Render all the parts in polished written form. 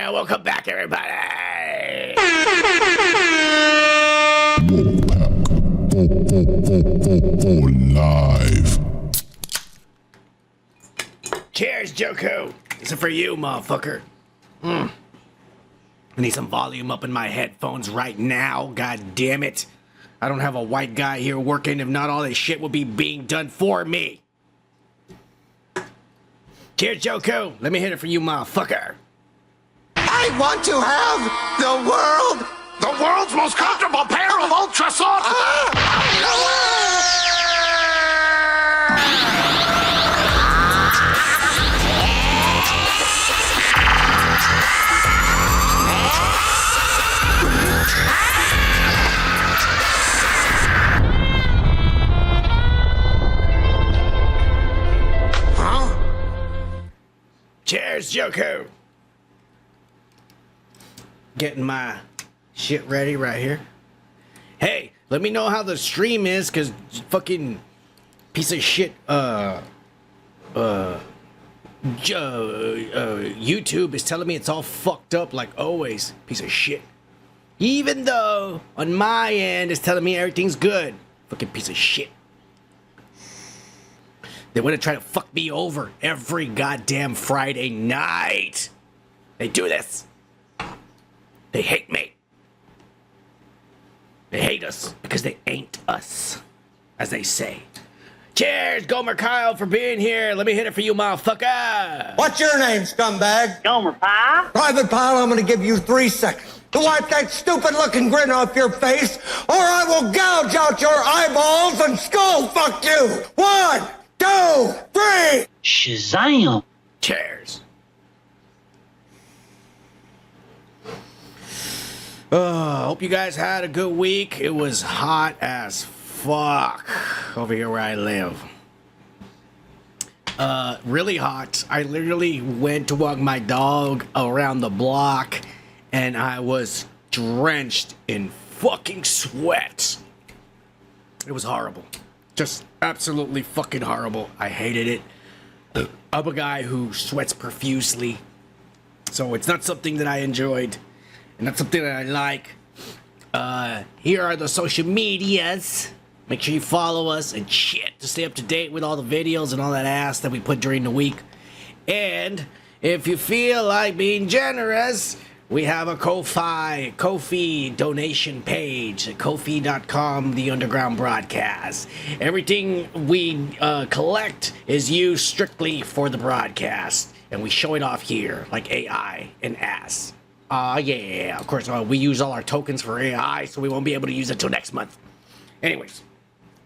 Welcome back, everybody. Live. Cheers, Joko. This is for you, motherfucker. I need some volume up in my headphones right now. God damn it. I don't have a white guy here working. If not, all this shit will be being done for me. Cheers, Joko. Let me hit it for you, motherfucker. I want to have the world's most comfortable pair of ultra soft. Cheers, Joko. Getting my shit ready right here. Hey, let me know how the stream is, cause fucking piece of shit YouTube is telling me it's all fucked up like always. Piece of shit. Even though on my end it's telling me everything's good. Fucking piece of shit. They want to try to fuck me over every goddamn Friday night. They do this. They hate me. They hate us because they ain't us, as they say. Cheers, Gomer Kyle, for being here. Let me hit it for you, motherfucker. What's your name, scumbag? Gomer Pyle. Private Pyle, I'm gonna give you 3 seconds to wipe that stupid-looking grin off your face, or I will gouge out your eyeballs and skull fuck you. 1, 2, 3. Shazam. Cheers. Hope you guys had a good week. It was hot as fuck over here where I live. Really hot. I literally went to walk my dog around the block and I was drenched in fucking sweat. It was horrible. Just absolutely fucking horrible. I hated it. I'm a guy who sweats profusely, so it's not something that I enjoyed. And that's something that I like. Here are the social medias. Make sure you follow us and shit to stay up to date with all the videos and all that ass that we put during the week. And if you feel like being generous, we have a Ko-fi donation page at Ko-fi.com, the underground broadcast. Everything we collect is used strictly for the broadcast. And we show it off here like AI and ass. Yeah, of course, we use all our tokens for AI, so we won't be able to use it till next month. Anyways,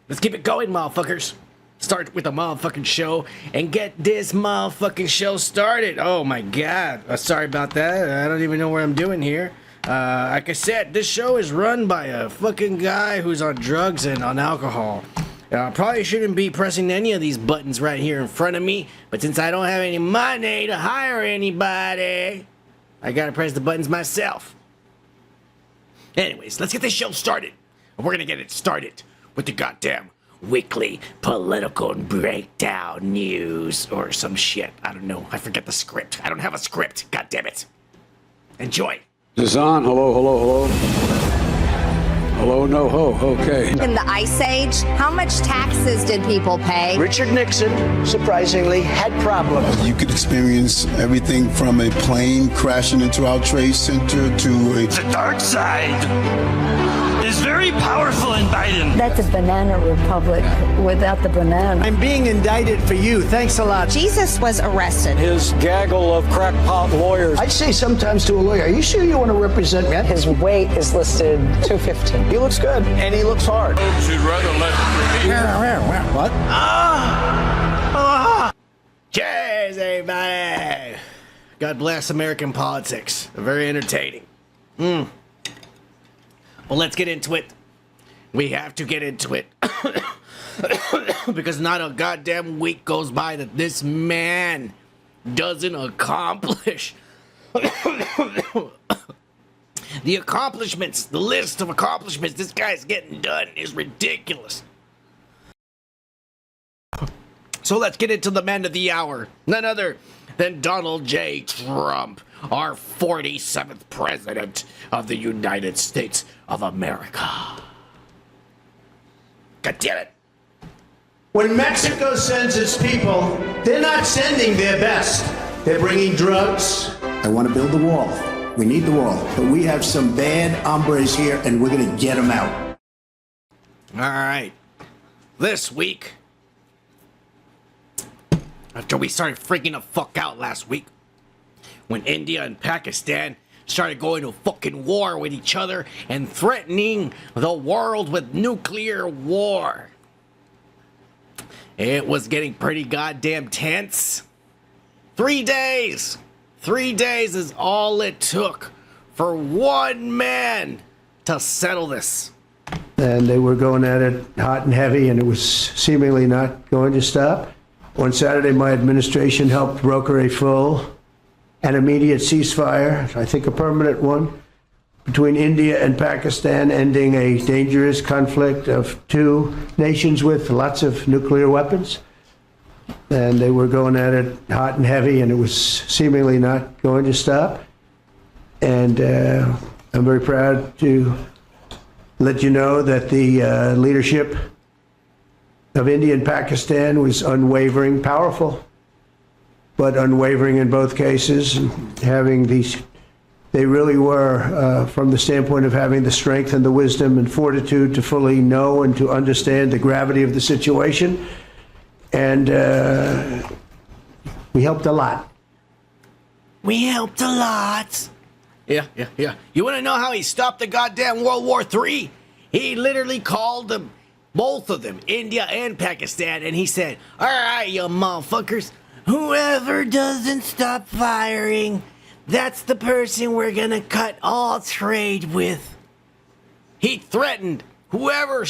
let's keep it going, motherfuckers. Start with the motherfucking show and get this motherfucking show started. Oh my god, sorry about that. I don't even know what I'm doing here. Like I said, this show is run by a fucking guy who's on drugs and on alcohol. Probably shouldn't be pressing any of these buttons right here in front of me, but since I don't have any money to hire anybody, I gotta press the buttons myself. Anyways, let's get this show started. And we're gonna get it started with the goddamn weekly political breakdown news or some shit. I don't know. I forget the script. I don't have a script. God damn it. Enjoy. Is this on? Hello, hello, hello. Hello, no ho. Okay. In the Ice Age, how much taxes did people pay? Richard Nixon, surprisingly, had problems. You could experience everything from a plane crashing into our trade center to a... The dark side is very powerful in Biden. That's a banana republic without the banana. I'm being indicted for you. Thanks a lot. Jesus was arrested. His gaggle of crackpot lawyers. I'd say sometimes to a lawyer, are you sure you want to represent me? His weight is listed 215. He looks good, and he looks hard. She'd rather let What? Cheers, everybody. God bless American politics. They're very entertaining. Well, let's get into it. We have to get into it. Because not a goddamn week goes by that this man doesn't accomplish the accomplishments, the list of accomplishments this guy's getting done is ridiculous. So let's get into the man of the hour, none other than Donald J. Trump, our 47th president of the United States of America. God damn it. When Mexico sends its people, they're not sending their best. They're bringing drugs. I want to build the wall. We need the wall. But we have some bad hombres here, and we're going to get them out. All right. This week, after we started freaking the fuck out last week, when India and Pakistan started going to fucking war with each other and threatening the world with nuclear war. It was getting pretty goddamn tense. 3 days. 3 days is all it took for one man to settle this. And they were going at it hot and heavy, and it was seemingly not going to stop. On Saturday, my administration helped broker a full and immediate ceasefire, I think a permanent one, between India and Pakistan, ending a dangerous conflict of two nations with lots of nuclear weapons. And they were going at it hot and heavy, and it was seemingly not going to stop. And I'm very proud to let you know that the leadership of India and Pakistan was unwavering, powerful, but unwavering in both cases, and having these. They really were, from the standpoint of having the strength and the wisdom and fortitude to fully know and to understand the gravity of the situation. And we helped a lot. We helped a lot. Yeah. You want to know how he stopped the goddamn World War III? He literally called them, both of them, India and Pakistan, and he said, all right, you motherfuckers, whoever doesn't stop firing, that's the person we're gonna cut all trade with. He threatened whoever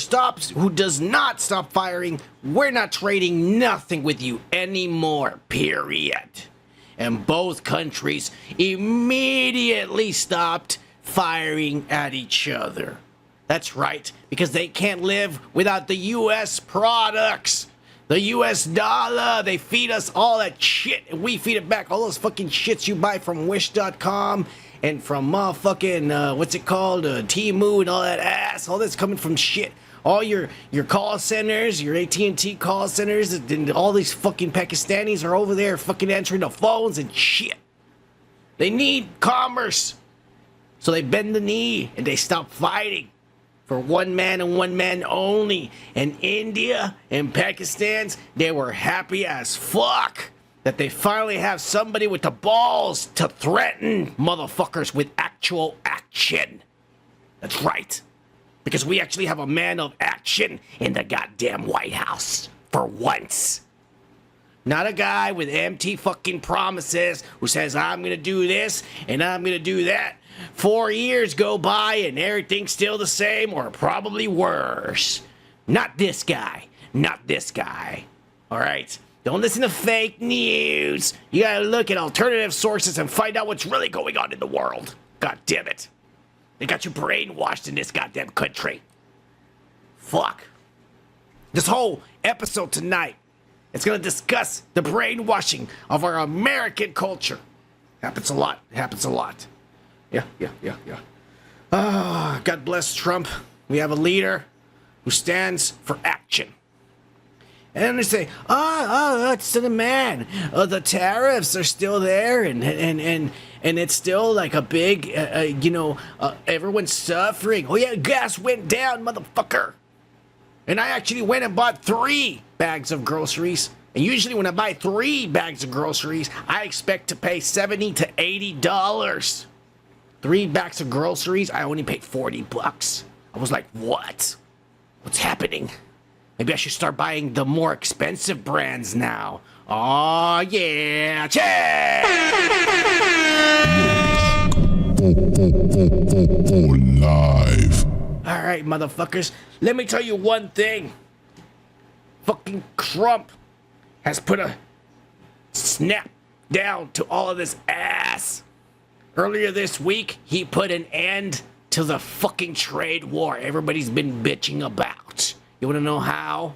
who does not stop firing, we're not trading nothing with you anymore, period. And both countries immediately stopped firing at each other. That's right, because they can't live without the U.S. products. The U.S. dollar, they feed us all that shit, and we feed it back. All those fucking shits you buy from Wish.com and from motherfucking, what's it called, Temu and all that ass. All that's coming from shit. All your call centers, your AT&T call centers, and all these fucking Pakistanis are over there fucking answering the phones and shit. They need commerce. So they bend the knee and they stop fighting. For one man and one man only. And India and Pakistan's, they were happy as fuck that they finally have somebody with the balls to threaten motherfuckers with actual action. That's right. Because we actually have a man of action in the goddamn White House. For once. Not a guy with empty fucking promises who says, I'm gonna do this and I'm gonna do that. 4 years go by and everything's still the same or probably worse. Not this guy. Not this guy. All right? Don't listen to fake news. You gotta look at alternative sources and find out what's really going on in the world. God damn it. They got you brainwashed in this goddamn country. Fuck. This whole episode tonight, it's gonna discuss the brainwashing of our American culture. Happens a lot. It happens a lot. Yeah. God bless Trump. We have a leader who stands for action. And then they say, it's the man. The tariffs are still there, and it's still like a big, everyone's suffering. Oh yeah, gas went down, motherfucker. And I actually went and bought 3 bags of groceries. And usually when I buy 3 bags of groceries, I expect to pay $70 to $80. 3 bags of groceries, I only paid $40. I was like, what? What's happening? Maybe I should start buying the more expensive brands now. Oh yeah, check! live. All right, motherfuckers. Let me tell you one thing. Fucking Trump has put a snap down to all of this ass. Earlier this week, he put an end to the fucking trade war everybody's been bitching about. You want to know how?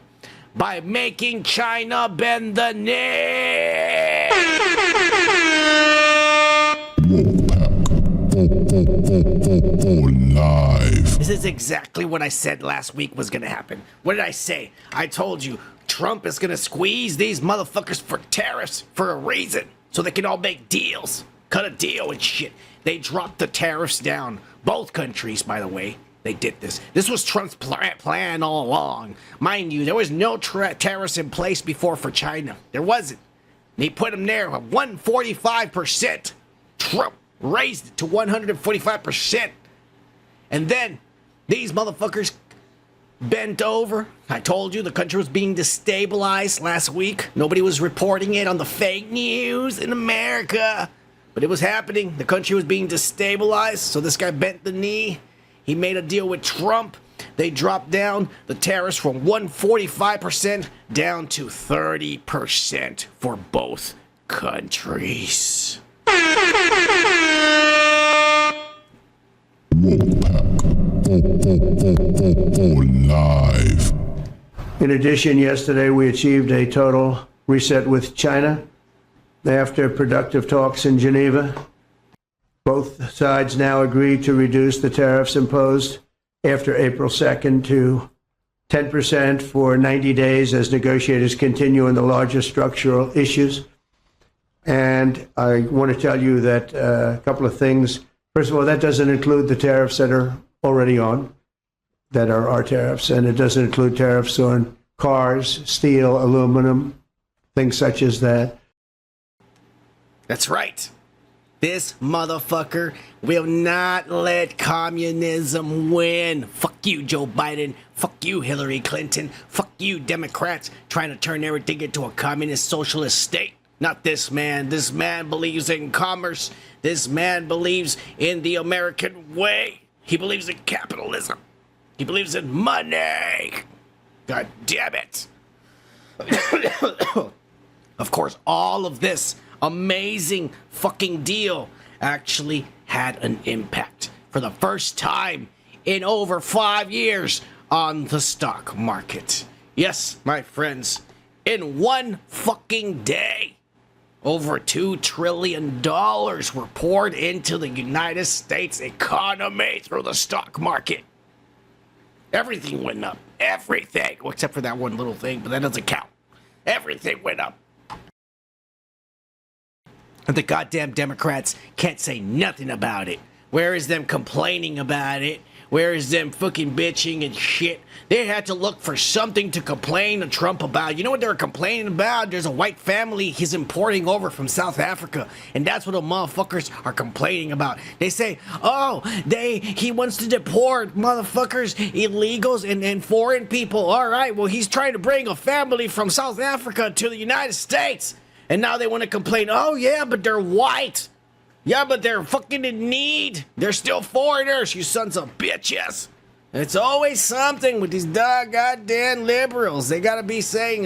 By making China bend the knee. Live. This is exactly what I said last week was gonna happen. What did I say? I told you Trump is gonna squeeze these motherfuckers for tariffs for a reason, so they can all make deals, cut a deal and shit. They dropped the tariffs down. Both countries, by the way, they did this. This was Trump's plan all along. Mind you, there was no tariffs in place before for China. There wasn't. They put them there at 145%. Trump raised it to 145%. And then these motherfuckers bent over. I told you the country was being destabilized last week. Nobody was reporting it on the fake news in America. But it was happening. The country was being destabilized. So this guy bent the knee. He made a deal with Trump. They dropped down the tariffs from 145% down to 30% for both countries. Live. In addition, yesterday we achieved a total reset with China after productive talks in Geneva. Both sides now agreed to reduce the tariffs imposed after April 2nd to 10% for 90 days as negotiators continue on the larger structural issues. And I want to tell you that a couple of things. First of all, that doesn't include the tariffs that are already on, that are our tariffs, and it doesn't include tariffs on cars, steel, aluminum, things such as that. That's right. This motherfucker will not let communism win. Fuck you, Joe Biden. Fuck you, Hillary Clinton. Fuck you, Democrats, trying to turn everything into a communist socialist state. Not this man. This man believes in commerce. This man believes in the American way. He believes in capitalism. He believes in money. God damn it. Of course, all of this amazing fucking deal actually had an impact for the first time in over 5 years on the stock market. Yes, my friends, in one fucking day, over $2 trillion were poured into the United States economy through the stock market. Everything went up. Everything. Well, except for that one little thing, but that doesn't count. Everything went up. And the goddamn Democrats can't say nothing about it. Where is them complaining about it? Where is them fucking bitching and shit? They had to look for something to complain to Trump about. You know what they were complaining about? There's a white family he's importing over from South Africa. And that's what the motherfuckers are complaining about. They say, oh, he wants to deport motherfuckers, illegals, and foreign people. All right, well, he's trying to bring a family from South Africa to the United States. And now they want to complain, oh, yeah, but they're white. Yeah, but they're fucking in need. They're still foreigners, you sons of bitches. It's always something with these goddamn liberals. They gotta be saying,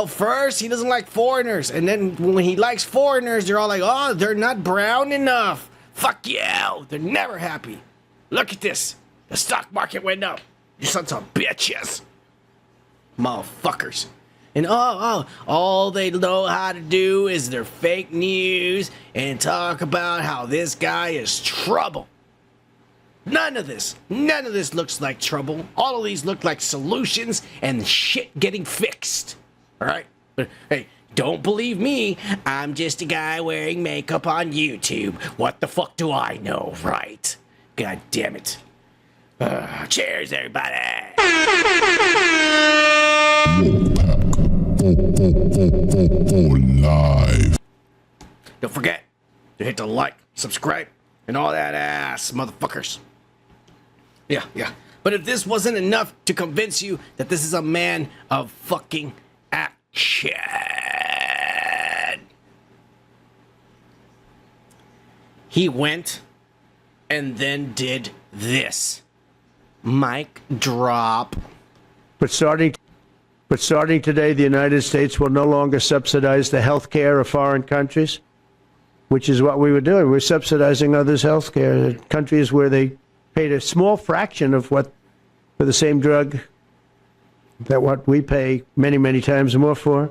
first he doesn't like foreigners. And then when he likes foreigners, they're all like, oh, they're not brown enough. Fuck you. They're never happy. Look at this. The stock market went up. You sons of bitches. Motherfuckers. And all they know how to do is their fake news and talk about how this guy is trouble. None of this looks like trouble. All of these look like solutions and shit getting fixed. All right? But hey, don't believe me. I'm just a guy wearing makeup on YouTube. What the fuck do I know, right? God damn it. Cheers, everybody. Live. Don't forget to hit the like, subscribe, and all that ass, motherfuckers. Yeah. But if this wasn't enough to convince you that this is a man of fucking action, he went and then did this. Mic drop. But starting today, the United States will no longer subsidize the health care of foreign countries, which is what we were doing. We're subsidizing others' health care. Countries where they paid a small fraction of what for the same drug that what we pay many, many times more for.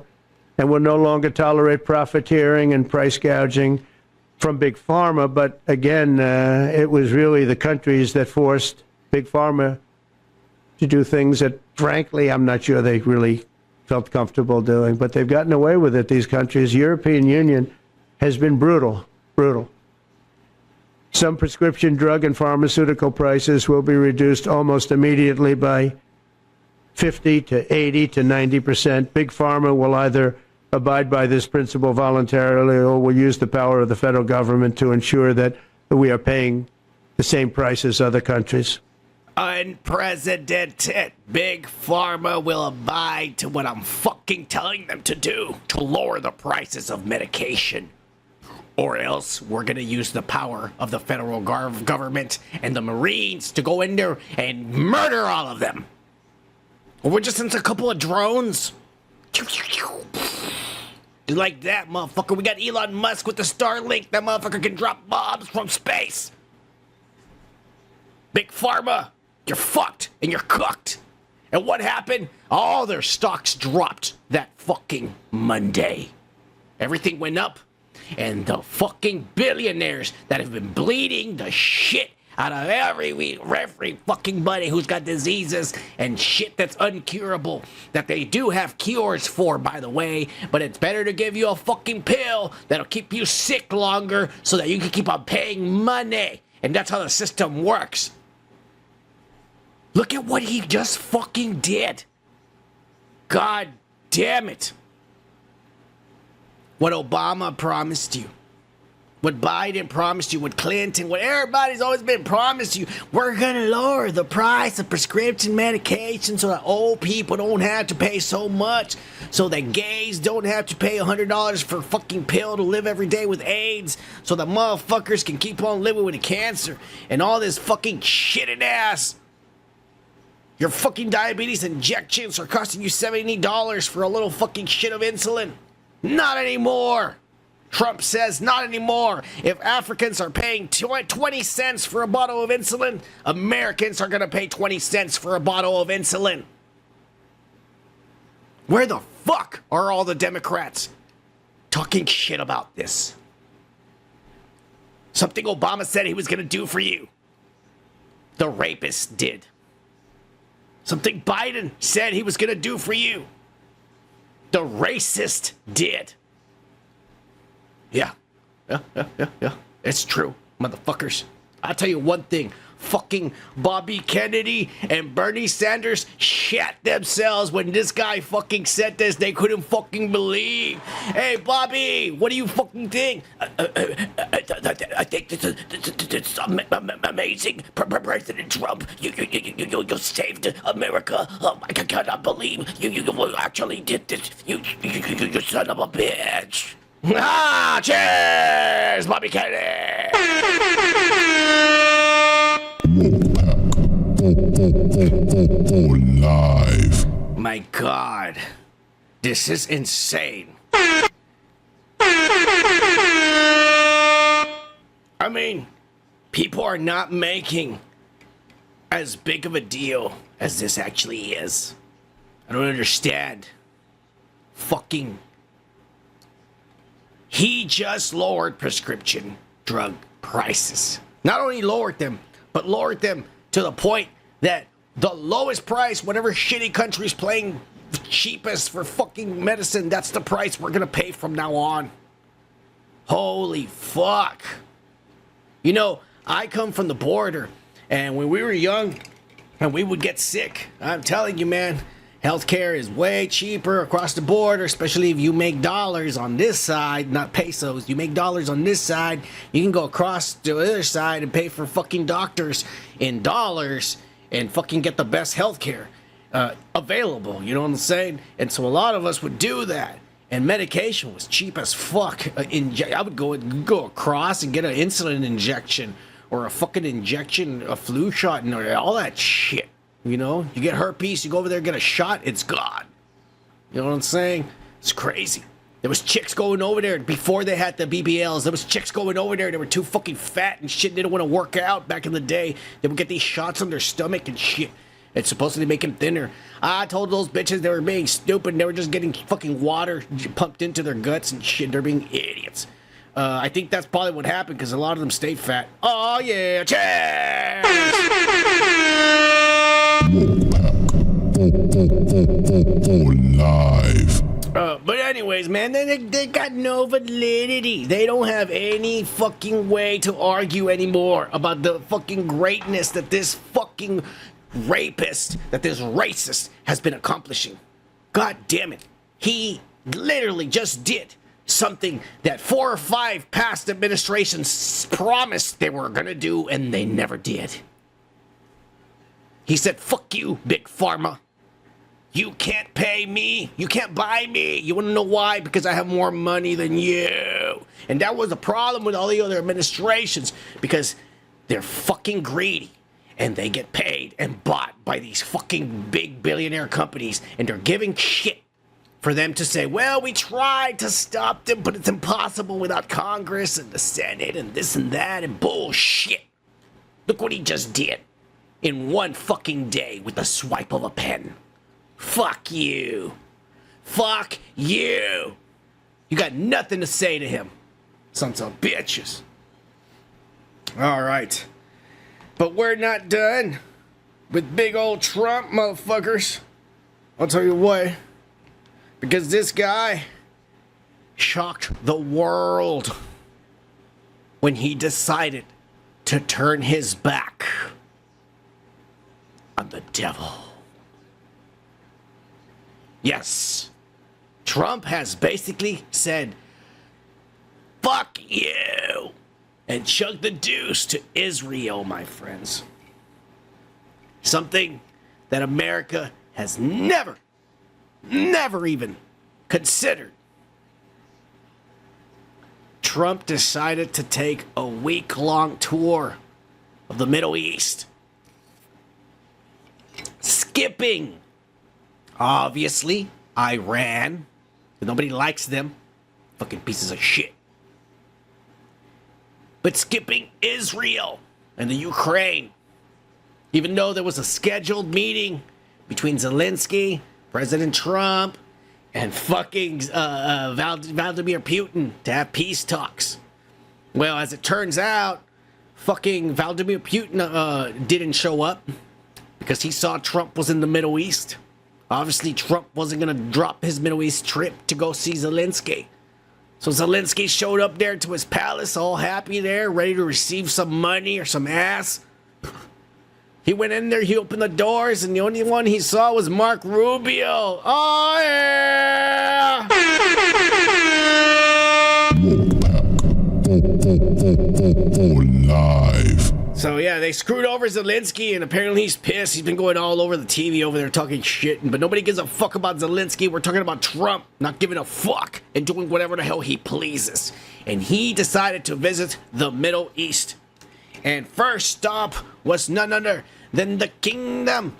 And will no longer tolerate profiteering and price gouging from Big Pharma. But again, it was really the countries that forced Big Pharma to do things that, frankly, I'm not sure they really felt comfortable doing. But they've gotten away with it, these countries. European Union has been brutal. Some prescription drug and pharmaceutical prices will be reduced almost immediately by 50 to 80 to 90%. Big Pharma will either abide by this principle voluntarily or will use the power of the federal government to ensure that we are paying the same price as other countries. Unprecedented. Big Pharma will abide to what I'm fucking telling them to do to lower the prices of medication. Or else we're going to use the power of the federal government and the Marines to go in there and murder all of them. Or we're just sent a couple of drones. Like that, motherfucker. We got Elon Musk with the Starlink. That motherfucker can drop bombs from space. Big Pharma, you're fucked and you're cooked. And what happened? All their stocks dropped that fucking Monday. Everything went up. And the fucking billionaires that have been bleeding the shit out of every fucking buddy who's got diseases and shit that's uncurable, that they do have cures for, by the way, but it's better to give you a fucking pill that'll keep you sick longer so that you can keep on paying money. And that's how the system works. Look at what he just fucking did. God damn it. What Obama promised you, what Biden promised you, what Clinton, what everybody's always been promised you. We're going to lower the price of prescription medication so that old people don't have to pay so much, so that gays don't have to pay $100 for a fucking pill to live every day with AIDS, so that motherfuckers can keep on living with a cancer and all this fucking shitting ass. Your fucking diabetes injections are costing you $70 for a little fucking shit of insulin. Not anymore. Trump says not anymore. If Africans are paying 20 cents for a bottle of insulin, Americans are going to pay 20 cents for a bottle of insulin. Where the fuck are all the Democrats talking shit about this? Something Obama said he was going to do for you. The rapist did. Something Biden said he was going to do for you. The racist did. Yeah. It's true, motherfuckers. I'll tell you one thing. Fucking Bobby Kennedy and Bernie Sanders shat themselves when this guy fucking said this. They couldn't fucking believe. Hey, Bobby, what do you fucking think? I think this is amazing. President Trump, you saved America. I cannot believe you actually did this. You son of a bitch. Ah, cheers, Bobby Kennedy. Live. My God, this is insane. I mean, people are not making as big of a deal as this actually is. I don't understand. Fucking. He just lowered prescription drug prices. Not only lowered them, but lowered them to the point that the lowest price, whatever shitty country's playing cheapest for fucking medicine, that's the price we're gonna pay from now on. Holy fuck. You know, I come from the border, and when we were young and we would get sick, I'm telling you, man, healthcare is way cheaper across the border, especially if you make dollars on this side, not pesos. You make dollars on this side, you can go across to the other side and pay for fucking doctors in dollars and fucking get the best healthcare available. You know what I'm saying? And so a lot of us would do that. And medication was cheap as fuck. I would go across and get an insulin injection or a fucking injection, a flu shot, and all that shit. You know, you get herpes, you go over there, get a shot, it's gone. You know what I'm saying? It's crazy. There was chicks going over there before they had the BBLs. There was chicks going over there. They were too fucking fat and shit. They didn't want to work out back in the day. They would get these shots on their stomach and shit. It's supposedly make them thinner. I told those bitches they were being stupid. They were just getting fucking water pumped into their guts and shit. They're being idiots. I think that's probably what happened because a lot of them stay fat. Oh yeah, cheers! Live. But anyways, man, they got no validity. They don't have any fucking way to argue anymore about the fucking greatness that this fucking rapist, that this racist has been accomplishing. God damn it. He literally just did something that 4 or 5 past administrations promised they were gonna do, and they never did. He said, fuck you, Big Pharma. You can't pay me. You can't buy me. You want to know why? Because I have more money than you. And that was the problem with all the other administrations, because they're fucking greedy. And they get paid and bought by these fucking big billionaire companies. And they're giving shit for them to say, well, we tried to stop them, but it's impossible without Congress and the Senate and this and that and bullshit. Look what he just did in one fucking day with the swipe of a pen. Fuck you. Fuck you. You got nothing to say to him. Sons of bitches. All right. But we're not done with big old Trump, motherfuckers. I'll tell you what. Because this guy shocked the world when he decided to turn his back on the devil. Yes, Trump has basically said, fuck you, and chugged the deuce to Israel, my friends. Something that America has never even considered. Trump decided to take a week-long tour of the Middle East, skipping obviously Iran. Nobody likes them. Fucking pieces of shit. But skipping Israel and the Ukraine. Even though there was a scheduled meeting between Zelensky, President Trump, and fucking Vladimir Putin to have peace talks. Well, as it turns out, fucking Vladimir Putin didn't show up because he saw Trump was in the Middle East. Obviously, Trump wasn't going to drop his Middle East trip to go see Zelensky. So Zelensky showed up there to his palace, all happy there, ready to receive some money or some ass. He went in there, he opened the doors, and the only one he saw was Mark Rubio. Oh, yeah! Live. So yeah, they screwed over Zelensky, and apparently he's pissed. He's been going all over the TV over there talking shit, but nobody gives a fuck about Zelensky. We're talking about Trump not giving a fuck and doing whatever the hell he pleases. And he decided to visit the Middle East. And first stop was none other than the kingdom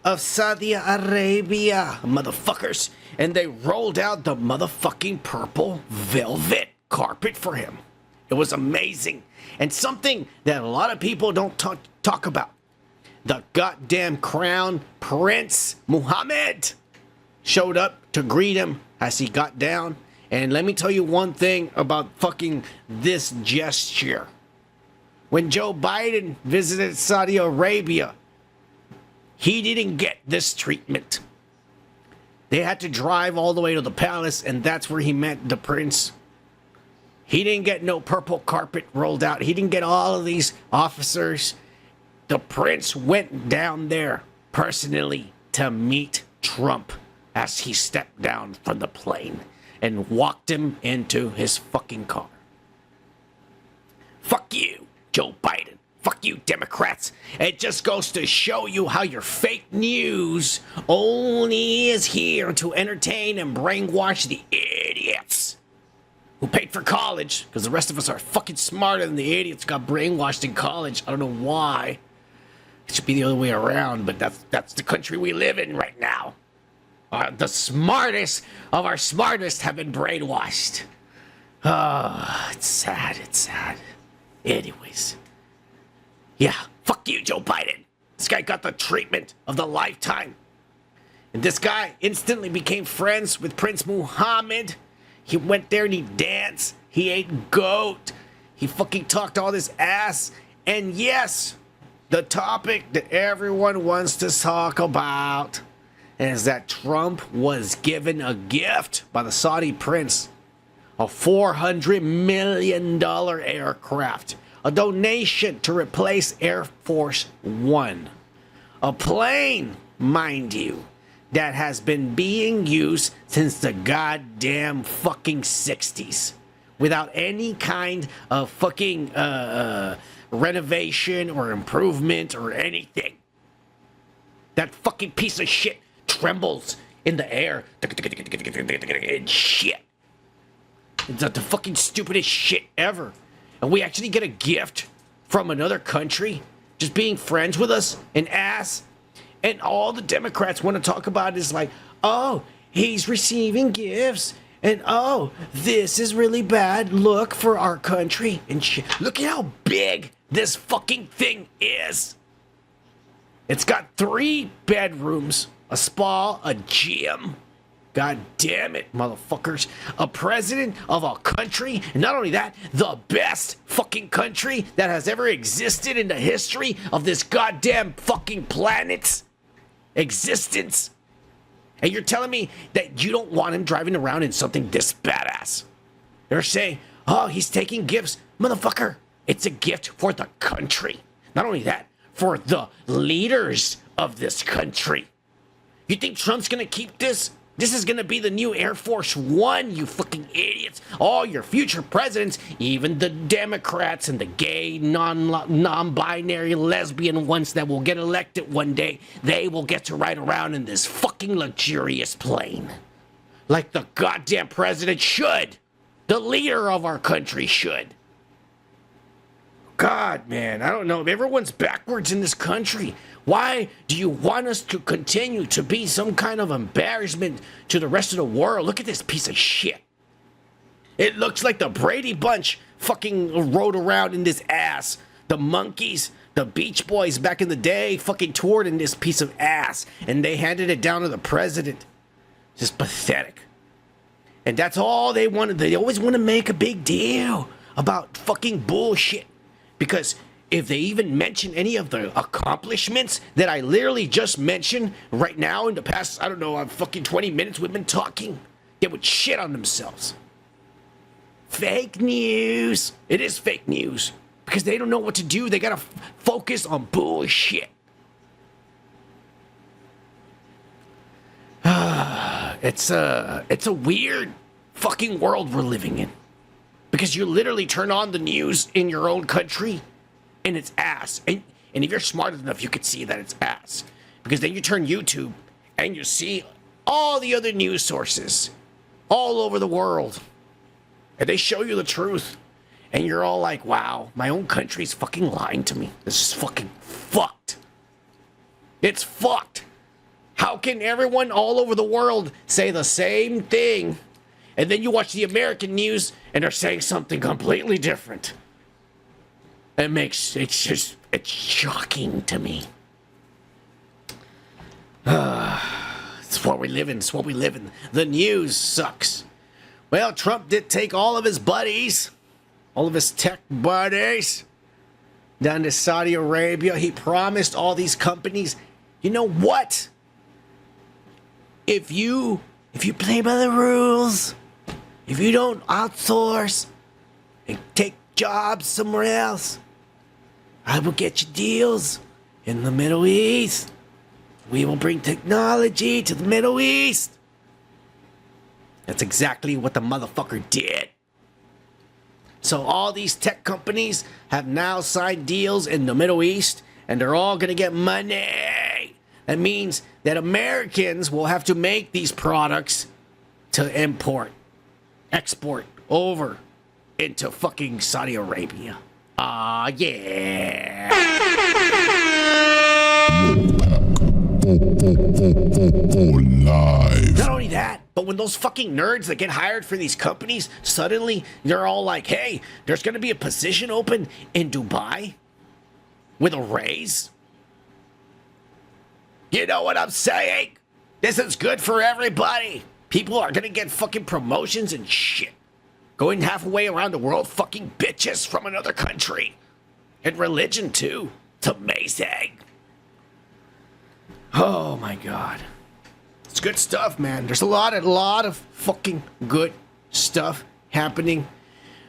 of Saudi Arabia, motherfuckers. And they rolled out the motherfucking purple velvet carpet for him. It was amazing. And something that a lot of people don't talk about. The goddamn crown Prince Mohammed showed up to greet him as he got down. And let me tell you one thing about fucking this gesture. When Joe Biden visited Saudi Arabia, he didn't get this treatment. They had to drive all the way to the palace, and that's where he met the prince. He didn't get no purple carpet rolled out. He didn't get all of these officers. The prince went down there personally to meet Trump as he stepped down from the plane and walked him into his fucking car. Fuck you, Joe Biden. Fuck you, Democrats. It just goes to show you how your fake news only is here to entertain and brainwash the idiots who paid for college, because the rest of us are fucking smarter than the idiots who got brainwashed in college. I don't know why. It should be the other way around, but that's the country we live in right now. The smartest of our smartest have been brainwashed. Oh, it's sad, it's sad. Anyways. Yeah, fuck you, Joe Biden. This guy got the treatment of the lifetime. And this guy instantly became friends with Prince Muhammad. He went there and he danced. He ate goat. He fucking talked all this ass. And yes, the topic that everyone wants to talk about is that Trump was given a gift by the Saudi prince, a $400 million aircraft, a donation to replace Air Force One, a plane, mind you, that has been being used since the goddamn fucking 60s without any kind of fucking renovation or improvement or anything. That fucking piece of shit trembles in the air and shit. It's the fucking stupidest shit ever. And we actually get a gift from another country just being friends with us and ass. And all the Democrats want to talk about is like, oh, he's receiving gifts. And oh, this is really bad look for our country and shit. Look at how big this fucking thing is. It's got 3 bedrooms, a spa, a gym. God damn it, motherfuckers. A president of a country, and not only that, the best fucking country that has ever existed in the history of this goddamn fucking planet's existence. And you're telling me that you don't want him driving around in something this badass. They're saying, oh, he's taking gifts. Motherfucker, it's a gift for the country. Not only that, for the leaders of this country. You think Trump's gonna keep this? This is gonna be the new Air Force One, you fucking idiots. All your future presidents, even the Democrats and the gay, non-binary, lesbian ones that will get elected one day, they will get to ride around in this fucking luxurious plane. Like the goddamn president should. The leader of our country should. God, man, I don't know. Everyone's backwards in this country. Why do you want us to continue to be some kind of embarrassment to the rest of the world? Look at this piece of shit. It looks like the Brady Bunch fucking rode around in this ass. The Monkeys, the Beach Boys back in the day fucking toured in this piece of ass. And they handed it down to the president. Just pathetic. And that's all they wanted. They always want to make a big deal about fucking bullshit. Because if they even mention any of the accomplishments that I literally just mentioned right now in the past, I don't know, fucking 20 minutes we've been talking, they would shit on themselves. Fake news. It is fake news. Because they don't know what to do. They gotta focus on bullshit. It's a weird fucking world we're living in. Because you literally turn on the news in your own country and it's ass. And if you're smart enough, you could see that it's ass. Because then you turn YouTube and you see all the other news sources all over the world. And they show you the truth. And you're all like, wow, my own country's fucking lying to me. This is fucking fucked. It's fucked. How can everyone all over the world say the same thing? And then you watch the American news and they're saying something completely different. It's shocking to me. It's what we live in. It's what we live in. The news sucks. Well, Trump did take all of his buddies, all of his tech buddies, down to Saudi Arabia. He promised all these companies, you know what? If you play by the rules, if you don't outsource and take jobs somewhere else, I will get you deals in the Middle East. We will bring technology to the Middle East. That's exactly what the motherfucker did. So all these tech companies have now signed deals in the Middle East, and they're all gonna get money. That means that Americans will have to make these products to export over into fucking Saudi Arabia. Yeah. Live. Not only that, but when those fucking nerds that get hired for these companies, suddenly they're all like, hey, there's going to be a position open in Dubai with a raise. You know what I'm saying? This is good for everybody. People are going to get fucking promotions and shit. Going halfway around the world, fucking bitches from another country. And religion, too. It's amazing. Oh, my God. It's good stuff, man. There's a lot of fucking good stuff happening.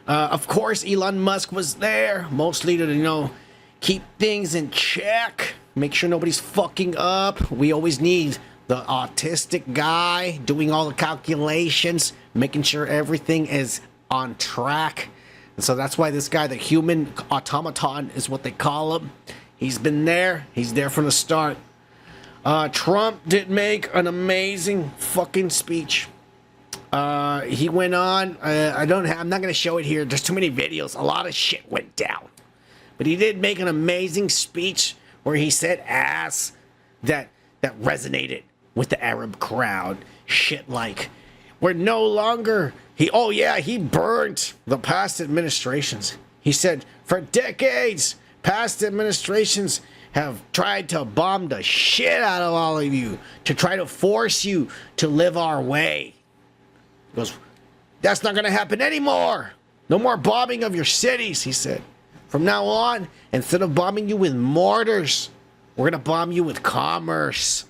Of course, Elon Musk was there, mostly to, keep things in check. Make sure nobody's fucking up. We always need the autistic guy doing all the calculations, making sure everything is on track. And so that's why this guy, the human automaton, is what they call him. He's been there. He's there from the start. Trump did make an amazing fucking speech. He went on. I'm not going to show it here. There's too many videos. A lot of shit went down. But he did make an amazing speech where he said ass that resonated with the Arab crowd. Shit like, we're no longer... He burned the past administrations. He said, for decades, past administrations have tried to bomb the shit out of all of you, to try to force you to live our way. He goes, that's not going to happen anymore. No more bombing of your cities, he said. From now on, instead of bombing you with mortars, we're going to bomb you with commerce.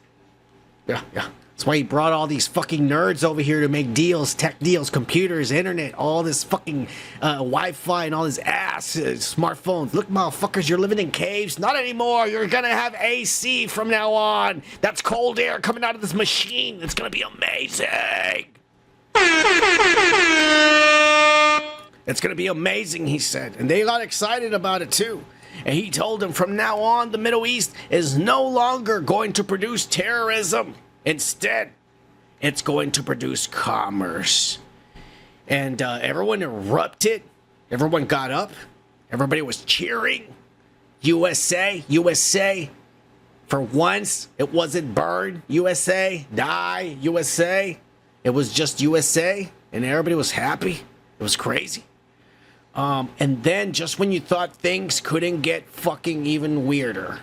Yeah. That's why he brought all these fucking nerds over here to make deals, tech deals, computers, internet, all this fucking Wi-Fi and all this ass, smartphones. Look, motherfuckers, you're living in caves. Not anymore. You're going to have AC from now on. That's cold air coming out of this machine. It's going to be amazing. It's going to be amazing, he said. And they got excited about it, too. And he told them from now on, the Middle East is no longer going to produce terrorism. Instead, it's going to produce commerce. And everyone erupted. Everyone got up. Everybody was cheering. USA, USA. For once, it wasn't burn, USA, die, USA. It was just USA. And everybody was happy. It was crazy. And then just when you thought things couldn't get fucking even weirder,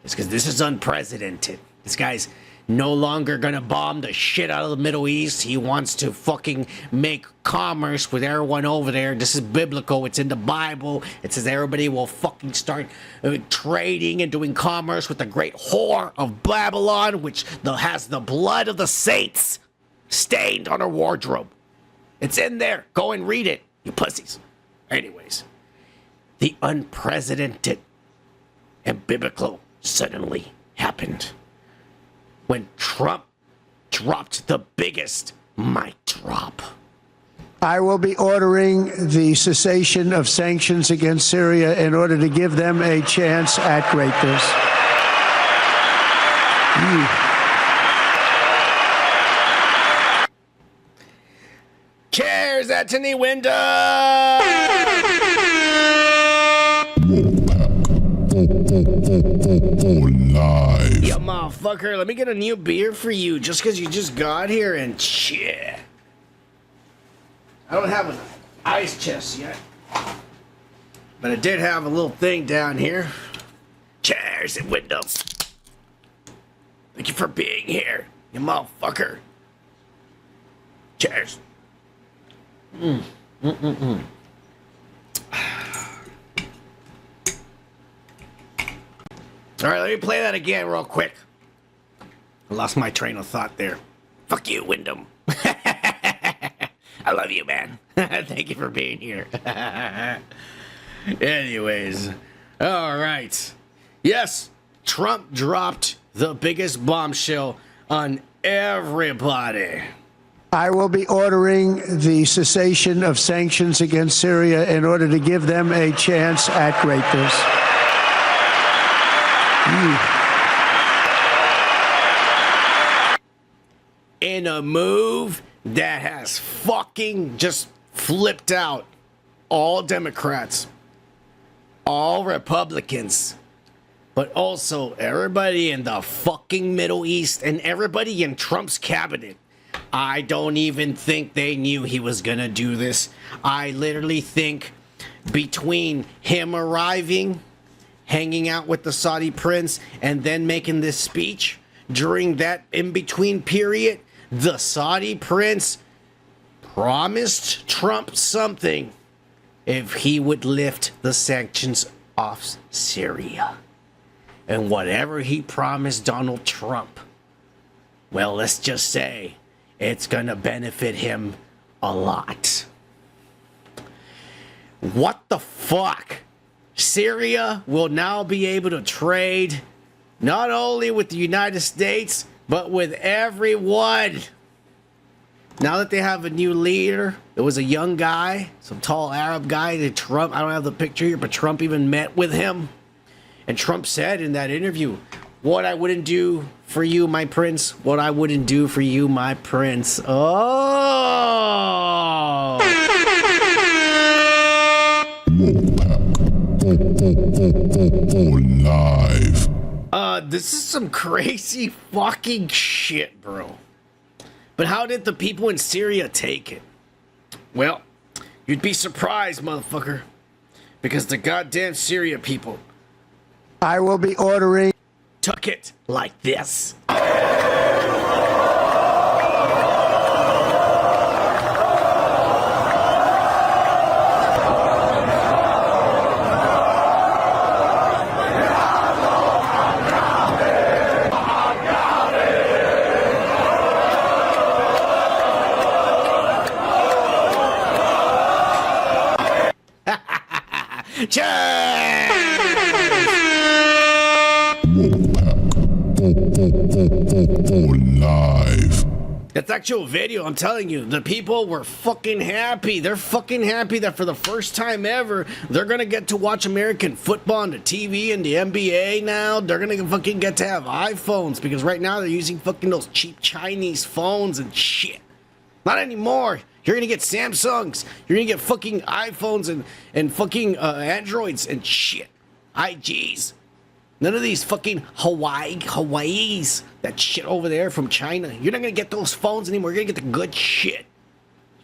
it's because this is unprecedented. This guy's no longer gonna bomb the shit out of the Middle East. He wants to fucking make commerce with everyone over there. This is biblical. It's in the Bible. It says everybody will fucking start trading and doing commerce with the great whore of Babylon, which has the blood of the saints stained on her wardrobe. It's in there. Go and read it, you pussies. Anyways, the unprecedented and biblical suddenly happened when Trump dropped the biggest mic drop. I will be ordering the cessation of sanctions against Syria in order to give them a chance at greatness. Cheers, Anthony Window! Live. Yeah, motherfucker, let me get a new beer for you just because you just got here and shit. I don't have an ice chest yet, but I did have a little thing down here. Cheers, Window. Thank you for being here, you motherfucker. Cheers. All right, let me play that again real quick. I lost my train of thought there. Fuck you, Wyndham. I love you, man. Thank you for being here. Anyways, all right. Yes, Trump dropped the biggest bombshell on everybody. I will be ordering the cessation of sanctions against Syria in order to give them a chance at greatness. In a move that has fucking just flipped out all Democrats, all Republicans, but also everybody in the fucking Middle East and everybody in Trump's cabinet. I don't even think they knew he was gonna do this. I literally think between him arriving, hanging out with the Saudi prince, and then making this speech, during that in-between period, the Saudi prince promised Trump something if he would lift the sanctions off Syria. And whatever he promised Donald Trump, well, let's just say it's gonna benefit him a lot. What the fuck? Syria will now be able to trade not only with the United States, but with everyone. Now that they have a new leader, it was a young guy, some tall Arab guy that Trump, I don't have the picture here, but Trump even met with him. And Trump said in that interview, what I wouldn't do for you, my prince, what I wouldn't do for you, my prince. Oh! Live. This is some crazy fucking shit, bro. But how did the people in Syria take it? Well, you'd be surprised, motherfucker. Because the goddamn Syria people, I will be ordering. took it like this. Live. That's actual video, I'm telling you. The people were fucking happy. They're fucking happy that for the first time ever, they're gonna get to watch American football on the TV and the NBA now. They're gonna fucking get to have iPhones because right now they're using fucking those cheap Chinese phones and shit. Not anymore. You're gonna get Samsungs. You're gonna get fucking iPhones and fucking Androids and shit. IGs. None of these fucking Hawaii's, that shit over there from China. You're not gonna get those phones anymore. You're gonna get the good shit.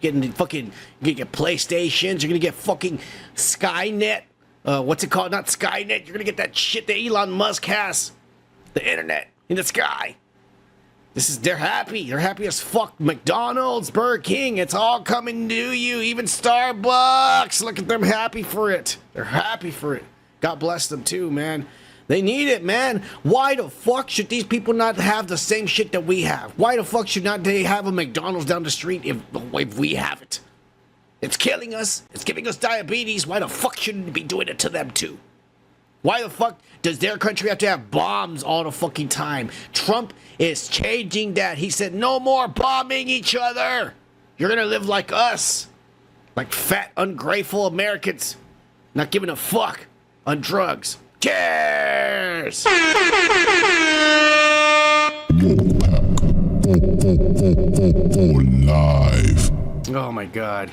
You're gonna get PlayStations. You're gonna get fucking Skynet. What's it called? Not Skynet. You're gonna get that shit that Elon Musk has. The internet in the sky. They're happy. They're happy as fuck. McDonald's, Burger King, it's all coming to you. Even Starbucks. Look at them, happy for it. They're happy for it. God bless them too, man. They need it, man. Why the fuck should these people not have the same shit that we have? Why the fuck should not they have a McDonald's down the street if we have it? It's killing us. It's giving us diabetes. Why the fuck shouldn't it be doing it to them too? Why the fuck does their country have to have bombs all the fucking time? Trump is changing that. He said, no more bombing each other. You're gonna live like us. Like fat, ungrateful Americans. Not giving a fuck on drugs. Cheers! Live. Oh my god.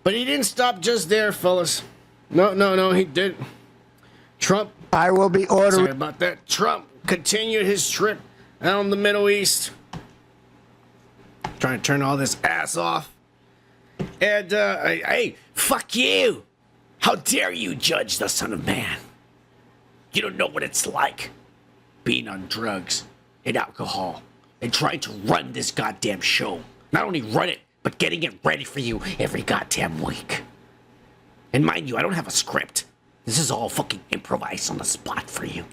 But he didn't stop just there, fellas. No, he didn't. Trump. I will be ordering. Sorry about that. Trump continued his trip out in the Middle East. Trying to turn all this ass off. And, hey, fuck you. How dare you judge the Son of Man? You don't know what it's like being on drugs and alcohol and trying to run this goddamn show. Not only run it, but getting it ready for you every goddamn week. And mind you, I don't have a script. This is all fucking improvised on the spot for you.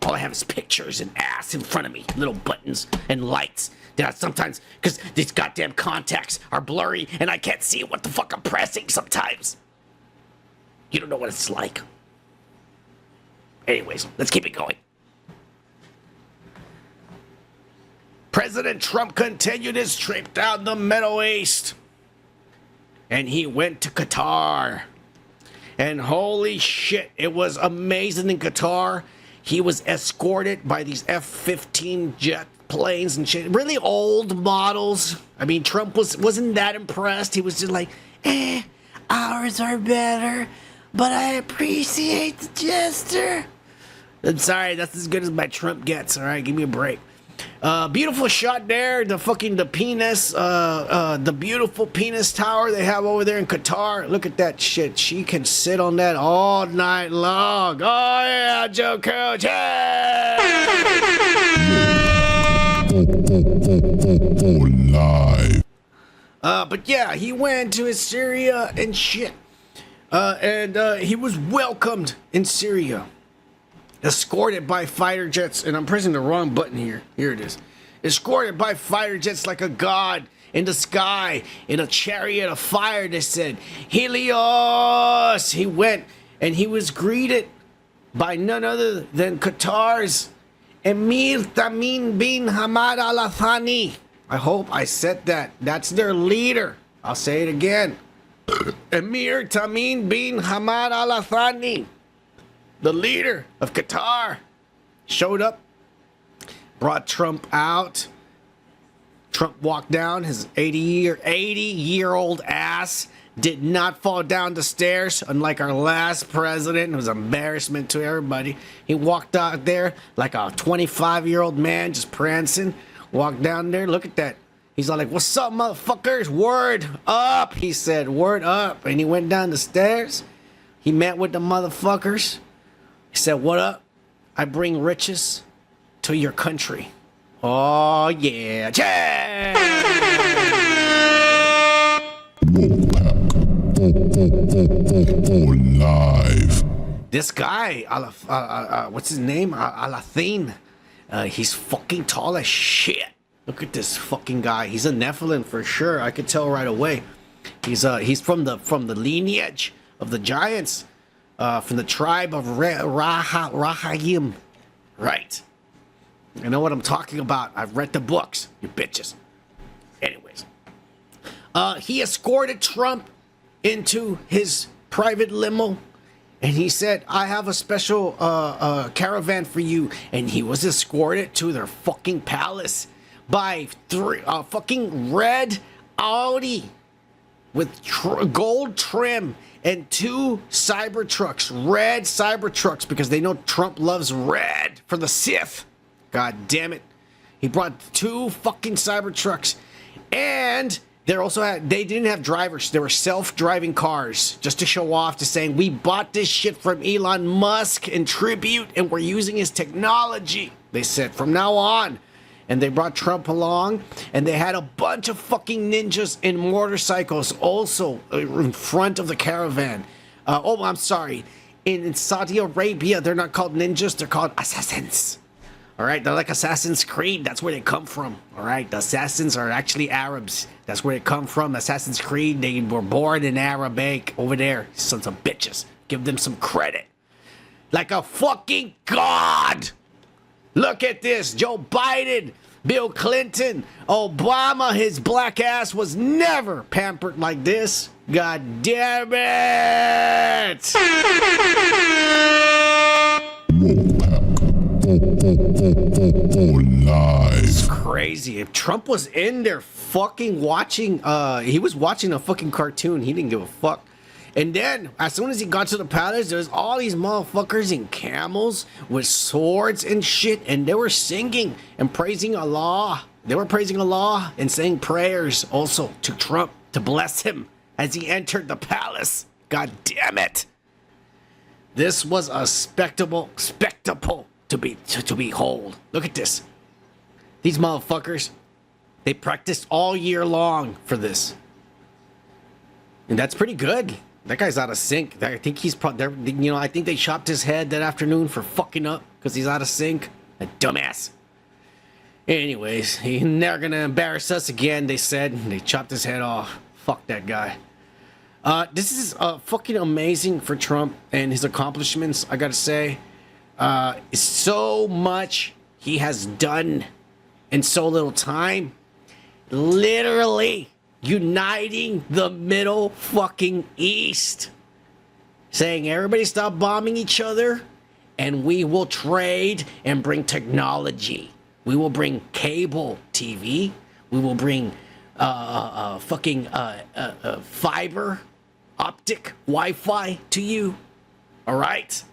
All I have is pictures and ass in front of me, little buttons and lights that I sometimes, because these goddamn contacts are blurry and I can't see what the fuck I'm pressing sometimes. You don't know what it's like. Anyways, let's keep it going. President Trump continued his trip down the Middle East. And he went to Qatar. And holy shit, it was amazing in Qatar. He was escorted by these F-15 planes and shit. Really old models. I mean, Trump wasn't that impressed. He was just like, ours are better, but I appreciate the gesture. I'm sorry, that's as good as my Trump gets. All right, give me a break. Beautiful shot there. The penis, the beautiful penis tower they have over there in Qatar. Look at that shit. She can sit on that all night long. Oh yeah, Joe Coach. Hey! Live. But yeah, he went to Syria and shit. And he was welcomed in Syria. Escorted by fighter jets, and I'm pressing the wrong button here. Here it is. Escorted by fighter jets like a god in the sky in a chariot of fire. They said, Helios. He went and he was greeted by none other than Qatar's Emir Tamim bin Hamad Al Thani. I hope I said that. That's their leader. I'll say it again. Emir Tamim bin Hamad Al Thani. The leader of Qatar showed up, brought Trump out. Trump walked down. His 80-year-old ass did not fall down the stairs, unlike our last president. It was an embarrassment to everybody. He walked out there like a 25-year-old man, just prancing. Walked down there. Look at that. He's all like, "What's up, motherfuckers? Word up," he said. Word up. And he went down the stairs. He met with the motherfuckers. He said, "What up? I bring riches to your country." Oh, yeah. Live. This guy, what's his name? Alathin. He's fucking tall as shit. Look at this fucking guy. He's a Nephilim for sure. I could tell right away. He's from the lineage of the giants. From the tribe of Rahayim. Right. I know what I'm talking about. I've read the books, you bitches. Anyways. He escorted Trump into his private limo. And he said, "I have a special caravan for you." And he was escorted to their fucking palace by three fucking red Audi with gold trim. And 2 Cybertrucks, red Cybertrucks, because they know Trump loves red for the Sith. God damn it. He brought 2 fucking Cybertrucks. And they didn't have drivers. They were self-driving cars, just to show off, to saying, "We bought this shit from Elon Musk in tribute, and we're using his technology," they said, "from now on." And they brought Trump along, and they had a bunch of fucking ninjas in motorcycles also in front of the caravan. I'm sorry. In Saudi Arabia, they're not called ninjas, they're called assassins. All right, they're like Assassin's Creed. That's where they come from. All right, the assassins are actually Arabs. That's where they come from. Assassin's Creed, they were born in Arabic over there. Sons of bitches. Give them some credit. Like a fucking god. Look at this. Joe Biden, Bill Clinton, Obama, his black ass was never pampered like this. God damn it! It's crazy. If Trump was in there fucking watching, he was watching a fucking cartoon. He didn't give a fuck. And then, as soon as he got to the palace, there's all these motherfuckers in camels with swords and shit, and they were singing and praising Allah. They were praising Allah and saying prayers also to Trump to bless him as he entered the palace. God damn it. This was a spectacle to behold. Look at this. These motherfuckers, they practiced all year long for this. And that's pretty good. That guy's out of sync. I think he's probably, I think they chopped his head that afternoon for fucking up because he's out of sync. A dumbass. Anyways, he's never gonna embarrass us again, they said. They chopped his head off. Fuck that guy. This is fucking amazing for Trump and his accomplishments, I gotta say. So much he has done in so little time. Literally uniting the Middle fucking East. Saying everybody stop bombing each other and we will trade and bring technology. We will bring cable TV. We will bring fiber optic Wi-Fi to you. All right?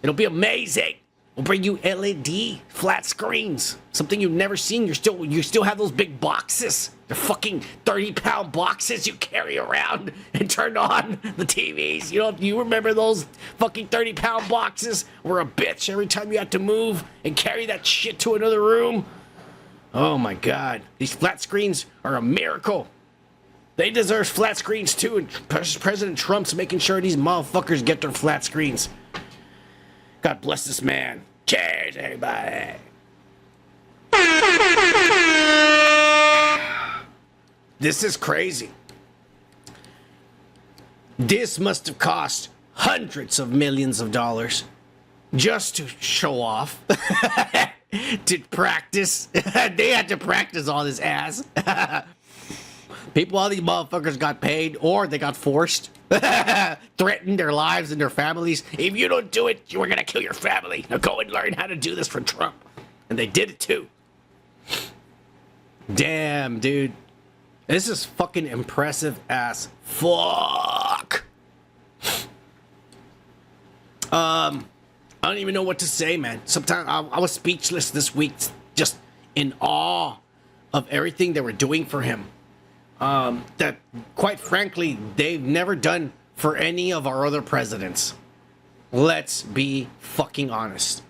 It'll be amazing. We'll bring you LED flat screens. Something you've never seen. You still have those big boxes. They're fucking 30-pound boxes you carry around and turn on the TVs. You remember those fucking 30-pound boxes were a bitch every time you had to move and carry that shit to another room? Oh my God. These flat screens are a miracle. They deserve flat screens too, and President Trump's making sure these motherfuckers get their flat screens. God bless this man. Cheers, everybody. This is crazy. This must have cost hundreds of millions of dollars just to show off, to practice. They had to practice all this ass. All these motherfuckers got paid, or they got forced, threatened their lives and their families. If you don't do it, we're gonna kill your family. Now go and learn how to do this from Trump. And they did it too. Damn, dude. This is fucking impressive as fuck. I don't even know what to say, man. Sometimes I was speechless this week, just in awe of everything they were doing for him. That, quite frankly, they've never done for any of our other presidents. Let's be fucking honest.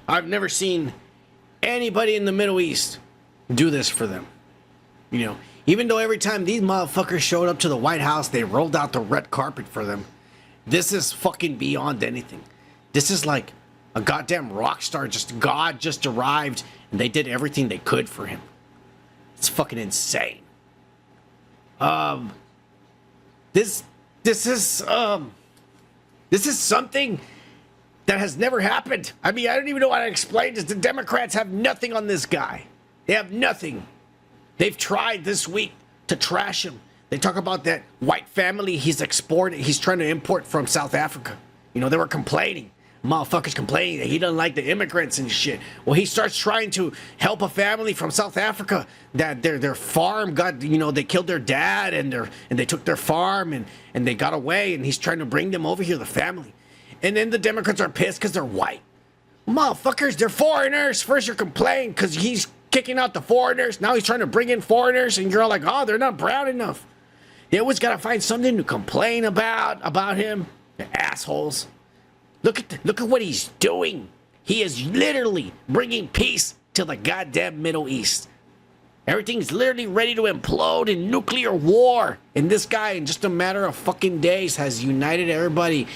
I've never seen anybody in the Middle East do this for them. Even though every time these motherfuckers showed up to the White House, they rolled out the red carpet for them. This is fucking beyond anything. This is like a goddamn rock star. God just arrived and they did everything they could for him. It's fucking insane. This is something that has never happened. I mean, I don't even know how to explain this. The Democrats have nothing on this guy. They have nothing. They've tried this week to trash him. They talk about that white family he's trying to import from South Africa. They were complaining. Motherfuckers complaining that he doesn't like the immigrants and shit. Well, he starts trying to help a family from South Africa that their farm got, they killed their dad and they took their farm and they got away, and he's trying to bring them over here, the family. And then the Democrats are pissed because they're white. Motherfuckers, they're foreigners. First you're complaining because he's kicking out the foreigners. Now he's trying to bring in foreigners, and you're all like, oh, they're not brown enough. They always got to find something to complain about him. They're assholes. Look at what he's doing. He is literally bringing peace to the goddamn Middle East. Everything's literally ready to implode in nuclear war. And this guy, in just a matter of fucking days, has united everybody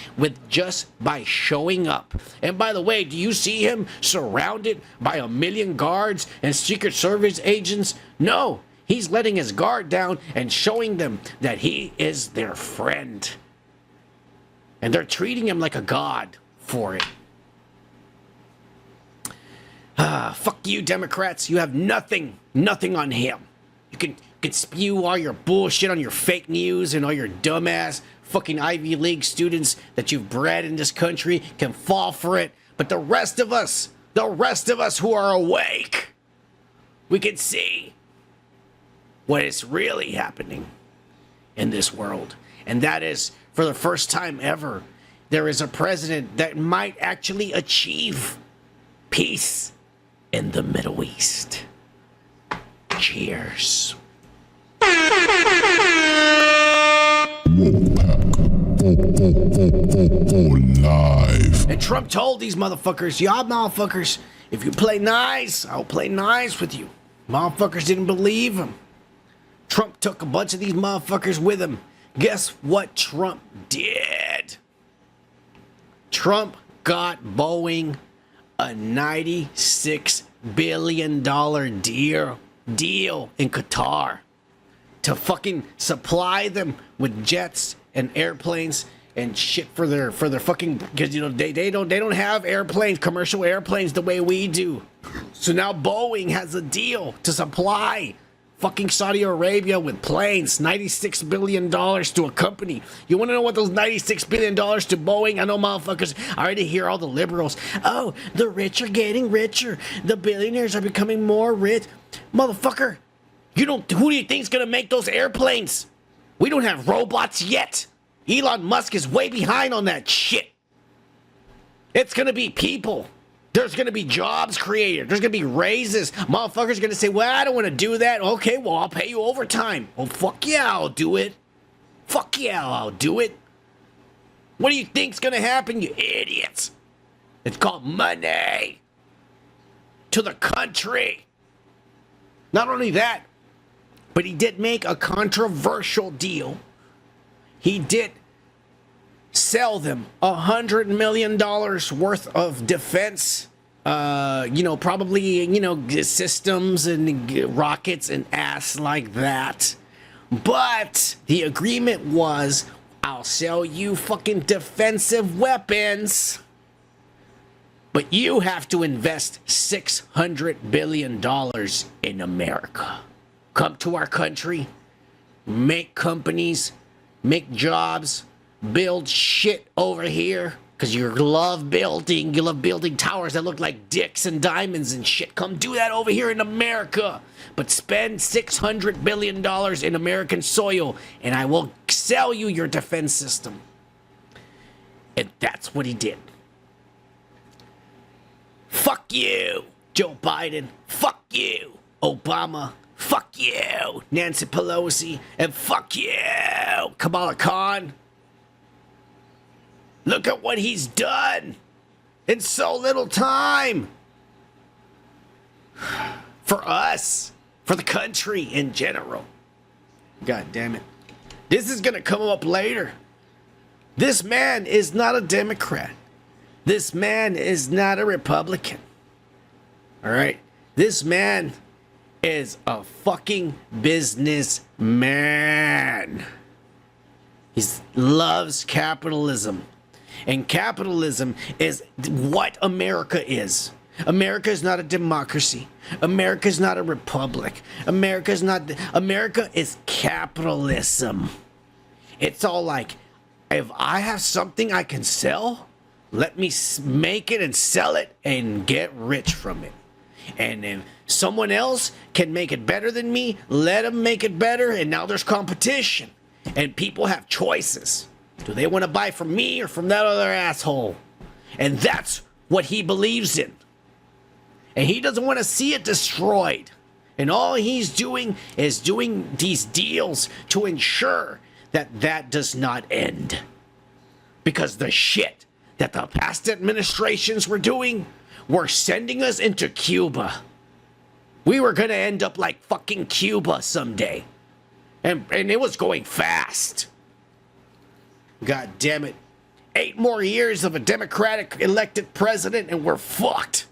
just by showing up. And by the way, do you see him surrounded by 1 million guards and Secret Service agents? No, he's letting his guard down and showing them that he is their friend. And they're treating him like a god for it. Fuck you, Democrats. You have nothing on him. You can spew all your bullshit on your fake news, and all your dumbass fucking Ivy League students that you've bred in this country can fall for it. But the rest of us who are awake, we can see what is really happening in this world. And that is, for the first time ever, there is a president that might actually achieve peace in the Middle East. Cheers. Live. And Trump told these motherfuckers, y'all motherfuckers, if you play nice, I'll play nice with you. Motherfuckers didn't believe him. Trump took a bunch of these motherfuckers with him. Guess what Trump did? Trump got Boeing a $96 billion deal in Qatar to fucking supply them with jets and airplanes and shit for their fucking, because they don't have airplanes, commercial airplanes the way we do. So now Boeing has a deal to supply fucking Saudi Arabia with planes, $96 billion to a company. You want to know what those $96 billion to Boeing? I know motherfuckers, I already hear all the liberals. Oh, the rich are getting richer. The billionaires are becoming more rich. Motherfucker, who do you think's gonna make those airplanes? We don't have robots yet. Elon Musk is way behind on that shit. It's gonna be people. There's gonna be jobs created. There's gonna be raises. Motherfuckers gonna say, well, I don't wanna do that. Okay, well, I'll pay you overtime. Well, fuck yeah, I'll do it. Fuck yeah, I'll do it. What do you think's gonna happen, you idiots? It's called money. To the country. Not only that, but he did make a controversial deal. He did sell them $100 million worth of defense, probably, systems and rockets and ass like that. But the agreement was, I'll sell you fucking defensive weapons, but you have to invest $600 billion in America. Come to our country, make companies, make jobs, build shit over here, because you love building towers that look like dicks and diamonds and shit. Come do that over here in America, but spend $600 billion in American soil, and I will sell you your defense system. And that's what he did. Fuck you, Joe Biden. Fuck you, Obama. Fuck you, Nancy Pelosi. And fuck you, Kamala Khan. Look at what he's done in so little time. For us, for the country in general. God damn it. This is gonna come up later. This man is not a Democrat. This man is not a Republican. All right? This man is a fucking businessman. He loves capitalism. And capitalism is what America is. America is not a democracy. America is not a republic. America is capitalism. It's all like, if I have something I can sell, let me make it and sell it and get rich from it. And if someone else can make it better than me, let them make it better, and now there's competition. And people have choices. Do they want to buy from me or from that other asshole? And that's what he believes in. And he doesn't want to see it destroyed. And all he's doing is doing these deals to ensure that that does not end. Because the shit that the past administrations were doing were sending us into Cuba. We were going to end up like fucking Cuba someday. And it was going fast. God damn it. 8 more years of a Democratic elected president and we're fucked.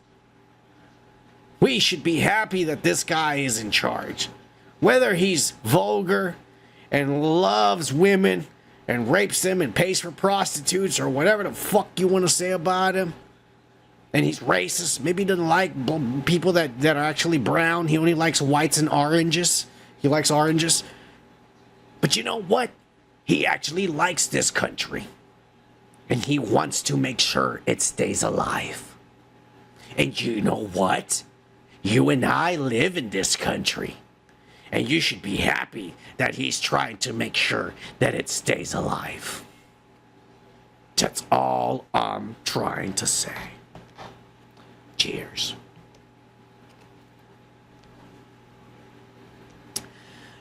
We should be happy that this guy is in charge. Whether he's vulgar and loves women and rapes them and pays for prostitutes or whatever the fuck you want to say about him. And he's racist. Maybe he doesn't like people that are actually brown. He only likes whites and oranges. He likes oranges. But you know what? He actually likes this country. And he wants to make sure it stays alive. And you know what? You and I live in this country. And you should be happy that he's trying to make sure that it stays alive. That's all I'm trying to say. Cheers.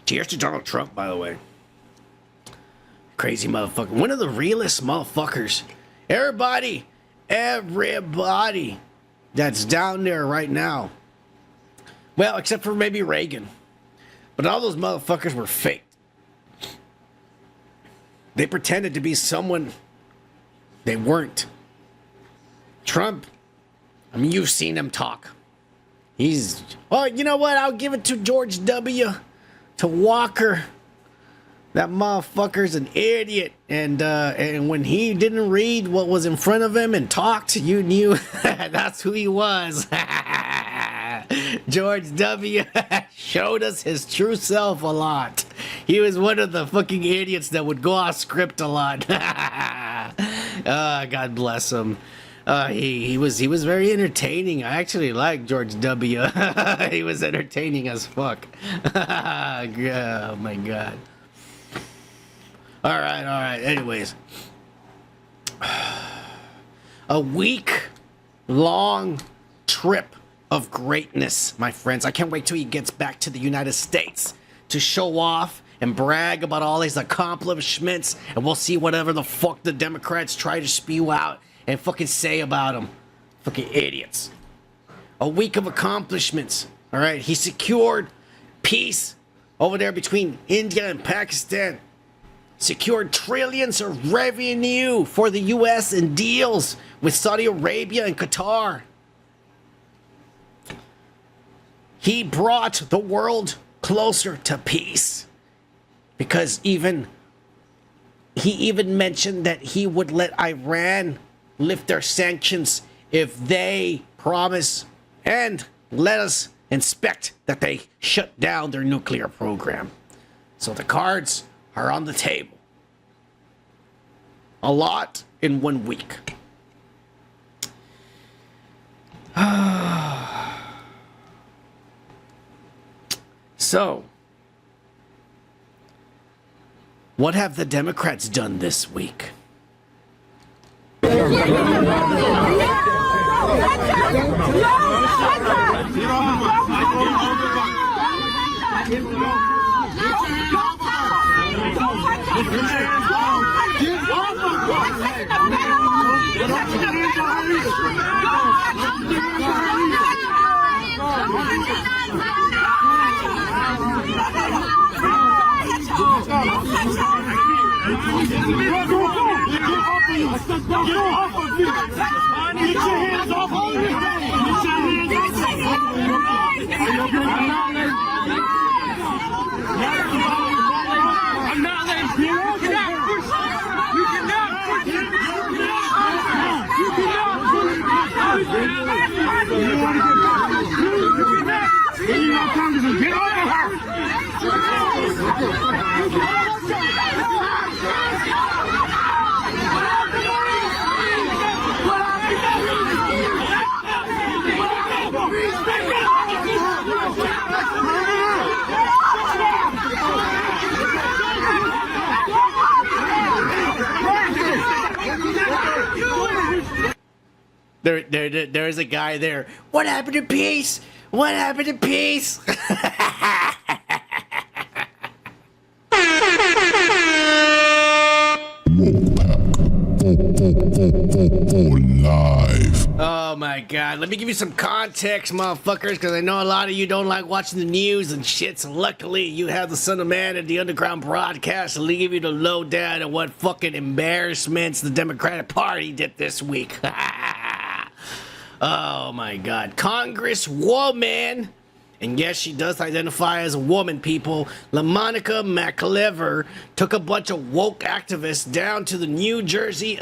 Cheers to Donald Trump, by the way. Crazy motherfucker. One of the realest motherfuckers. Everybody that's down there right now. Well, except for maybe Reagan. But all those motherfuckers were fake. They pretended to be someone they weren't. Trump, I mean, you've seen him talk. He's, oh, you know what? I'll give it to George W. to Walker. That motherfucker's an idiot. And when he didn't read what was in front of him and talked, you knew that's who he was. George W. showed us his true self a lot. He was one of the fucking idiots that would go off script a lot. God bless him. He was very entertaining. I actually like George W. He was entertaining as fuck. Oh my god. All right. Anyways, a week-long trip of greatness, my friends. I can't wait till he gets back to the United States to show off and brag about all his accomplishments, and we'll see whatever the fuck the Democrats try to spew out and fucking say about him. Fucking idiots. A week of accomplishments. All right, he secured peace over there between India and Pakistan. Secured trillions of revenue for the U.S. in deals with Saudi Arabia and Qatar. He brought the world closer to peace, because he even mentioned that he would let Iran lift their sanctions if they promise and let us inspect that they shut down their nuclear program. So the cards are on the table. A lot in 1 week. So, what have the Democrats done this week? There's a guy there. What happened to peace? What happened to peace? Live. Oh my god, let me give you some context, motherfuckers, because I know a lot of you don't like watching the news and shit, so luckily you have the Son of Man and the Underground Broadcast to give you the lowdown of what fucking embarrassments the Democratic Party did this week. Oh my god. Congresswoman, and yes, she does identify as a woman, people, LaMonica McLever took a bunch of woke activists down to the New Jersey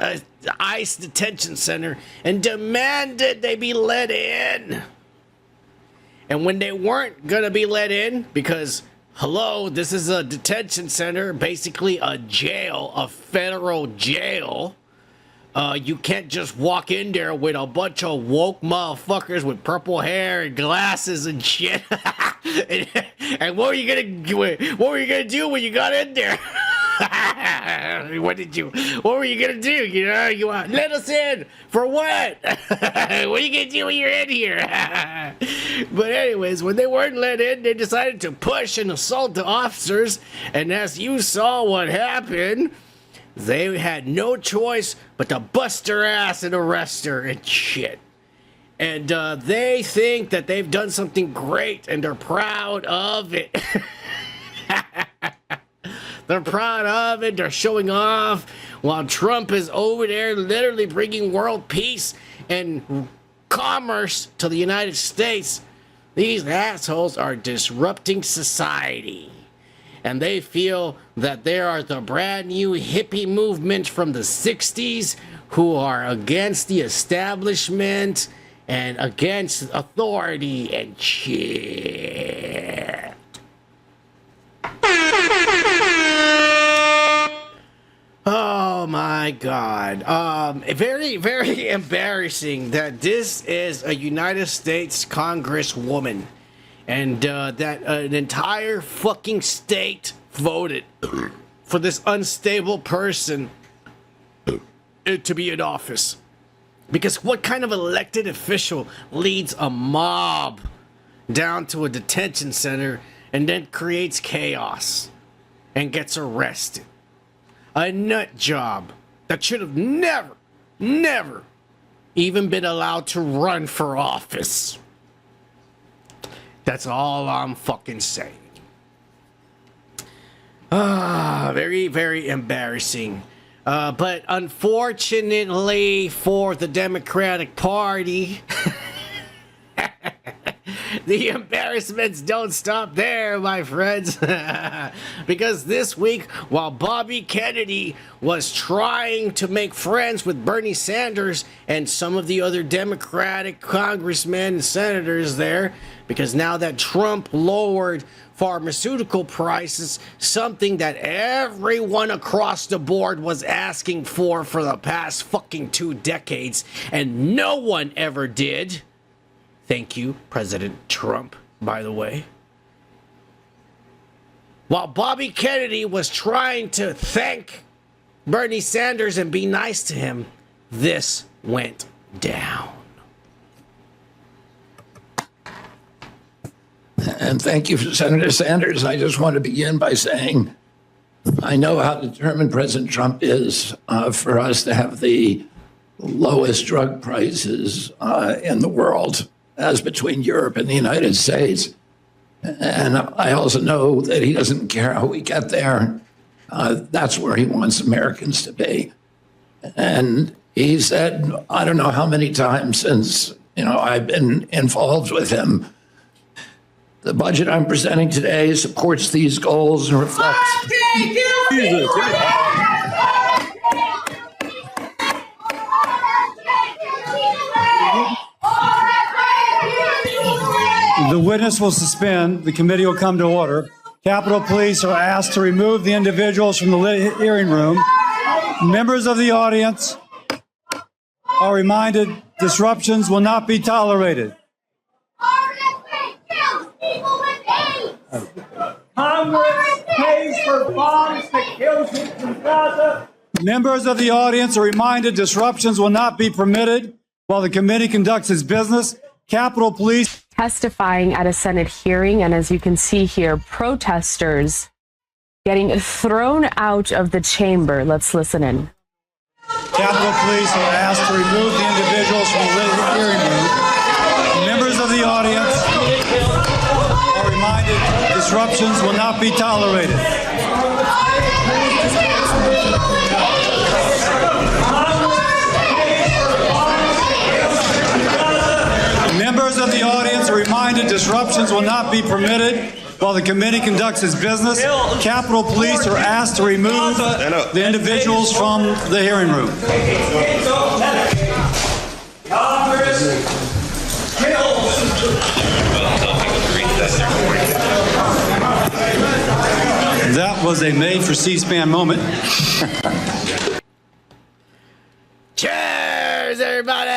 ICE detention center and demanded they be let in. And when they weren't gonna be let in, because hello, this is a detention center, basically a jail, a federal jail. You can't just walk in there with a bunch of woke motherfuckers with purple hair and glasses and shit. and what were you gonna do when you got in there? What were you gonna do? You know, you want let us in for what? What are you gonna do when you're in here? But anyways, when they weren't let in, they decided to push and assault the officers. And as you saw what happened, they had no choice but to bust her ass and arrest her and shit. And they think that they've done something great and they're proud of it. They're proud of it. They're showing off while Trump is over there literally bringing world peace and commerce to the United States. These assholes are disrupting society. And they feel that they are the brand new hippie movement from the 60s who are against the establishment and against authority and shit. Oh my God. Very, very embarrassing that this is a United States Congresswoman and that an entire fucking state voted for this unstable person to be in office. Because what kind of elected official leads a mob down to a detention center and then creates chaos and gets arrested? A nut job that should have never even been allowed to run for office. That's all I'm fucking saying. Very, very embarrassing. But unfortunately for the Democratic Party, the embarrassments don't stop there, my friends. Because this week, while Bobby Kennedy was trying to make friends with Bernie Sanders and some of the other Democratic congressmen and senators there, because now that Trump lowered pharmaceutical prices, something that everyone across the board was asking for the past fucking 2 decades, and no one ever did. Thank you, President Trump, by the way. While Bobby Kennedy was trying to thank Bernie Sanders and be nice to him, this went down. And thank you, Senator Sanders. I just want to begin by saying I know how determined President Trump is for us to have the lowest drug prices in the world, as between Europe and the United States. And I also know that he doesn't care how we get there. That's where he wants Americans to be. And he said, I don't know how many times since, I've been involved with him, the budget I'm presenting today supports these goals and reflects. The witness will suspend. The committee will come to order. Capitol Police are asked to remove the individuals from the hearing room. Members of the audience are reminded disruptions will not be tolerated. Congress pays for bombs that kill people in Gaza. Members of the audience are reminded disruptions will not be permitted while the committee conducts its business. Capitol Police testifying at a Senate hearing, and as you can see here, protesters getting thrown out of the chamber. Let's listen in. Capitol Police are asked to remove the individuals from the hearing room. Members of the audience are reminded disruptions will not be tolerated. Members of the audience are reminded disruptions will not be permitted while the committee conducts its business. Capitol Police are asked to remove the individuals from the hearing room. That was a made for C-SPAN moment. Cheers, everybody!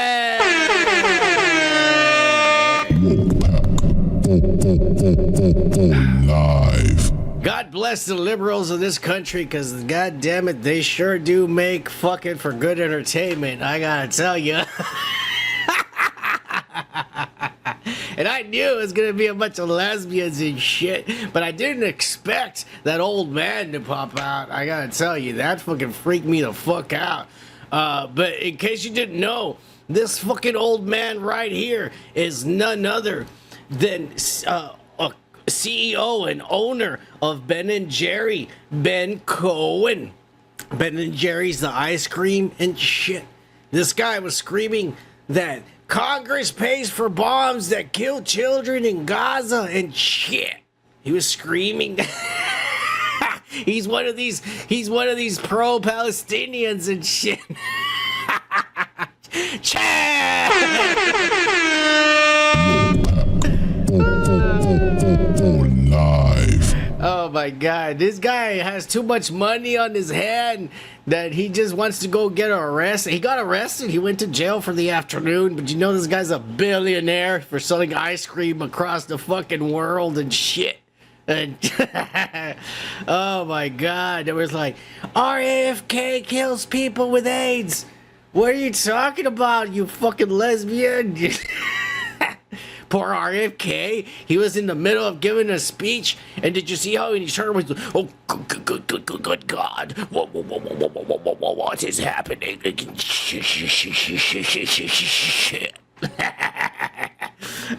Live. God bless the liberals of this country, because god damn it, they sure do make fucking for good entertainment, I gotta tell you. And I knew it was gonna be a bunch of lesbians and shit, but I didn't expect that old man to pop out. I gotta tell you, that fucking freaked me the fuck out. But in case you didn't know, this fucking old man right here is none other than a CEO and owner of Ben & Jerry, Ben Cohen. Ben & Jerry's the ice cream and shit. This guy was screaming that Congress pays for bombs that kill children in Gaza and shit. He was screaming. He's one of these pro-Palestinians and shit. my God. This guy has too much money on his hand that he just wants to go get arrested. He got arrested. He went to jail for the afternoon. But you know this guy's a billionaire for selling ice cream across the fucking world and shit. And oh my God. It was like, RFK kills people with AIDS. What are you talking about, you fucking lesbian? Poor RFK. He was in the middle of giving a speech, and did you see how he turned around? Oh, good God. What is happening?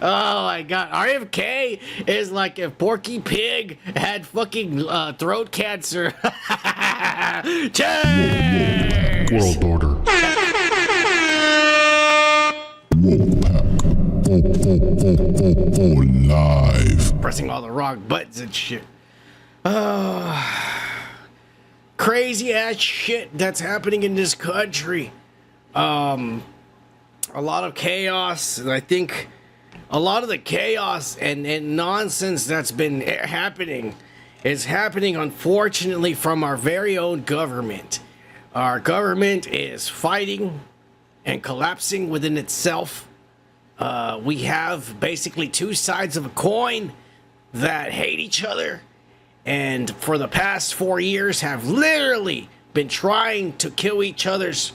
Oh my God. RFK is like if Porky Pig had fucking throat cancer. Cheers! World order. Whoa, live. Pressing all the wrong buttons and shit. Crazy ass shit that's happening in this country. A lot of chaos, and I think a lot of the chaos and nonsense that's been happening is happening, unfortunately, from our very own government. Our government is fighting and collapsing within itself. We have basically two sides of a coin that hate each other, and for the past 4 years have literally been trying to kill each other's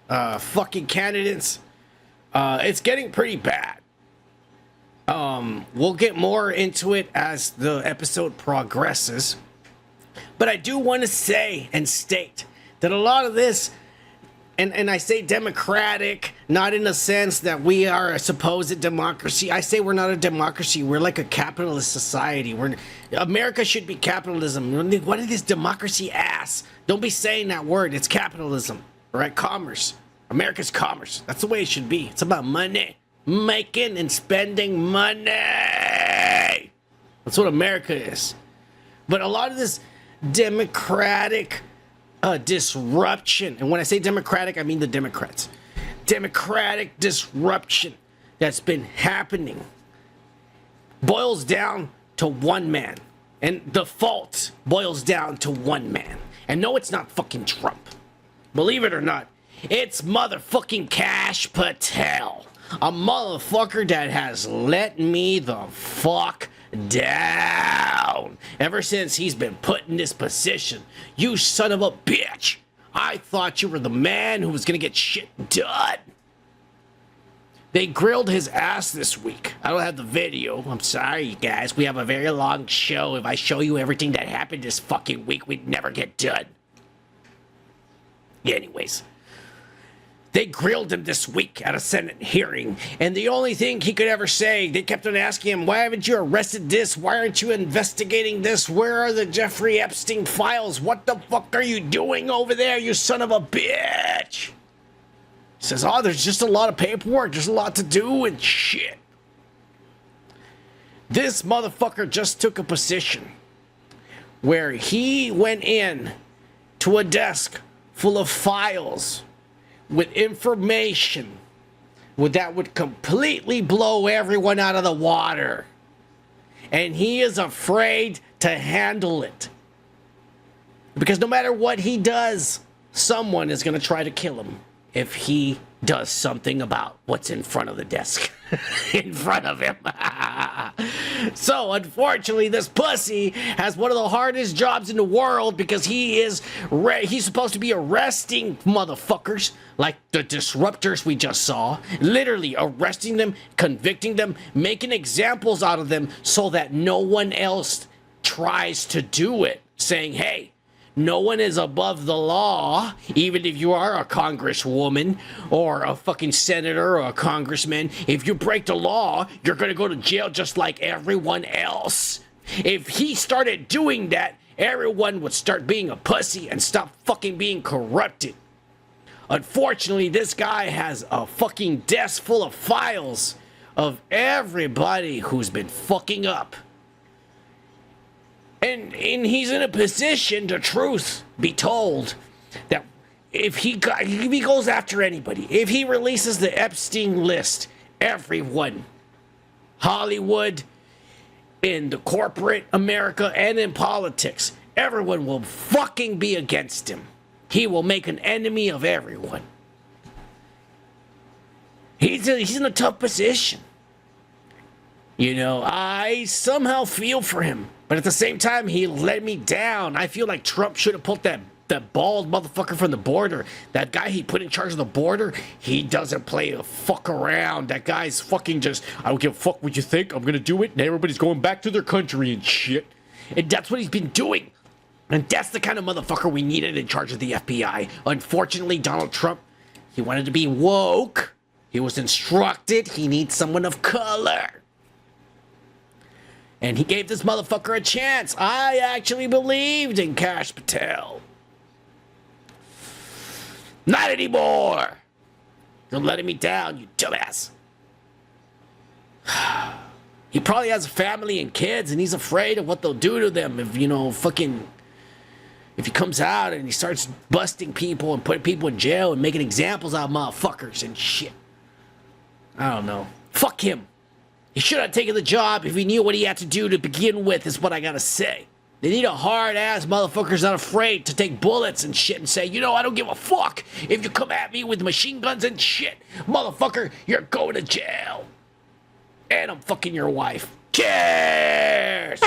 fucking candidates. It's getting pretty bad. We'll get more into it as the episode progresses, but I do want to say and state that a lot of this, and I say democratic, not in the sense that we are a supposed democracy. I say we're not a democracy. We're like a capitalist society. America should be capitalism. What is this democracy ass? Don't be saying that word. It's capitalism, right? Commerce. America's commerce. That's the way it should be. It's about money. Making and spending money. That's what America is. But a lot of this democratic disruption, and when I say democratic, I mean the Democrats. Democratic disruption that's been happening boils down to one man. And the fault boils down to one man. And no, it's not fucking Trump. Believe it or not, it's motherfucking Cash Patel. A motherfucker that has let me the fuck down ever since he's been put in this position. You son of a bitch. I thought you were the man who was gonna get shit done. They grilled his ass this week. I don't have the video. I'm sorry, you guys. We have a very long show. If I show you everything that happened this fucking week, we'd never get done. Anyways. They grilled him this week at a Senate hearing, and the only thing he could ever say, they kept on asking him, why haven't you arrested this? Why aren't you investigating this? Where are the Jeffrey Epstein files? What the fuck are you doing over there, you son of a bitch? He says, oh, there's just a lot of paperwork. There's a lot to do and shit. This motherfucker just took a position where he went in to a desk full of files with information that would completely blow everyone out of the water. And he is afraid to handle it. Because no matter what he does, someone is going to try to kill him if he does something about what's in front of the desk. In front of him. So, unfortunately, this pussy has one of the hardest jobs in the world because he's supposed to be arresting motherfuckers like the disruptors we just saw. Literally arresting them, convicting them, making examples out of them so that no one else tries to do it. Saying, hey, no one is above the law, even if you are a congresswoman or a fucking senator or a congressman. If you break the law, you're going to go to jail just like everyone else. If he started doing that, everyone would start being a pussy and stop fucking being corrupted. Unfortunately, this guy has a fucking desk full of files of everybody who's been fucking up. And he's in a position, the truth be told, that if he goes after anybody, if he releases the Epstein list, everyone, Hollywood, in the corporate America and in politics, everyone will fucking be against him. He will make an enemy of everyone. He's in a tough position. You know, I somehow feel for him. But at the same time, he let me down. I feel like Trump should have pulled that bald motherfucker from the border. That guy he put in charge of the border, he doesn't play a fuck around. That guy's fucking just, I don't give a fuck what you think. I'm going to do it. And everybody's going back to their country and shit. And that's what he's been doing. And that's the kind of motherfucker we needed in charge of the FBI. Unfortunately, Donald Trump, he wanted to be woke. He was instructed he needs someone of color. And he gave this motherfucker a chance. I actually believed in Kash Patel. Not anymore. You're letting me down, you dumbass. He probably has a family and kids, and he's afraid of what they'll do to them if, you know, fucking... If he comes out and he starts busting people and putting people in jail and making examples out of motherfuckers and shit. I don't know. Fuck him. He should have taken the job if he knew what he had to do to begin with, is what I gotta say. They need a hard-ass motherfucker's not afraid to take bullets and shit and say, you know, I don't give a fuck if you come at me with machine guns and shit. Motherfucker, you're going to jail. And I'm fucking your wife. Cheers!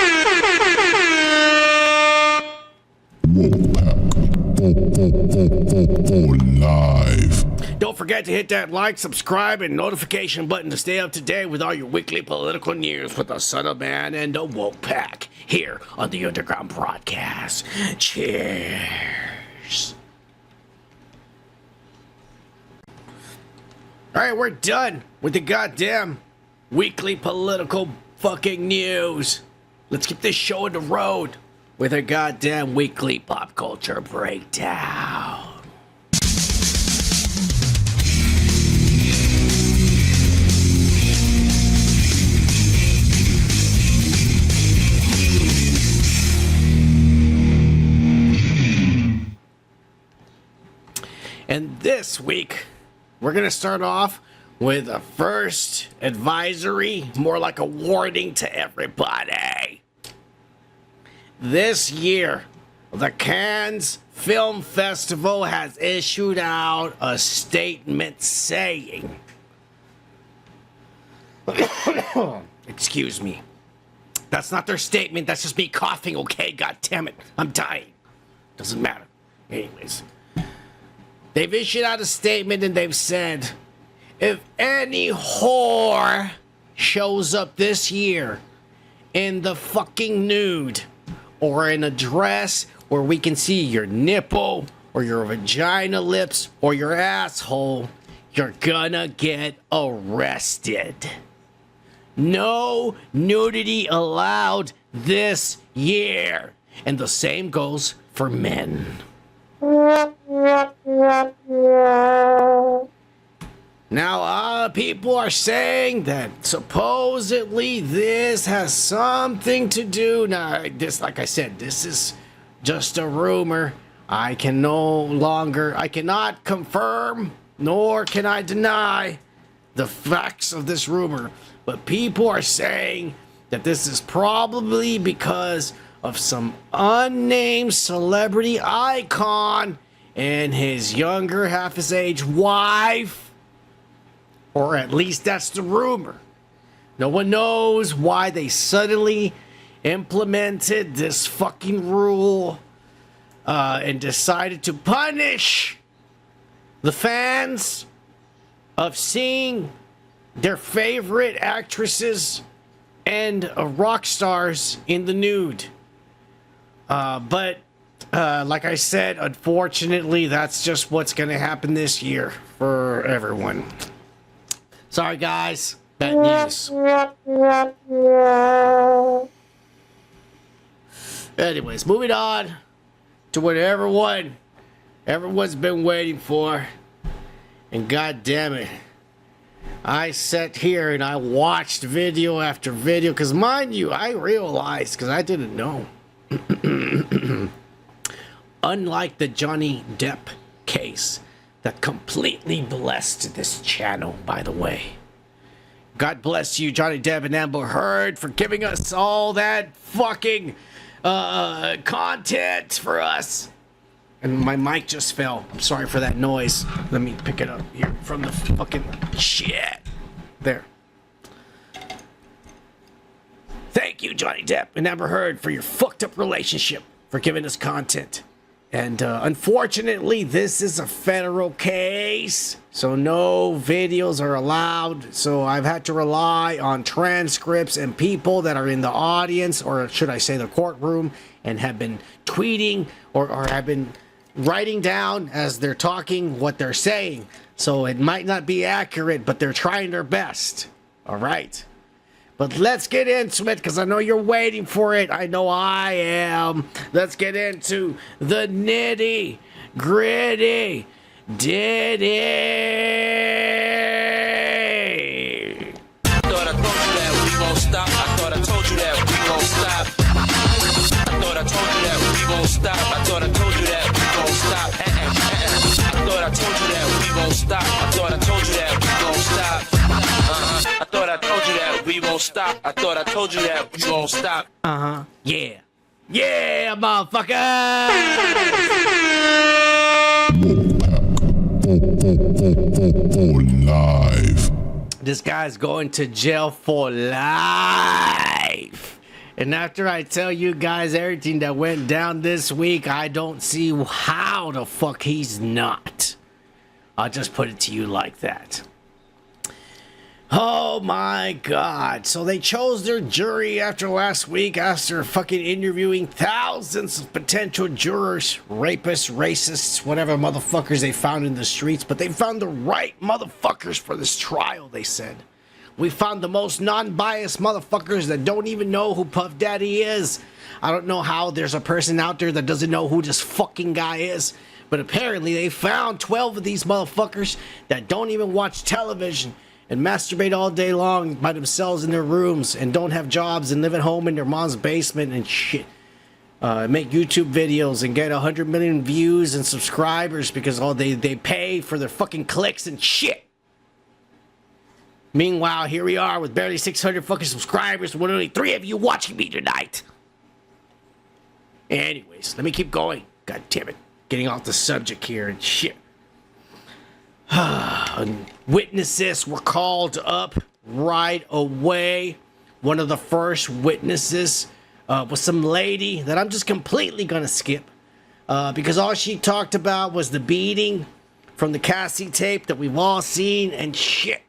Live. Don't forget to hit that like, subscribe, and notification button to stay up to date with all your weekly political news with the Son of Man and the Woke Pack here on the Underground Broadcast. Cheers. Alright, we're done with the goddamn weekly political fucking news. Let's get this show on the road with a goddamn weekly pop culture breakdown. And this week, we're going to start off with a first advisory, more like a warning to everybody. This year, the Cannes Film Festival has issued out a statement saying, excuse me, that's not their statement, that's just me coughing, okay? God damn it, I'm dying. Doesn't matter. Anyways, they've issued out a statement and they've said, if any whore shows up this year in the fucking nude, or in a dress where we can see your nipple, or your vagina lips, or your asshole, you're gonna get arrested. No nudity allowed this year. And the same goes for men. Now, people are saying that supposedly this has something to do. Now, this, like I said, this is just a rumor. I cannot confirm, nor can I deny the facts of this rumor. But people are saying that this is probably because of some unnamed celebrity icon and his younger, half his age wife. Or at least that's the rumor. No one knows why they suddenly implemented this fucking rule and decided to punish the fans of seeing their favorite actresses and rock stars in the nude. But like I said, unfortunately, that's just what's going to happen this year for everyone. Sorry, guys. Bad news. Anyways, moving on to what everyone's been waiting for. And god damn it, I sat here and I watched video after video. Because mind you, I realized, because I didn't know. Unlike the Johnny Depp case that completely blessed this channel, by the way. God bless you, Johnny Depp and Amber Heard, for giving us all that fucking content for us. And my mic just fell. I'm sorry for that noise. Let me pick it up here from the fucking shit. There. Thank you, Johnny Depp and Amber Heard, for your fucked up relationship, for giving us content. And unfortunately, this is a federal case, so no videos are allowed. So I've had to rely on transcripts and people that are in the audience, or should I say the courtroom, and have been tweeting or have been writing down as they're talking what they're saying. So it might not be accurate, but they're trying their best. All right. But let's get into it, because I know you're waiting for it. I know I am. Let's get into the nitty gritty Diddy. I thought I told you that we won't stop. I thought I told you that we won't stop. I thought I told you that we won't stop. I thought I told you that we won't stop. I thought I told you that we won't stop. I thought I told you that we won't stop. I thought I told you that we won't stop. I thought I told you that we won't stop. Yeah. Yeah, motherfucker. For life. This guy's going to jail for life. And after I tell you guys everything that went down this week, I don't see how the fuck he's not. I'll just put it to you like that. Oh my God. So they chose their jury after last week, after fucking interviewing thousands of potential jurors, rapists, racists, whatever motherfuckers they found in the streets. But they found the right motherfuckers for this trial, they said. We found the most non-biased motherfuckers that don't even know who Puff Daddy is. I don't know how there's a person out there that doesn't know who this fucking guy is. But apparently they found 12 of these motherfuckers that don't even watch television and masturbate all day long by themselves in their rooms and don't have jobs and live at home in their mom's basement and shit. Make YouTube videos and get 100 million views and subscribers because they pay for their fucking clicks and shit. Meanwhile, here we are with barely 600 fucking subscribers with only 3 of you watching me tonight. Anyways, let me keep going. God damn it. Getting off the subject here and shit. Witnesses were called up right away. One of the first witnesses was some lady that I'm just completely gonna skip because all she talked about was the beating from the Cassie tape that we've all seen and shit.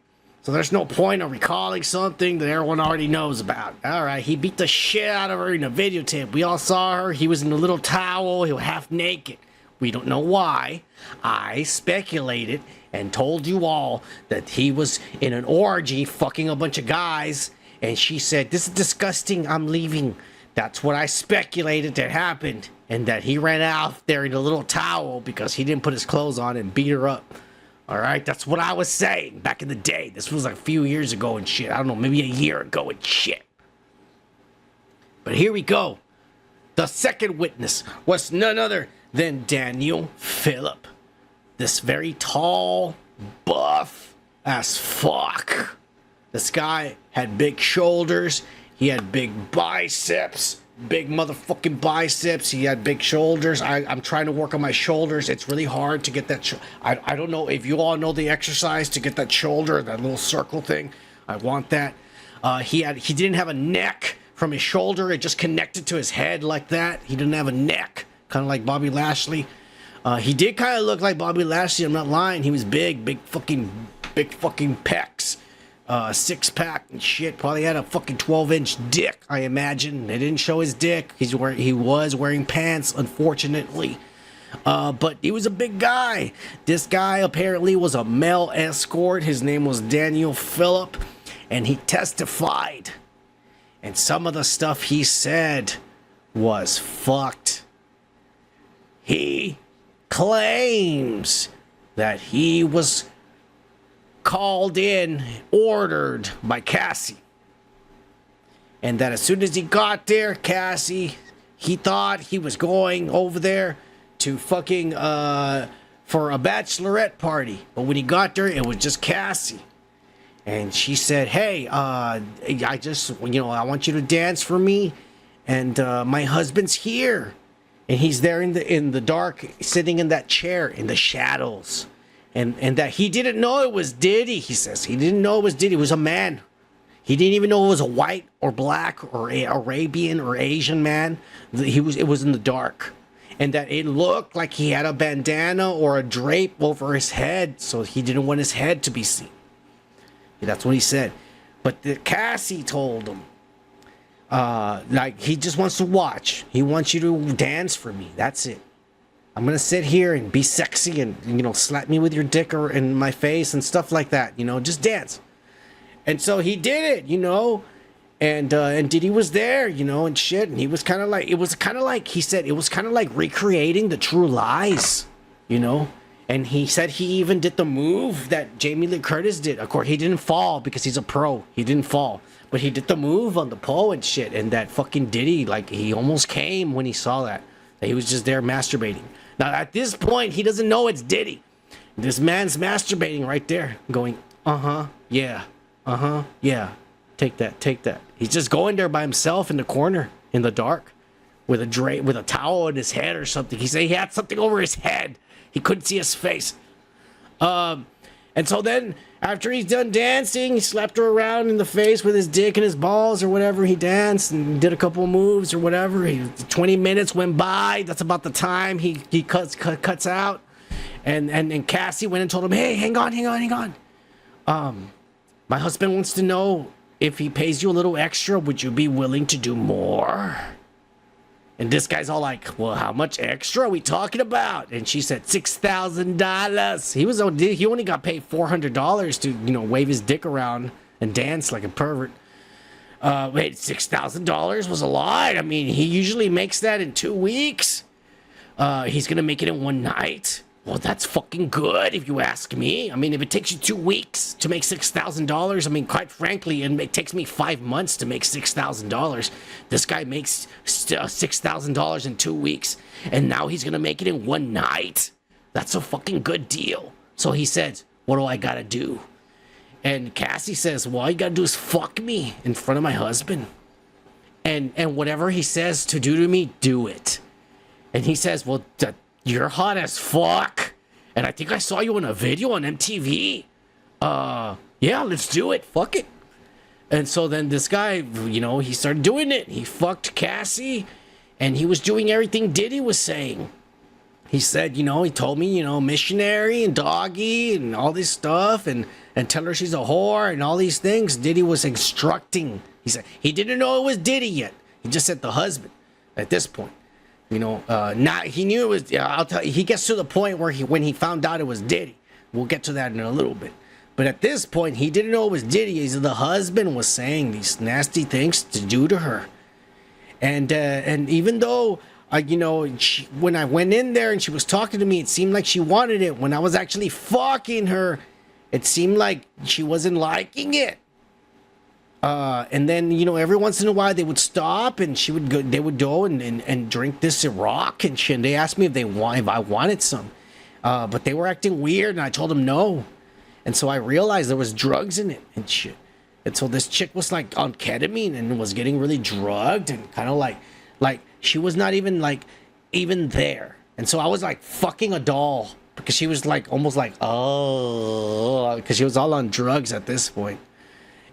So there's no point of recalling something that everyone already knows about. All right, he beat the shit out of her in a videotape. We all saw her. He was in a little towel. He was half naked. We don't know why. I speculated and told you all that he was in an orgy fucking a bunch of guys. And she said, "This is disgusting. I'm leaving." That's what I speculated that happened. And that he ran out there in a little towel because he didn't put his clothes on and beat her up. All right, that's what I was saying back in the day. This was like a few years ago and shit. I don't know, maybe a year ago and shit. But here we go. The second witness was none other than Daniel Phillips. This very tall, buff as fuck. This guy had big shoulders. He had big biceps. Big motherfucking biceps. He had big shoulders. I'm trying to work on my shoulders. It's really hard to get that. I don't know if you all know the exercise to get that shoulder, that little circle thing. I want that. He didn't have a neck from his shoulder. It just connected to his head like that. He didn't have a neck, kind of like Bobby Lashley. He did kind of look like Bobby Lashley. I'm not lying. He was big fucking pecs. 6-pack and shit. Probably had a fucking 12-inch dick, I imagine. They didn't show his dick. He was wearing pants, unfortunately. But he was a big guy. This guy apparently was a male escort. His name was Daniel Phillips, and he testified. And some of the stuff he said was fucked. He claims that he was called in, ordered by Cassie. And that as soon as he got there, Cassie, he thought he was going over there to fucking, for a bachelorette party. But when he got there, it was just Cassie. And she said, hey, I just, I want you to dance for me. And my husband's here. And he's there in the dark, sitting in that chair in the shadows. And that he didn't know it was Diddy, he says. He didn't know it was Diddy. It was a man. He didn't even know it was a white or black or Arabian or Asian man. It was in the dark. And that it looked like he had a bandana or a drape over his head. So he didn't want his head to be seen. That's what he said. But Cassie told him, like, he just wants to watch. He wants you to dance for me. That's it. I'm going to sit here and be sexy and, slap me with your dick or in my face and stuff like that. Just dance. And so he did it, and Diddy was there, and shit. And he was kind of like, he said, it was kind of like recreating the True Lies, And he said he even did the move that Jamie Lee Curtis did. Of course, he didn't fall because he's a pro. He didn't fall. But he did the move on the pole and shit. And that fucking Diddy, like, he almost came when he saw that. He was just there masturbating. Now, at this point, he doesn't know it's Diddy. This man's masturbating right there, going, yeah, yeah. Take that. He's just going there by himself in the corner, in the dark, with a towel on his head or something. He said he had something over his head. He couldn't see his face. And so then, after he's done dancing, he slapped her around in the face with his dick and his balls or whatever. He danced and did a couple of moves or whatever. 20 minutes went by. That's about the time he cuts out. And Cassie went and told him, hey, hang on. My husband wants to know, if he pays you a little extra, would you be willing to do more? And this guy's all like, well, how much extra are we talking about? And she said $6,000. He only got paid $400 to, wave his dick around and dance like a pervert. Wait, $6,000 was a lot. I mean, he usually makes that in 2 weeks. He's going to make it in one night. Well, that's fucking good, if you ask me. I mean, if it takes you 2 weeks to make $6,000, I mean, quite frankly, it takes me 5 months to make $6,000. This guy makes $6,000 in 2 weeks, and now he's gonna make it in one night. That's a fucking good deal. So he says, what do I gotta do? And Cassie says, well, all you gotta do is fuck me in front of my husband. And whatever he says to do to me, do it. And he says, well, you're hot as fuck. And I think I saw you in a video on MTV. Yeah, let's do it. Fuck it. And so then this guy, he started doing it. He fucked Cassie. And he was doing everything Diddy was saying. He said, he told me, missionary and doggy and all this stuff. And tell her she's a whore and all these things. Diddy was instructing. He said he didn't know it was Diddy yet. He just said the husband at this point. Not he knew it was. I'll tell you. He gets to the point where when he found out it was Diddy. We'll get to that in a little bit. But at this point, he didn't know it was Diddy. He said the husband was saying these nasty things to do to her, and even though when I went in there and she was talking to me, it seemed like she wanted it. When I was actually fucking her, it seemed like she wasn't liking it. And then, every once in a while they would stop and they would go and drink this Iraq and shit. And they asked me if I wanted some. But they were acting weird and I told them no. And so I realized there was drugs in it and shit. And so this chick was like on ketamine and was getting really drugged and kind of like she was not even even there. And so I was like fucking a doll because she was like almost like, oh, because she was all on drugs at this point.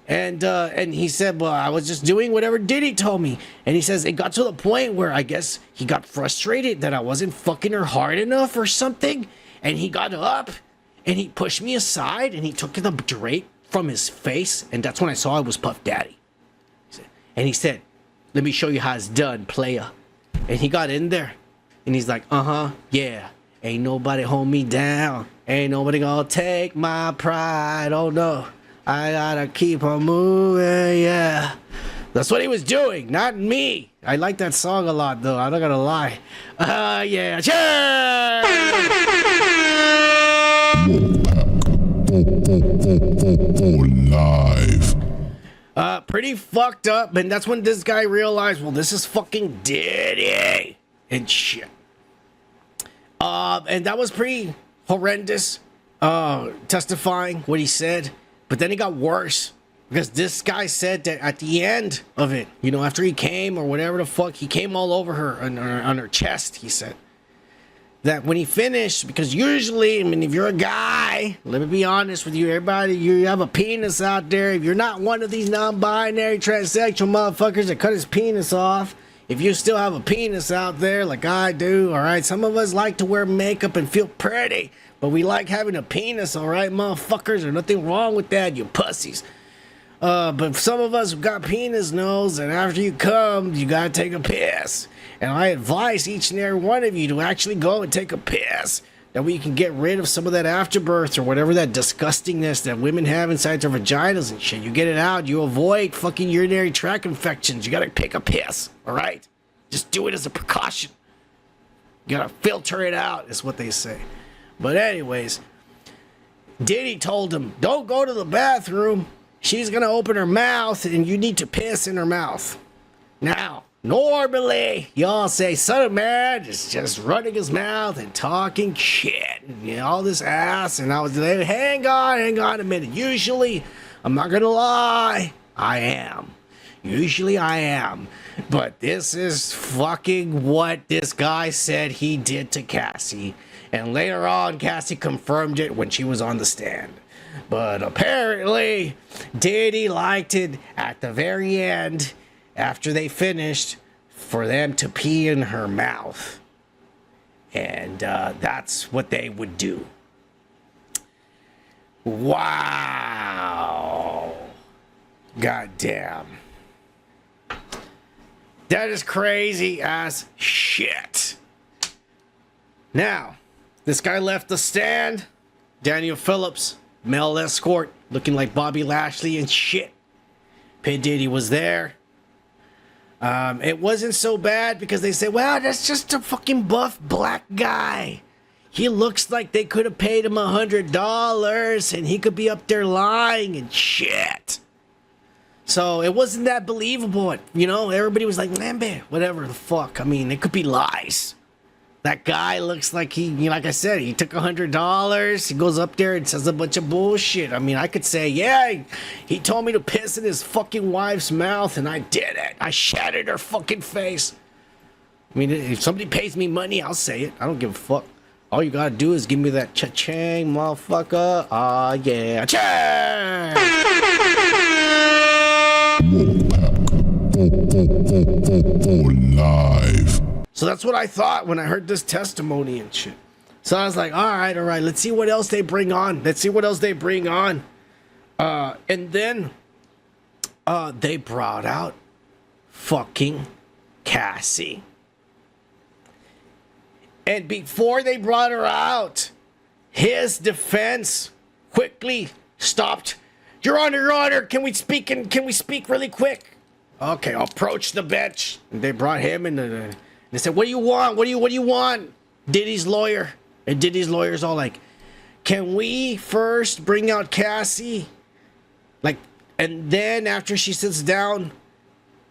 And he said, well, I was just doing whatever Diddy told me. And he says it got to the point where I guess he got frustrated that I wasn't fucking her hard enough or something. And he got up and he pushed me aside and he took the drape from his face. And that's when I saw it was Puff Daddy. And he said, let me show you how it's done, playa. And he got in there and he's like, yeah. Ain't nobody hold me down. Ain't nobody gonna take my pride. Oh no. I gotta keep on moving, yeah. That's what he was doing, not me. I like that song a lot, though. I'm not gonna lie. Yeah. Live. Pretty fucked up, and that's when this guy realized, well, this is fucking Diddy and shit. And that was pretty horrendous. Testifying what he said. But then it got worse because this guy said that at the end of it, you know, after he came or whatever the fuck, he came all over her on her chest, he said. That when he finished, because usually, I mean, if you're a guy, let me be honest with you, everybody, you have a penis out there. If you're not one of these non-binary transsexual motherfuckers that cut his penis off, if you still have a penis out there like I do, all right, some of us like to wear makeup and feel pretty, but we like having a penis, all right, motherfuckers. There's nothing wrong with that, you pussies. But some of us have got penis nose, and after you come, you gotta take a piss. And I advise each and every one of you to actually go and take a piss. That way you can get rid of some of that afterbirth or whatever that disgustingness that women have inside their vaginas and shit. You get it out. You avoid fucking urinary tract infections. You gotta take a piss, all right? Just do it as a precaution. You gotta filter it out, is what they say. But anyways, Diddy told him, don't go to the bathroom. She's gonna open her mouth and you need to piss in her mouth. Now, normally, y'all say, son of man is just running his mouth and talking shit. And, you know, all this ass. And I was like, hang on a minute. Usually, I'm not gonna lie, I am. Usually I am. But this is fucking what this guy said he did to Cassie. And later on, Cassie confirmed it when she was on the stand. But apparently, Diddy liked it at the very end, after they finished, for them to pee in her mouth. And that's what they would do. Wow. Goddamn. That is crazy as shit. Now, this guy left the stand. Daniel Phillips, male escort, looking like Bobby Lashley and shit. P. Diddy was there. It wasn't so bad because they said, well, that's just a fucking buff black guy. He looks like they could have paid him $100 and he could be up there lying and shit. So it wasn't that believable. You know, everybody was like, man, whatever the fuck. I mean, it could be lies. That guy looks like like I said, he took $100. He goes up there and says a bunch of bullshit. I mean, I could say, yeah, he told me to piss in his fucking wife's mouth, and I did it. I shattered her fucking face. I mean, if somebody pays me money, I'll say it. I don't give a fuck. All you gotta do is give me that cha-chang, motherfucker. Ah, yeah, chang! Live. So that's what I thought when I heard this testimony and shit. So I was like, all right, let's see what else they bring on. And then they brought out fucking Cassie. And before they brought her out, his defense quickly stopped. Your Honor, can we speak really quick? Okay, I'll approach the bench. And they brought him in. They said, what do you want? What do you want? Diddy's lawyer. And Diddy's lawyer's all like, can we first bring out Cassie? Like, and then after she sits down,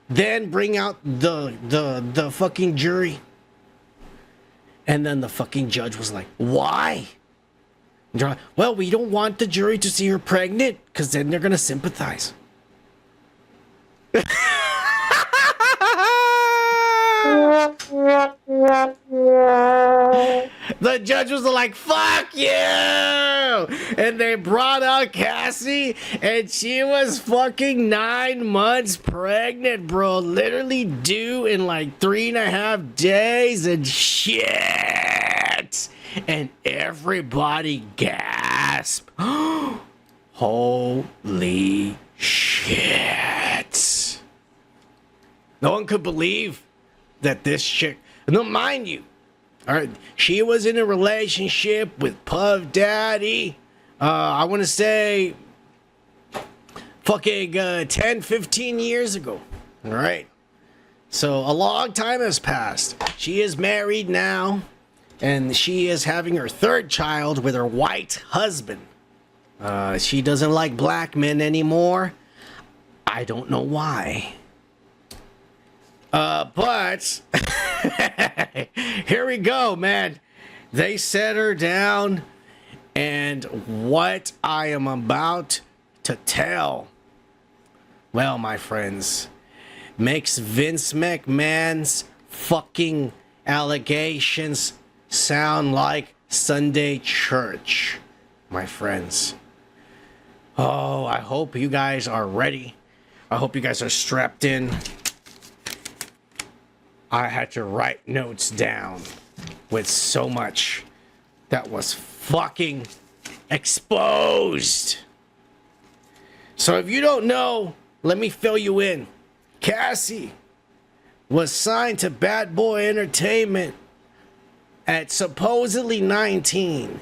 then bring out the fucking jury. And then the fucking judge was like, why? And they're like, well, we don't want the jury to see her pregnant because then they're going to sympathize. The judge was like, fuck you! And they brought out Cassie, and she was fucking 9 months pregnant, bro. Literally due in like 3.5 days and shit. And everybody gasped. Holy shit. No one could believe that this chick, no, mind you, all right, she was in a relationship with Puff Daddy. I want to say fucking 10, 15 years ago. All right. So a long time has passed. She is married now, and she is having her 3rd child with her white husband. She doesn't like black men anymore. I don't know why. But here we go, man. They set her down, and what I am about to tell. Well, my friends, makes Vince McMahon's fucking allegations sound like Sunday church, my friends. Oh, I hope you guys are ready. I hope you guys are strapped in. I had to write notes down with so much that was fucking exposed. So if you don't know, let me fill you in. Cassie was signed to Bad Boy Entertainment at supposedly 19.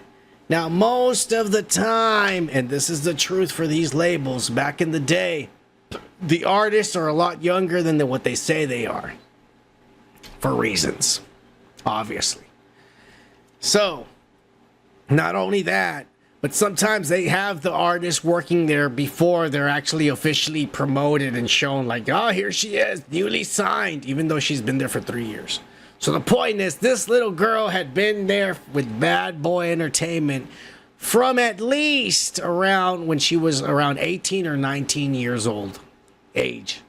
Now, most of the time, and this is the truth for these labels, back in the day, the artists are a lot younger than what they say they are. For reasons, obviously. So, not only that, but sometimes they have the artist working there before they're actually officially promoted and shown like, oh, here she is, newly signed, even though she's been there for 3 years. So the point is, this little girl had been there with Bad Boy Entertainment from at least around when she was around 18 or 19 years old age.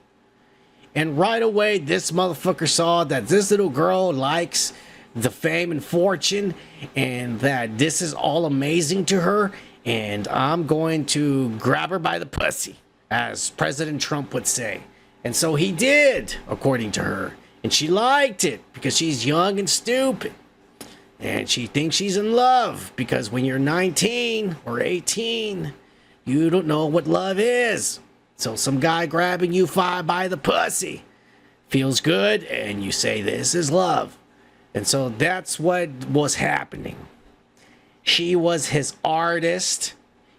And right away, this motherfucker saw that this little girl likes the fame and fortune, and that this is all amazing to her, and I'm going to grab her by the pussy, as President Trump would say. And so he did, according to her. And she liked it because she's young and stupid. And she thinks she's in love because when you're 19 or 18, you don't know what love is. So some guy grabbing you by the pussy feels good, and you say this is love. And so that's what was happening. She was his artist.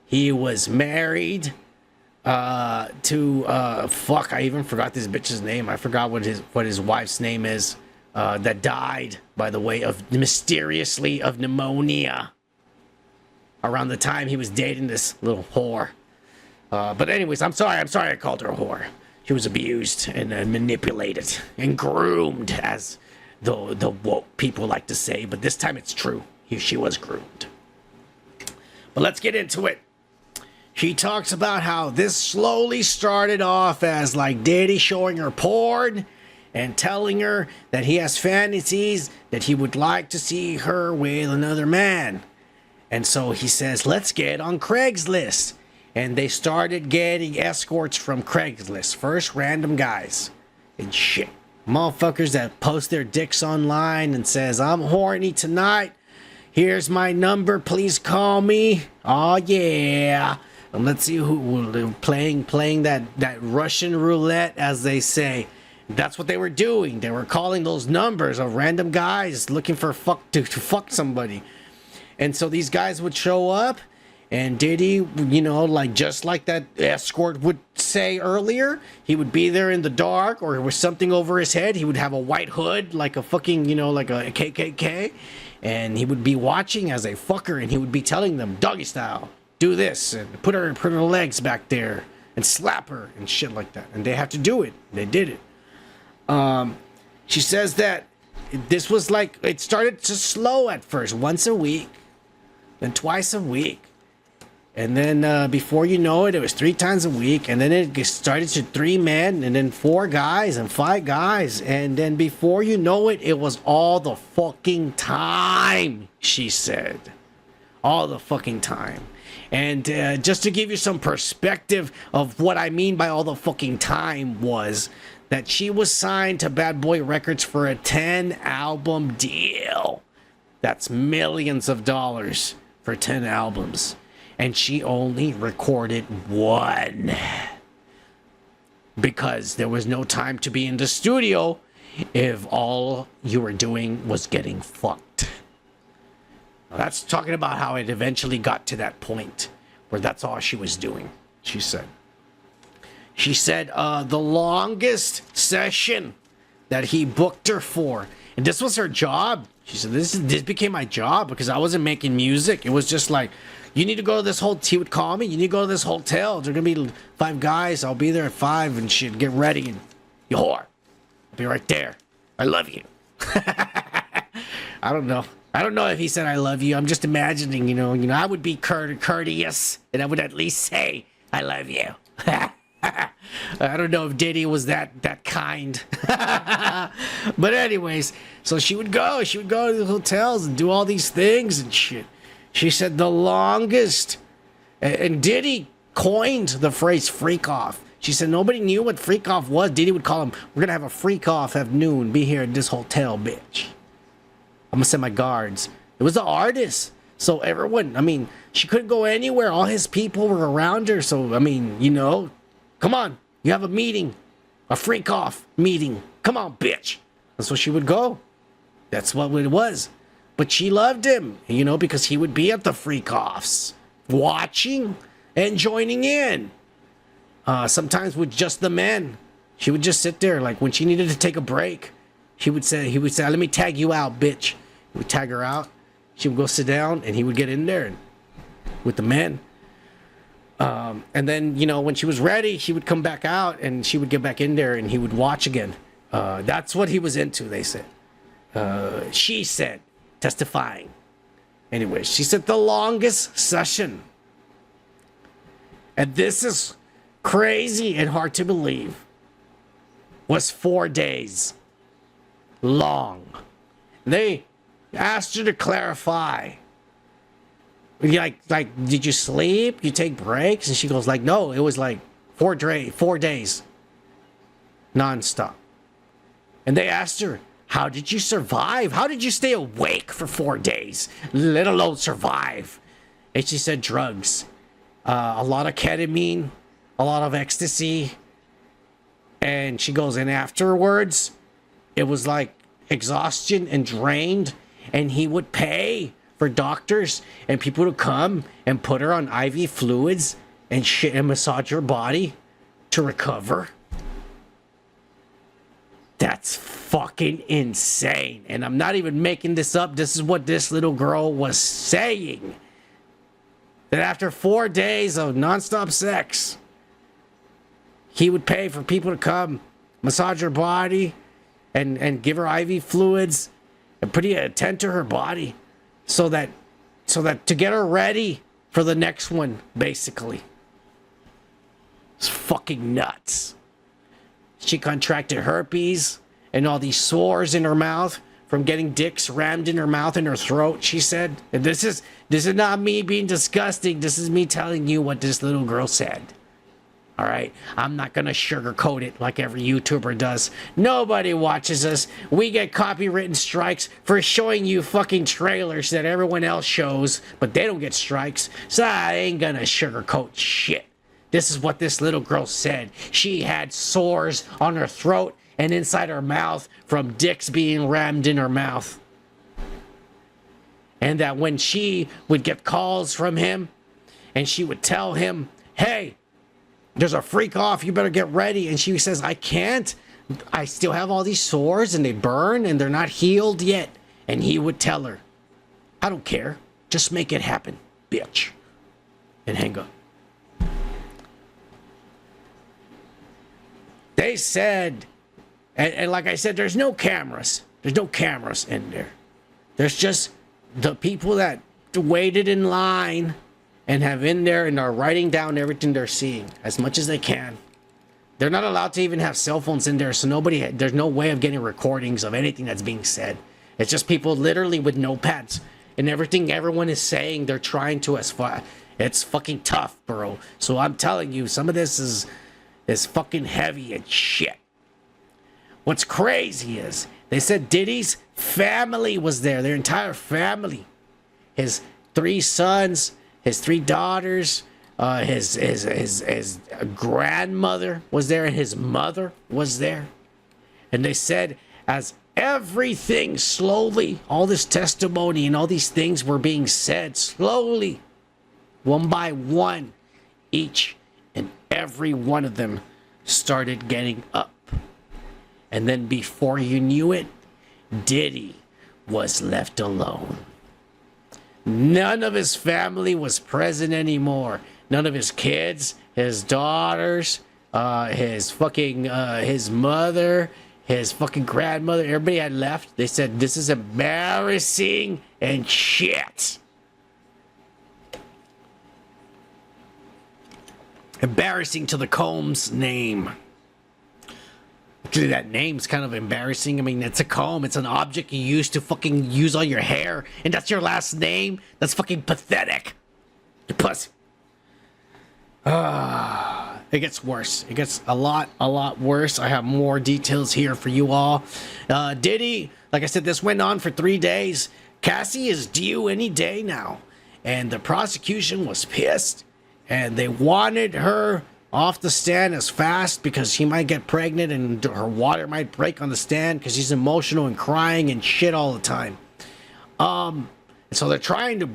He was married to fuck, I even forgot this bitch's name. I forgot what his wife's name is, that died, by the way, mysteriously of pneumonia around the time he was dating this little whore. But anyways, I'm sorry I called her a whore. She was abused and manipulated and groomed, as the woke people like to say, but this time it's true. She was groomed. But let's get into it. She talks about how this slowly started off as like Diddy showing her porn and telling her that he has fantasies that he would like to see her with another man. And so he says, let's get on Craigslist. And they started getting escorts from Craigslist. First, random guys and shit. Motherfuckers that post their dicks online and says, I'm horny tonight. Here's my number. Please call me. Oh, yeah. And let's see who playing that Russian roulette, as they say. That's what they were doing. They were calling those numbers of random guys looking for to fuck somebody. And so these guys would show up, and Diddy, like just like that escort would say earlier, he would be there in the dark, or with something over his head. He would have a white hood, like a fucking, like a KKK. And he would be watching as a fucker, and he would be telling them, doggy style, do this, and put her legs back there, and slap her, and shit like that. And they have to do it. They did it. She says that this was like, it started to slow at first, once a week, then twice a week. And then before you know it, it was 3 times a week. And then it started to 3 men, and then 4 guys, and 5 guys. And then before you know it, it was all the fucking time, she said. All the fucking time. And just to give you some perspective of what I mean by all the fucking time, was that she was signed to Bad Boy Records for a 10-album deal. That's millions of dollars for 10 albums. And she only recorded 1. Because there was no time to be in the studio if all you were doing was getting fucked. Now, that's talking about how it eventually got to that point where that's all she was doing, she said. She said the longest session that he booked her for, and this was her job. She said, this became my job because I wasn't making music. It was just like, you need to go to this hotel. He would call me. You need to go to this hotel. There's going to be 5 guys. I'll be there at 5 and shit. Get ready. And you whore. I'll be right there. I love you. I don't know. I don't know if he said I love you. I'm just imagining, I would be courteous, and I would at least say I love you. I don't know if Diddy was that kind. But anyways, so she would go to the hotels and do all these things and shit. She said the longest, and Diddy coined the phrase freak off. She said nobody knew what freak off was. Diddy would call him, we're gonna have a freak off at noon, be here at this hotel, bitch. I'm gonna send my guards. It was the artist. So everyone, I mean, she couldn't go anywhere. All his people were around her. So, I mean, you know, come on, you have a meeting, a freak off meeting. Come on, bitch. And so she would go. That's what it was. But she loved him, you know, because he would be at the freak offs, watching and joining in. Sometimes with just the men. She would just sit there, like when she needed to take a break. He would say, let me tag you out, bitch. He would tag her out. She would go sit down, and he would get in there with the men. And then, you know, when she was ready, she would come back out, and she would get back in there, and he would watch again. That's what he was into, they said. She said, testifying. Anyway, she said the longest session. And this is crazy and hard to believe. Was 4 days long. They asked her to clarify. Like, did you sleep? You take breaks? And she goes like, no, it was like 4 days. Nonstop. And they asked her, how did you survive? How did you stay awake for 4 days, let alone survive? And she said drugs. A lot of ketamine, a lot of ecstasy. And she goes, and afterwards, it was like exhaustion and drained. And he would pay for doctors and people to come and put her on IV fluids and shit and massage her body to recover. That's fucking insane. And I'm not even making this up. This is what this little girl was saying. That after 4 days of nonstop sex, he would pay for people to come massage her body and give her IV fluids and attend to her body so that to get her ready for the next one, basically. It's fucking nuts. She contracted herpes and all these sores in her mouth from getting dicks rammed in her mouth and her throat, she said. And this is not me being disgusting. This is me telling you what this little girl said. All right, I'm not going to sugarcoat it like every YouTuber does. Nobody watches us. We get copywritten strikes for showing you fucking trailers that everyone else shows, but they don't get strikes. So I ain't going to sugarcoat shit. This is what this little girl said. She had sores on her throat and inside her mouth from dicks being rammed in her mouth. And that when she would get calls from him and she would tell him, hey, there's a freak off, you better get ready. And she says, I can't. I still have all these sores and they burn and they're not healed yet. And he would tell her, I don't care. Just make it happen, bitch. And hang up. They said, and like I said, there's no cameras. There's no cameras in there. There's just the people that waited in line and have in there and are writing down everything they're seeing as much as they can. They're not allowed to even have cell phones in there, so there's no way of getting recordings of anything that's being said. It's just people literally with notepads and everything everyone is saying. They're trying to it's fucking tough, bro. So I'm telling you, some of this is fucking heavy and shit. What's crazy is they said Diddy's family was there, their entire family, his 3 sons, his 3 daughters, his grandmother was there, and his mother was there. And they said as everything slowly, all this testimony and all these things were being said slowly, one by one, each and every one of them started getting up. And then before you knew it, Diddy was left alone. None of his family was present anymore. None of his kids, his daughters, his mother, his fucking grandmother, everybody had left. They said, this is embarrassing and shit. Embarrassing to the Combs name. Actually, that name's kind of embarrassing. I mean, it's a comb. It's an object you use to fucking use all your hair. And that's your last name? That's fucking pathetic. You pussy. It gets worse. It gets a lot worse. I have more details here for you all. Diddy, like I said, this went on for 3 days. Cassie is due any day now. And the prosecution was pissed. And they wanted her off the stand as fast because she might get pregnant and her water might break on the stand because she's emotional and crying and shit all the time. So they're trying to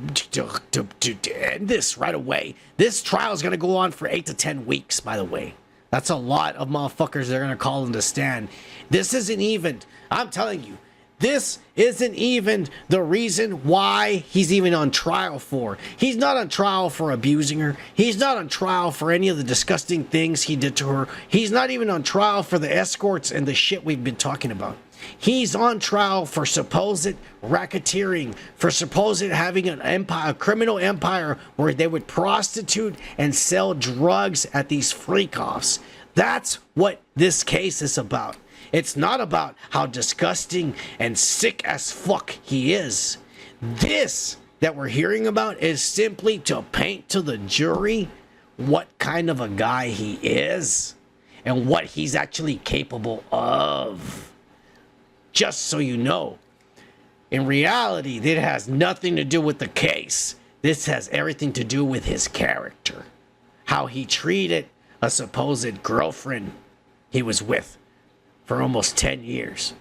end this right away. This trial is going to go on for 8 to 10 weeks, by the way. That's a lot of motherfuckers they're going to call them to stand. This isn't even, I'm telling you, this isn't even the reason why he's even on trial for. He's not on trial for abusing her. He's not on trial for any of the disgusting things he did to her. He's not even on trial for the escorts and the shit we've been talking about. He's on trial for supposed racketeering, for supposed having an empire, a criminal empire where they would prostitute and sell drugs at these freak-offs. That's what this case is about. It's not about how disgusting and sick as fuck he is. This that we're hearing about is simply to paint to the jury what kind of a guy he is and what he's actually capable of. Just so you know, in reality, it has nothing to do with the case. This has everything to do with his character. How he treated a supposed girlfriend he was with for almost 10 years.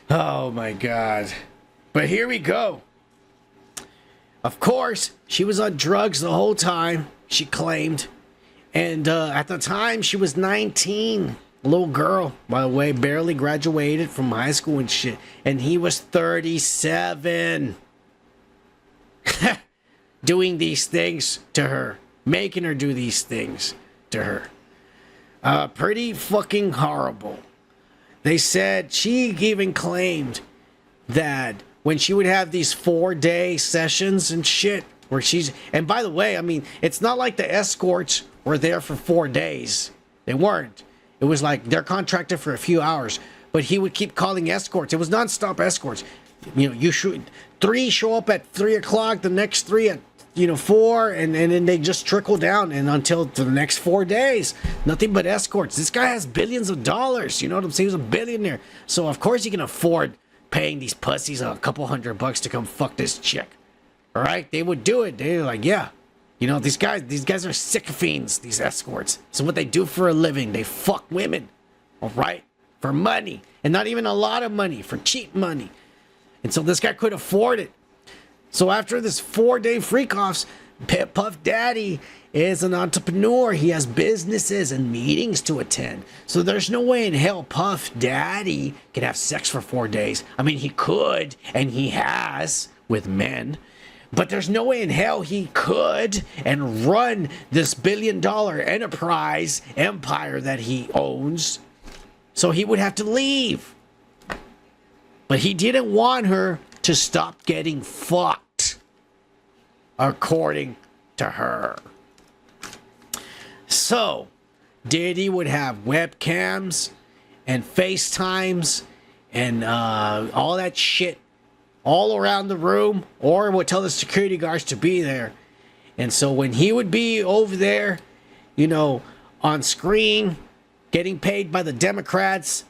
Oh my God. But here we go. Of course, she was on drugs the whole time, she claimed. And at the time, she was 19. Little girl, by the way, barely graduated from high school and shit. And he was 37. Doing these things to her. Making her do these things to her. Pretty fucking horrible. They said she even claimed that when she would have these 4-day sessions and shit, where she's, and by the way, I mean, it's not like the escorts were there for 4 days. They weren't. It was like they're contracted for a few hours, but he would keep calling escorts. It was nonstop escorts. You know, you should 3 show up at 3 o'clock, the next 3 at 4, and then they just trickle down and until the next 4 days. Nothing but escorts. This guy has billions of dollars. You know what I'm saying? He's a billionaire. So of course he can afford paying these pussies a couple $100 to come fuck this chick. All right? They would do it. They're like, yeah. You know, these guys are sick fiends, these escorts. So what they do for a living, they fuck women. All right? For money. And not even a lot of money. For cheap money. And so this guy could afford it. So after this 4-day freak-offs, Puff Daddy is an entrepreneur. He has businesses and meetings to attend. So there's no way in hell Puff Daddy can have sex for 4 days. I mean, he could, and he has with men. But there's no way in hell he could and run this billion-dollar enterprise empire that he owns. So he would have to leave. But he didn't want her to stop getting fucked, according to her. So, Diddy would have webcams and FaceTimes and all that shit all around the room, or would tell the security guards to be there. And so when he would be over there, you know, on screen, getting paid by the Democrats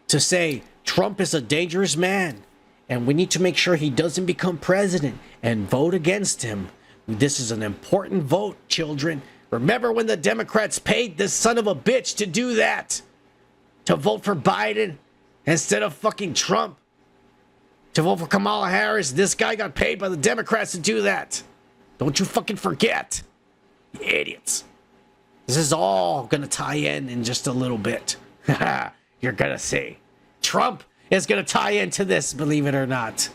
to say Trump is a dangerous man and we need to make sure he doesn't become president and vote against him. This is an important vote, children. Remember when the Democrats paid this son of a bitch to do that? To vote for Biden instead of fucking Trump? To vote for Kamala Harris? This guy got paid by the Democrats to do that. Don't you fucking forget. You idiots. This is all gonna tie in just a little bit. You're gonna see. Trump is gonna tie into this, believe it or not.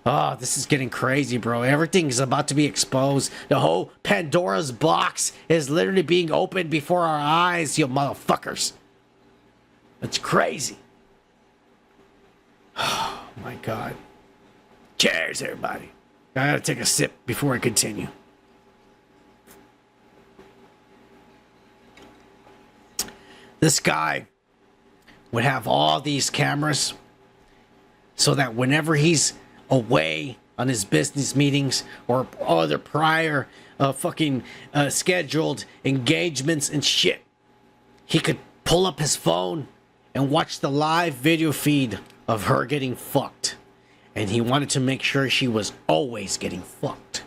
Oh, this is getting crazy, bro. Everything's about to be exposed. The whole Pandora's box is literally being opened before our eyes, you motherfuckers. It's crazy. Oh, my God. Cheers, everybody. I gotta take a sip before I continue. This guy would have all these cameras so that whenever he's away on his business meetings or other prior scheduled engagements and shit, he could pull up his phone and watch the live video feed of her getting fucked. And he wanted to make sure she was always getting fucked.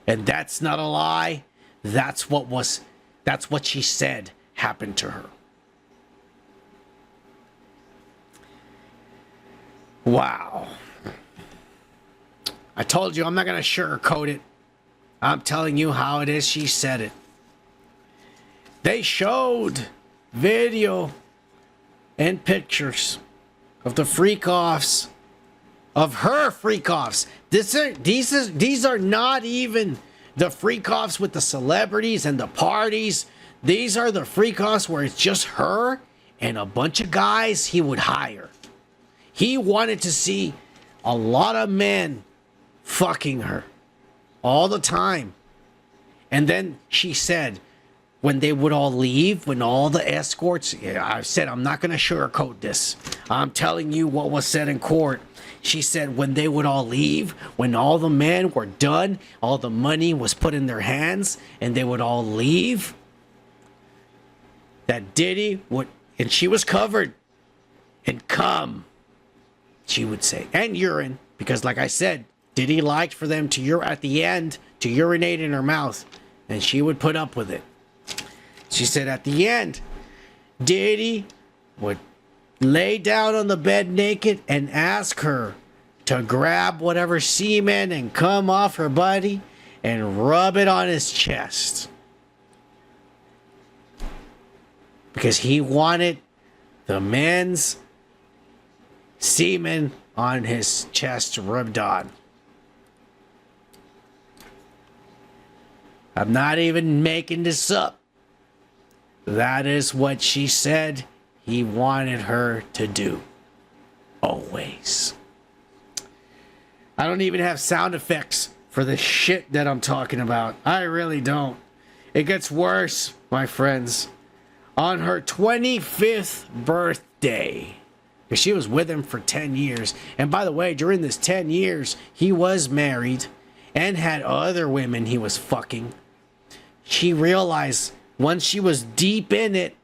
And that's not a lie. That's what she said happened to her. Wow. I told you I'm not going to sugarcoat it. I'm telling you how it is. She said it. They showed video and pictures of the freak-offs, of her freak-offs. These are not even the freak-offs with the celebrities and the parties. These are the freak-offs where it's just her and a bunch of guys he would hire. He wanted to see a lot of men fucking her all the time. And then she said, when they would all leave, when all the escorts, I said, I'm not going to sugarcoat this. I'm telling you what was said in court. She said when they would all leave, when all the men were done, all the money was put in their hands, and they would all leave, that Diddy would, and she was covered in cum, she would say, and urine, because like I said, Diddy liked for them to, at the end, to urinate in her mouth, and she would put up with it. She said at the end, Diddy would lay down on the bed naked and ask her to grab whatever semen and come off her body and rub it on his chest. Because he wanted the men's semen on his chest rubbed on. I'm not even making this up. That is what she said he wanted her to do. Always. I don't even have sound effects for the shit that I'm talking about. I really don't. It gets worse, my friends. On her 25th birthday, because she was with him for 10 years. And by the way, during this 10 years, he was married and had other women he was fucking. She realized once she was deep in it,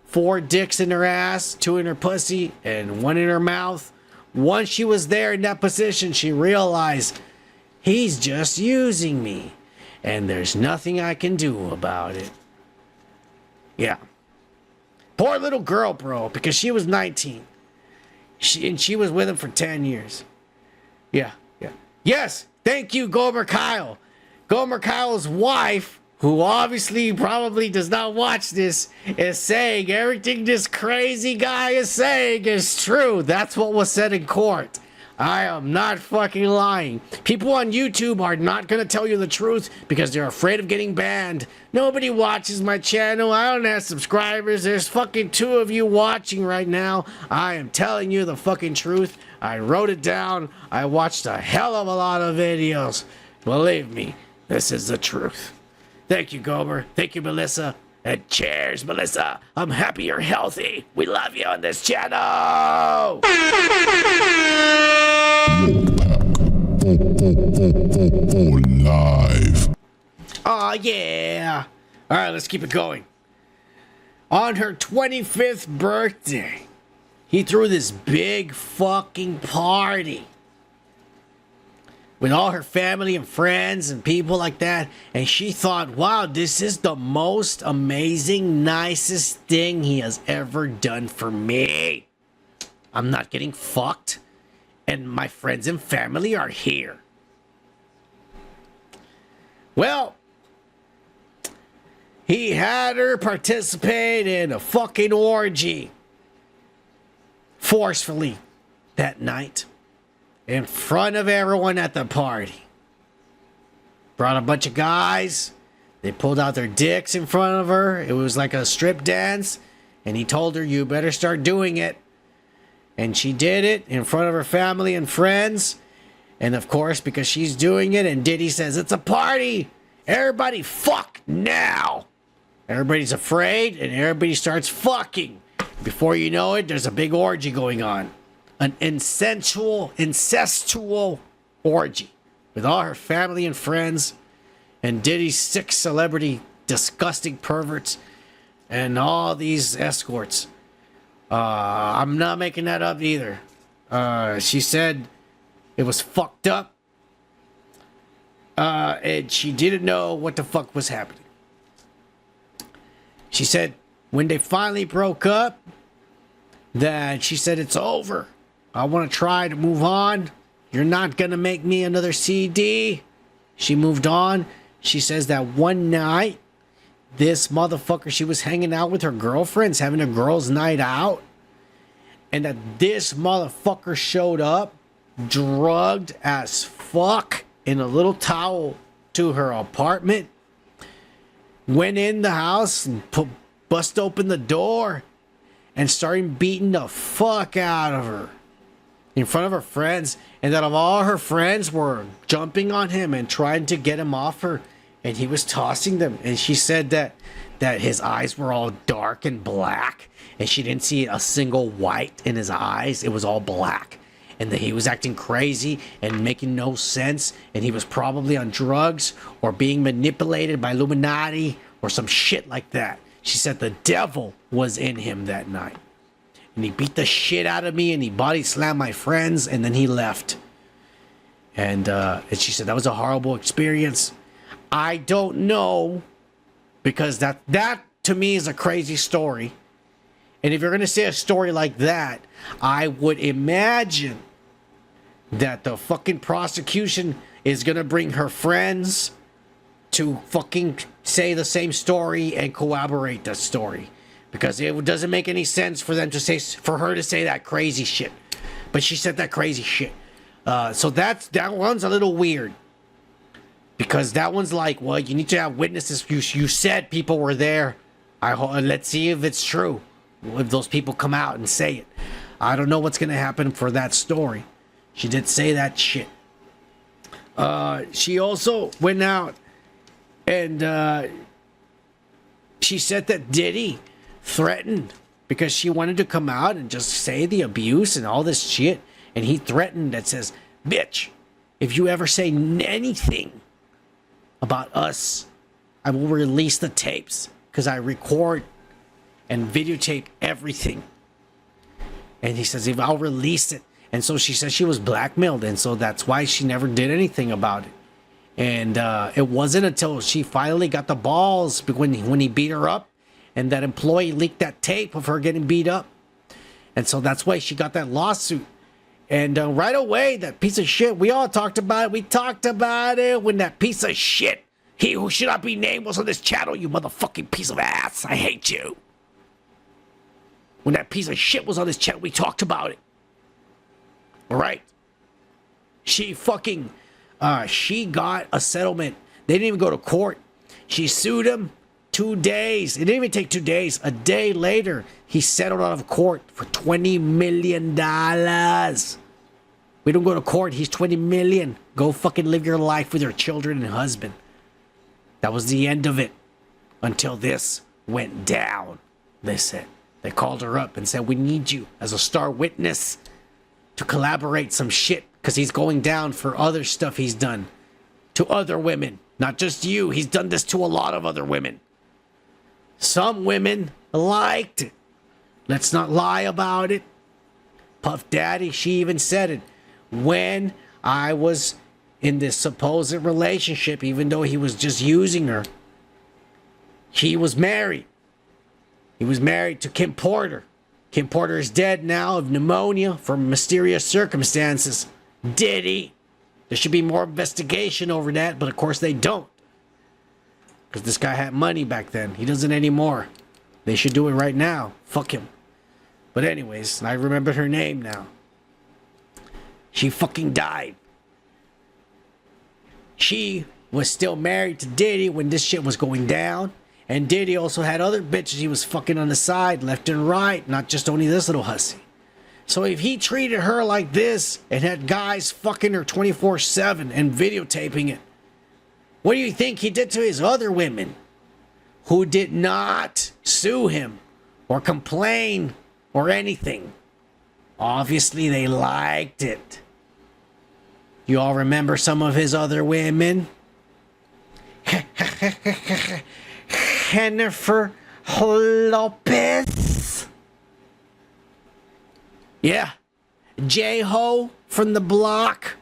4 dicks in her ass, 2 in her pussy, and 1 in her mouth. Once she was there in that position, she realized he's just using me. And there's nothing I can do about it. Yeah. Poor little girl, bro, because she was 19. She was with him for 10 years. Yeah. Yes, thank you, Gomer Kyle. Gomer Kyle's wife, who obviously probably does not watch this, is saying everything this crazy guy is saying is true. That's what was said in court. I am not fucking lying. People on YouTube are not going to tell you the truth because they're afraid of getting banned. Nobody watches my channel. I don't have subscribers. There's fucking 2 of you watching right now. I am telling you the fucking truth. I wrote it down. I watched a hell of a lot of videos. Believe me, this is the truth. Thank you, Gomer. Thank you, Melissa. And cheers, Melissa. I'm happy you're healthy. We love you on this channel. Live. Oh, yeah. All right, let's keep it going. On her 25th birthday, he threw this big fucking party with all her family and friends and people like that. And she thought, wow, this is the most amazing, nicest thing he has ever done for me. I'm not getting fucked. And my friends and family are here. Well, he had her participate in a fucking orgy forcefully that night. In front of everyone at the party. Brought a bunch of guys. They pulled out their dicks in front of her. It was like a strip dance. And he told her, you better start doing it. And she did it in front of her family and friends. And of course, because she's doing it and Diddy says, it's a party. Everybody fuck now. Everybody's afraid, and everybody starts fucking. Before you know it, there's a big orgy going on. An incestual orgy with all her family and friends and Diddy's 6 celebrity disgusting perverts and all these escorts. I'm not making that up either. She said it was fucked up. And she didn't know what the fuck was happening. She said when they finally broke up, that she said, it's over. I want to try to move on. You're not going to make me another CD. She moved on. She says that one night, this motherfucker, she was hanging out with her girlfriends, having a girls' night out. And that this motherfucker showed up, drugged as fuck, in a little towel to her apartment. Went in the house and bust open the door and started beating the fuck out of her in front of her friends. And that of all her friends were jumping on him and trying to get him off her. And he was tossing them. And she said that his eyes were all dark and black. And she didn't see a single white in his eyes. It was all black. And that he was acting crazy and making no sense. And he was probably on drugs or being manipulated by Illuminati or some shit like that. She said the devil was in him that night. And he beat the shit out of me and he body slammed my friends and then he left. And she said that was a horrible experience. I don't know, because that to me is a crazy story. And if you're going to say a story like that, I would imagine that the fucking prosecution is going to bring her friends to fucking say the same story and corroborate the story. Because it doesn't make any sense for them to say, for her to say that crazy shit. But she said that crazy shit. So that one's a little weird. Because that one's like, well, you need to have witnesses. You said people were there. Let's see if it's true. If those people come out and say it. I don't know what's going to happen for that story. She did say that shit. She also went out and she said that Diddy threatened, because she wanted to come out and just say the abuse and all this shit. And he threatened that says, bitch, if you ever say anything about us, I will release the tapes, because I record and videotape everything. And he says, if I'll release it. And so she says she was blackmailed. And so that's why she never did anything about it. And it wasn't until she finally got the balls when he beat her up, and that employee leaked that tape of her getting beat up. And so that's why she got that lawsuit. And right away, that piece of shit, we all talked about it. We talked about it when that piece of shit, he who should not be named, was on this channel, you motherfucking piece of ass. I hate you. When that piece of shit was on this channel, we talked about it. All right? She fucking, she got a settlement. They didn't even go to court. She sued him 2 days. It didn't even take 2 days. A day later, he settled out of court for $20 million. We don't go to court. He's $20 million. Go fucking live your life with your children and husband. That was the end of it. Until this went down, they said. They called her up and said, we need you as a star witness to collaborate some shit, because he's going down for other stuff he's done to other women. Not just you. He's done this to a lot of other women. Some women liked it. Let's not lie about it. Puff Daddy, she even said it. When I was in this supposed relationship, even though he was just using her, he was married. He was married to Kim Porter. Kim Porter is dead now of pneumonia from mysterious circumstances. Diddy. There should be more investigation over that, but of course they don't. Because this guy had money back then. He doesn't anymore. They should do it right now. Fuck him. But anyways, I remember her name now. She fucking died. She was still married to Diddy when this shit was going down. And Diddy also had other bitches he was fucking on the side, left and right, not just only this little hussy. So if he treated her like this and had guys fucking her 24/7 and videotaping it, what do you think he did to his other women? who did not sue him or complain or anything. Obviously, they liked it. You all remember some of his other women? Jennifer Lopez. Yeah. J-Ho from the block.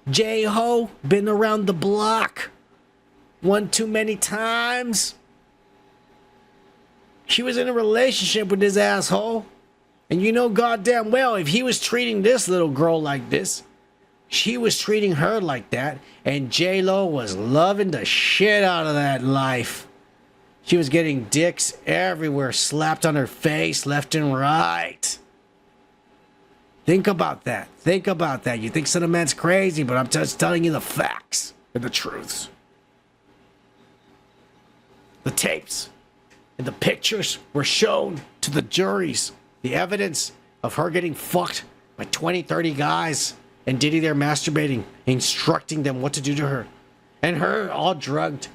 J-Ho, been around the block one too many times. She was in a relationship with this asshole. And you know goddamn well, if he was treating this little girl like this, she was treating her like that. And J-Lo was loving the shit out of that life. She was getting dicks everywhere, slapped on her face, left and right. Think about that. Think about that. You think Son of Man's crazy, but I'm just telling you the facts and the truths. The tapes and the pictures were shown to the juries. The evidence of her getting fucked by 20, 30 guys and Diddy there masturbating, instructing them what to do to her. And her all drugged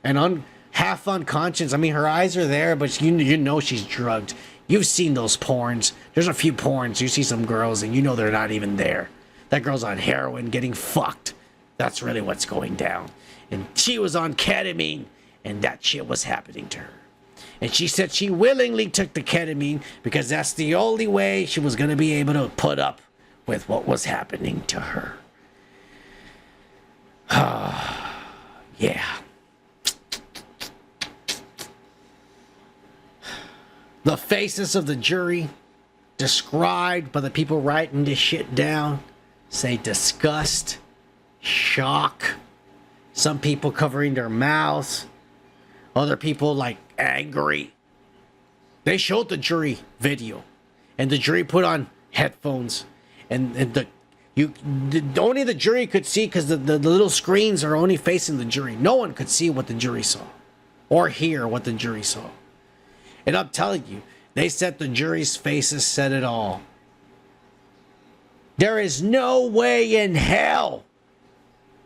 and half unconscious. I mean, her eyes are there, but you know she's drugged. You've seen those porns. There's a few porns. You see some girls and you know they're not even there. That girl's on heroin getting fucked. That's really what's going down. And she was on ketamine and that shit was happening to her. And she said she willingly took the ketamine because that's the only way she was going to be able to put up with what was happening to her. Yeah. The faces of the jury, described by the people writing this shit down, say disgust, shock, some people covering their mouths, other people like angry. They showed the jury video, and the jury put on headphones, and only the jury could see because the little screens are only facing the jury. No one could see what the jury saw or hear what the jury saw. And I'm telling you, they said the jury's faces said it all. There is no way in hell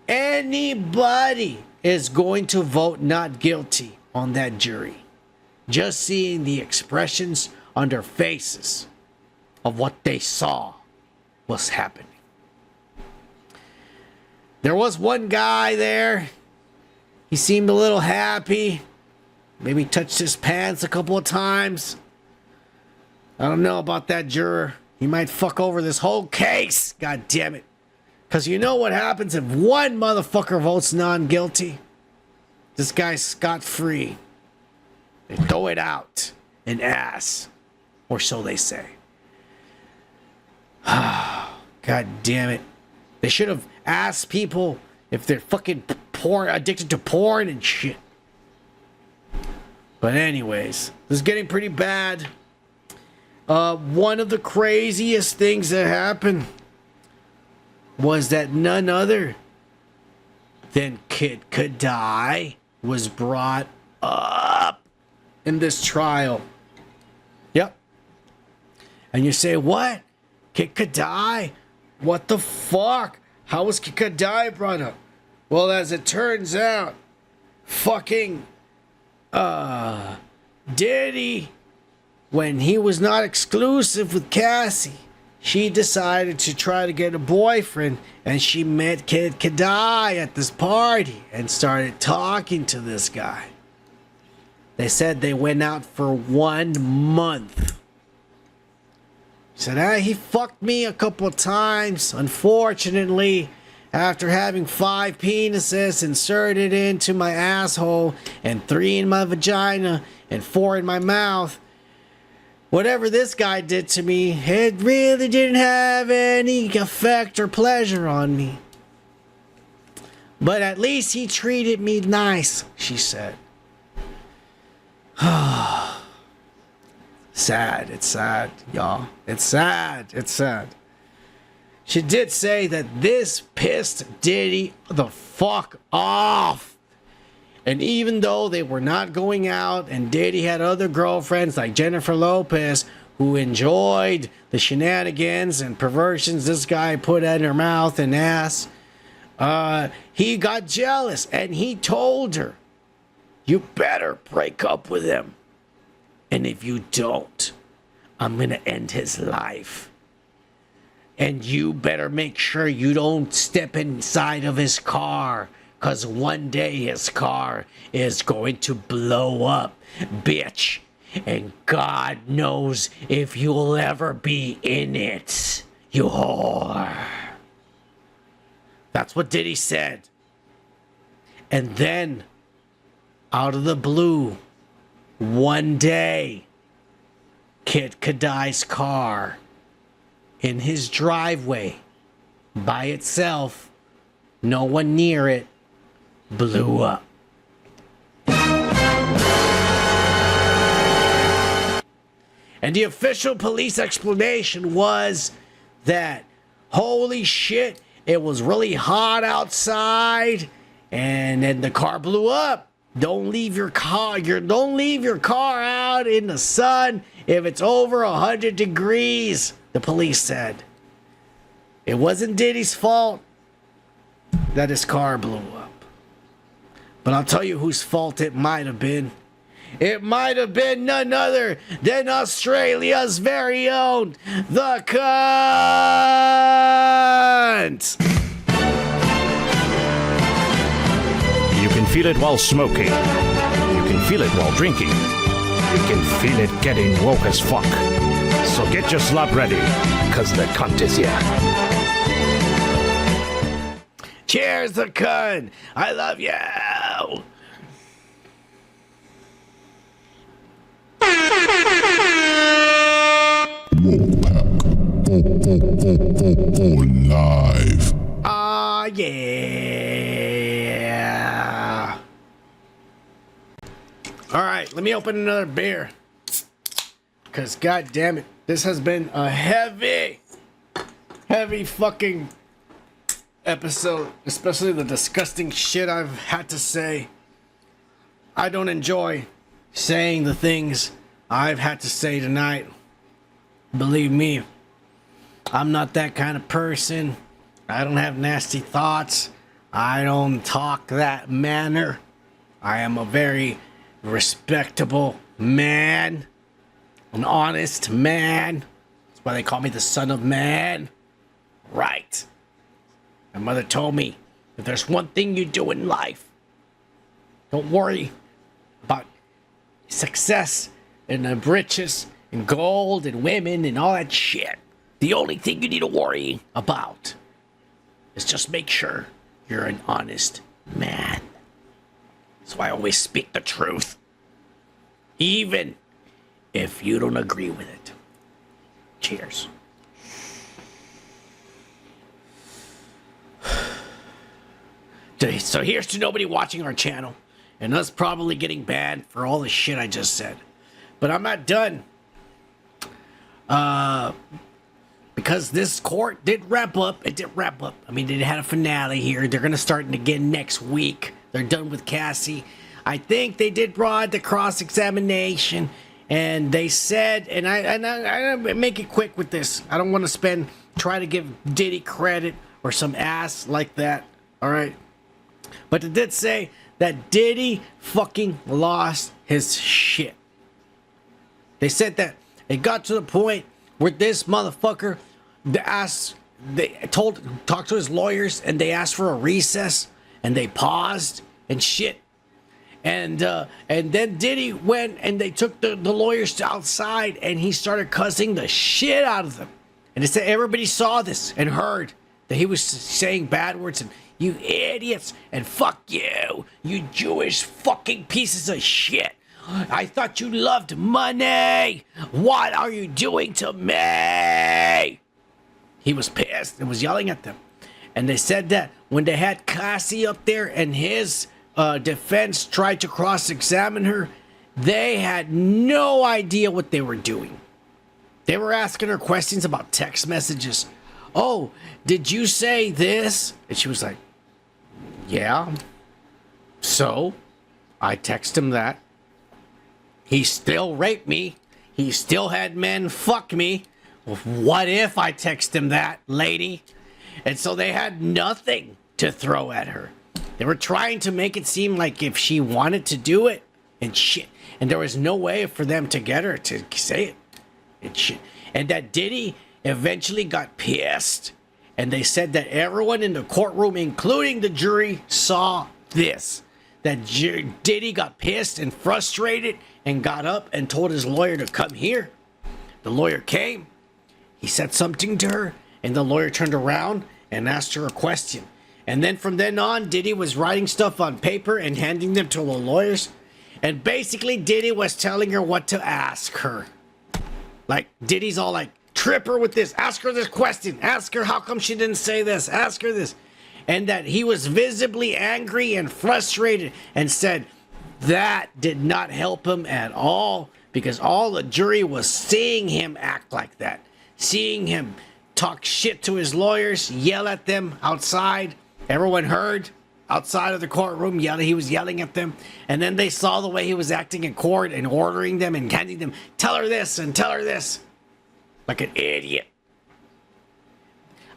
anybody is going to vote not guilty on that jury. Just seeing the expressions on their faces of what they saw was happening. There was one guy there. He seemed a little happy. Maybe touched his pants a couple of times. I don't know about that juror. He might fuck over this whole case. God damn it. Because you know what happens if one motherfucker votes non-guilty? This guy's scot-free. They throw it out an ass. Or so they say. God damn it. They should have asked people if they're fucking addicted to porn and shit. But anyways, this is getting pretty bad. One of the craziest things that happened was that none other than Kid Cudi was brought up in this trial. Yep. And you say, what? Kid Cudi? What the fuck? How was Kid Cudi brought up? Well, as it turns out, fucking Diddy, when he was not exclusive with Cassie, she decided to try to get a boyfriend, and she met Kid Cudi at this party and started talking to this guy. They said they went out for 1 month. She said, he fucked me a couple of times. Unfortunately, after having 5 penises inserted into my asshole and 3 in my vagina and 4 in my mouth, whatever this guy did to me, it really didn't have any effect or pleasure on me. But at least he treated me nice, she said. Sad. It's sad, y'all. It's sad. It's sad. She did say that this pissed Diddy the fuck off. And even though they were not going out and Diddy had other girlfriends like Jennifer Lopez who enjoyed the shenanigans and perversions this guy put in her mouth and ass, he got jealous and he told her, you better break up with him. And if you don't, I'm going to end his life. And you better make sure you don't step inside of his car, because one day his car is going to blow up, bitch. And God knows if you'll ever be in it, you whore. That's what Diddy said. And then, out of the blue, one day, Kid Cudi's car in his driveway by itself, no one near it, blew up. And the official police explanation was that, holy shit, it was really hot outside and then the car blew up. Don't leave your car. Don't leave your car out in the sun if it's over 100 degrees, the police said. It wasn't Diddy's fault that his car blew up. But I'll tell you whose fault it might have been. It might have been none other than Australia's very own, the cunt. You can feel it while smoking. You can feel it while drinking. You can feel it getting woke as fuck. So get your slop ready, cause the cunt is here. Cheers, the cunt. I love you. Live. Ah, yeah. All right, let me open another beer. Because, god damn it, this has been a heavy fucking episode. Especially the disgusting shit I've had to say. I don't enjoy saying the things I've had to say tonight. Believe me, I'm not that kind of person. I don't have nasty thoughts. I don't talk that manner. I am a very respectable man. An honest man. That's why they call me the son of man. Right. My mother told me, if there's one thing you do in life, don't worry about success and the riches and gold and women and all that shit. The only thing you need to worry about is just make sure you're an honest man. So I always speak the truth, even if you don't agree with it. Cheers. So here's to nobody watching our channel and us probably getting banned for all the shit I just said. But I'm not done. Because this court did wrap up. It did wrap up. I mean, they had a finale here. They're going to start it again next week. They're done with Cassie. I think they did broad the cross-examination. And they said, and I make it quick with this. I don't want to try to give Diddy credit or some ass like that. All right. But they did say that Diddy fucking lost his shit. They said that it got to the point where this motherfucker talked to his lawyers and they asked for a recess and they paused and shit. And then Diddy went and they took the lawyers to outside and he started cussing the shit out of them. And it said everybody saw this and heard that he was saying bad words and you idiots and fuck you, you Jewish fucking pieces of shit. I thought you loved money. What are you doing to me? He was pissed and was yelling at them. And they said that when they had Cassie up there and his defense tried to cross-examine her, they had no idea what they were doing. They were asking her questions about text messages. Oh, did you say this? And she was like, yeah. So, I text him that. He still raped me. He still had men fuck me. What if I text him that, lady? And so they had nothing to throw at her. They were trying to make it seem like if she wanted to do it and shit, and there was no way for them to get her to say it and shit. And that Diddy eventually got pissed, and they said that everyone in the courtroom, including the jury, saw this. That Diddy got pissed and frustrated and got up and told his lawyer to come here. The lawyer came. He said something to her, and the lawyer turned around and asked her a question. And then from then on, Diddy was writing stuff on paper and handing them to the lawyers. And basically, Diddy was telling her what to ask her. Like, Diddy's all like, trip her with this. Ask her this question. Ask her how come she didn't say this. Ask her this. And that he was visibly angry and frustrated and said that did not help him at all because all the jury was seeing him act like that. Seeing him talk shit to his lawyers, yell at them outside. Everyone heard outside of the courtroom, he was yelling at them. And then they saw the way he was acting in court and ordering them and handing them, tell her this and tell her this. Like an idiot.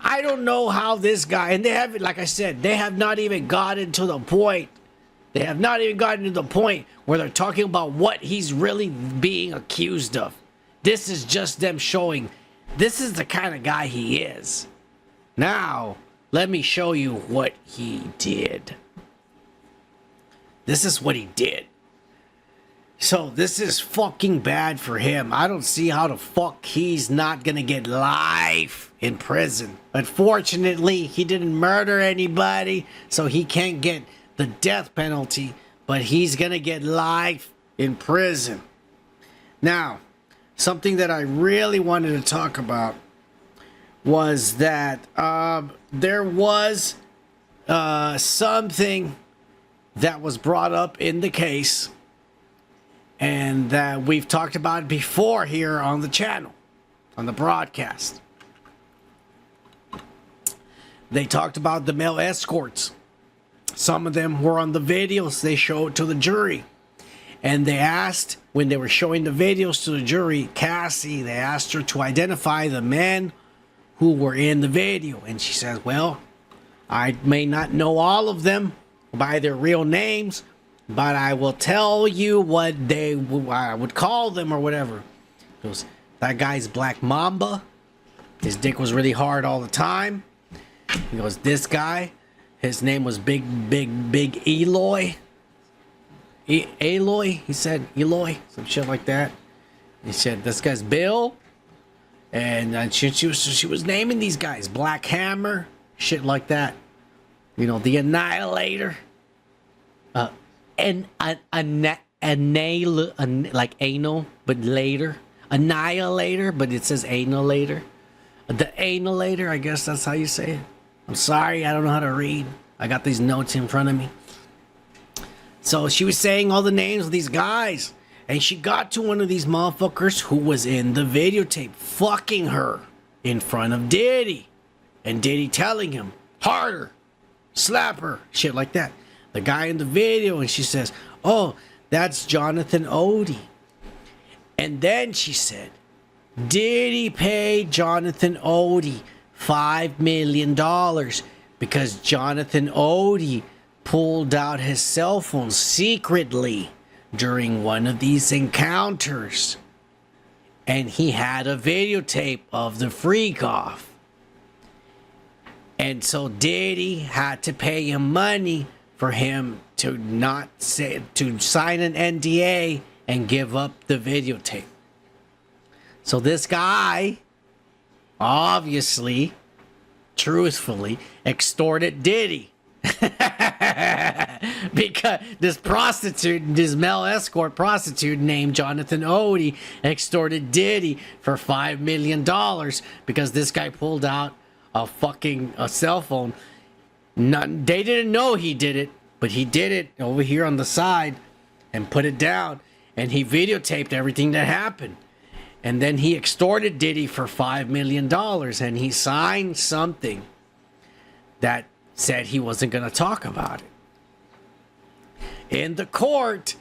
I don't know how this guy, and they haven't, like I said, they have not even gotten to the point. They have not even gotten to the point where they're talking about what he's really being accused of. This is just them showing this is the kind of guy he is. Now, let me show you what he did. This is what he did. So this is fucking bad for him. I don't see how the fuck he's not gonna get life in prison. Unfortunately, he didn't murder anybody, so he can't get the death penalty, but he's gonna get life in prison. Now, something that I really wanted to talk about was that there was something that was brought up in the case and that we've talked about before here on the channel, on the broadcast. They talked about the male escorts. Some of them were on the videos they showed to the jury. And they asked, when they were showing the videos to the jury, Cassie, they asked her to identify the men who were in the video. And she says, well, I may not know all of them by their real names, but I will tell you what I would call them or whatever. It was, that guy's Black Mamba. His dick was really hard all the time. He goes, this guy, his name was Big Eloy. Eloy, he said, Eloy, some shit like that. He said, this guy's Bill. And she was naming these guys, Black Hammer, shit like that. You know, the Annihilator. Like anal, but later. Annihilator, but it says annihilator. The annihilator, I guess that's how you say it. I'm sorry, I don't know how to read. I got these notes in front of me. So she was saying all the names of these guys. And she got to one of these motherfuckers who was in the videotape fucking her in front of Diddy. And Diddy telling him, harder, slap her, shit like that. The guy in the video, and she says, oh, that's Johnathan Oddi. And then she said, Diddy paid Johnathan Oddi $5 million because Johnathan Oddi pulled out his cell phone secretly during one of these encounters. And he had a videotape of the freak off. And so Diddy had to pay him money for him to sign an NDA and give up the videotape. So this guy obviously, truthfully, extorted Diddy. Because this male escort prostitute named Johnathan Oddi extorted Diddy for $5 million because this guy pulled out a cell phone. They didn't know he did it, but he did it over here on the side and put it down, and he videotaped everything that happened. And then he extorted Diddy for $5 million, and he signed something that said he wasn't going to talk about it. In the court,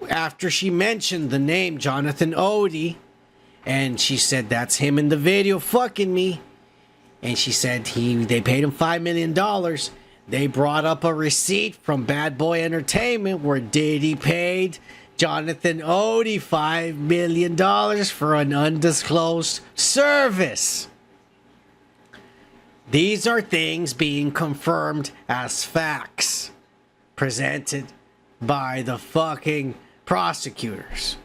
after she mentioned the name Johnathan Oddi, and she said that's him in the video fucking me, and she said they paid him $5 million, they brought up a receipt from Bad Boy Entertainment where Diddy paid Johnathan Oddi $5 million for an undisclosed service. These are things being confirmed as facts presented by the fucking prosecutors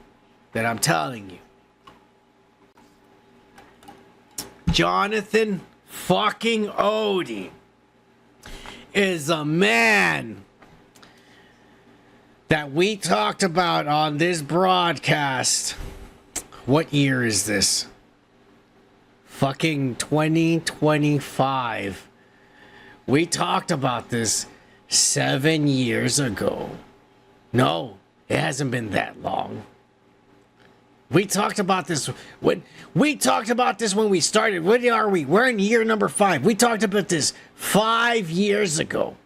that I'm telling you. Johnathan fucking Oddi is a man that we talked about on this broadcast. What year is this? Fucking 2025. We talked about this 7 years ago. No, it hasn't been that long. We talked about this when we started. What are we? We're in year number 5. We talked about this 5 years ago.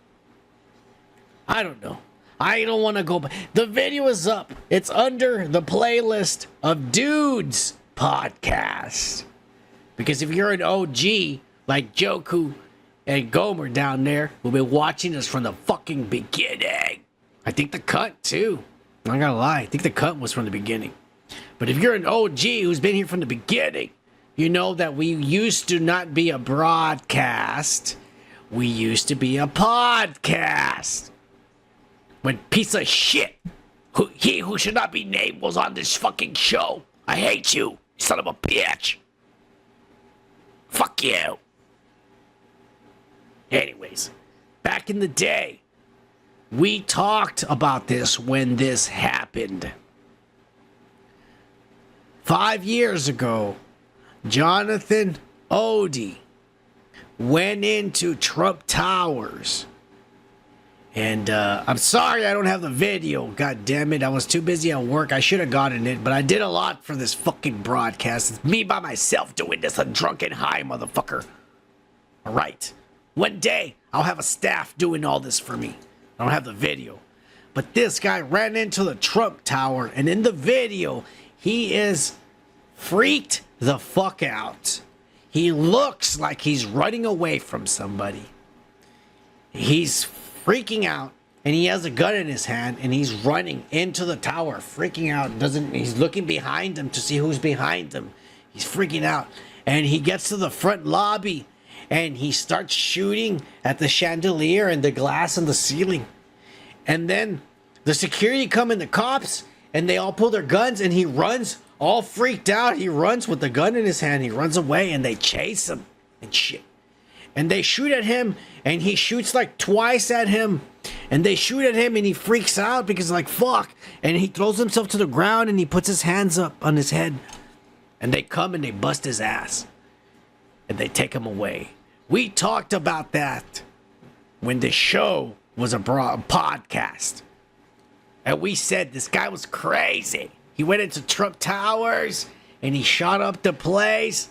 I don't know. I don't want to go back. The video is up. It's under the playlist of Dudes Podcast. Because if you're an OG like Joku and Gomer down there who've been watching us from the fucking beginning, I think the cut too. I'm not gonna lie. I think the cut was from the beginning. But if you're an OG who's been here from the beginning, you know that we used to not be a broadcast. We used to be a podcast. When piece of shit, he who should not be named, was on this fucking show. I hate you, son of a bitch. Fuck you. Anyways, back in the day, we talked about this when this happened. 5 years ago, Johnathan Oddi went into Trump Towers. And I'm sorry I don't have the video. God damn it. I was too busy at work. I should have gotten it. But I did a lot for this fucking broadcast. It's me by myself doing this. A drunken high motherfucker. All right. One day, I'll have a staff doing all this for me. I don't have the video. But this guy ran into the Trump Tower. And in the video, he is freaked the fuck out. He looks like he's running away from somebody. He's freaking out, and he has a gun in his hand, and he's running into the tower, freaking out. He's looking behind him to see who's behind him. He's freaking out, and he gets to the front lobby, and he starts shooting at the chandelier and the glass on the ceiling. And then the security come in, the cops, and they all pull their guns, and he runs all freaked out. He runs with the gun in his hand. He runs away, and they chase him and shit. And they shoot at him, and he shoots like twice at him. And they shoot at him, and he freaks out because like, fuck. And he throws himself to the ground, and he puts his hands up on his head. And they come and they bust his ass. And they take him away. We talked about that when the show was a podcast. And we said this guy was crazy. He went into Trump Towers, and he shot up the place.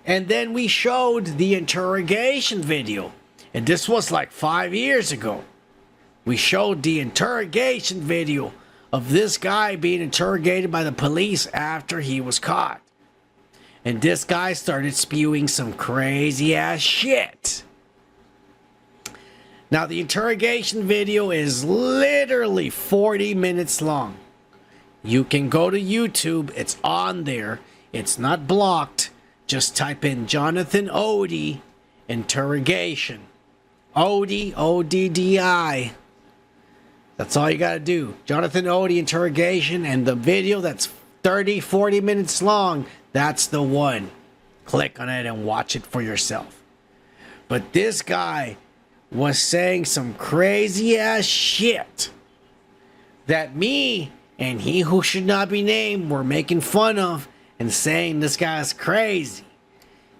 And then we showed the interrogation video. And this was like 5 years ago. We showed the interrogation video of this guy being interrogated by the police after he was caught. And this guy started spewing some crazy ass shit. Now the interrogation video is literally 40 minutes long. You can go to YouTube. It's on there. It's not blocked. Just type in Johnathan Oddi interrogation. Oddi, O-D-D-I. That's all you gotta do. Johnathan Oddi interrogation, and the video that's 30, 40 minutes long, that's the one. Click on it and watch it for yourself. But this guy was saying some crazy ass shit that me and he who should not be named were making fun of and saying this guy's crazy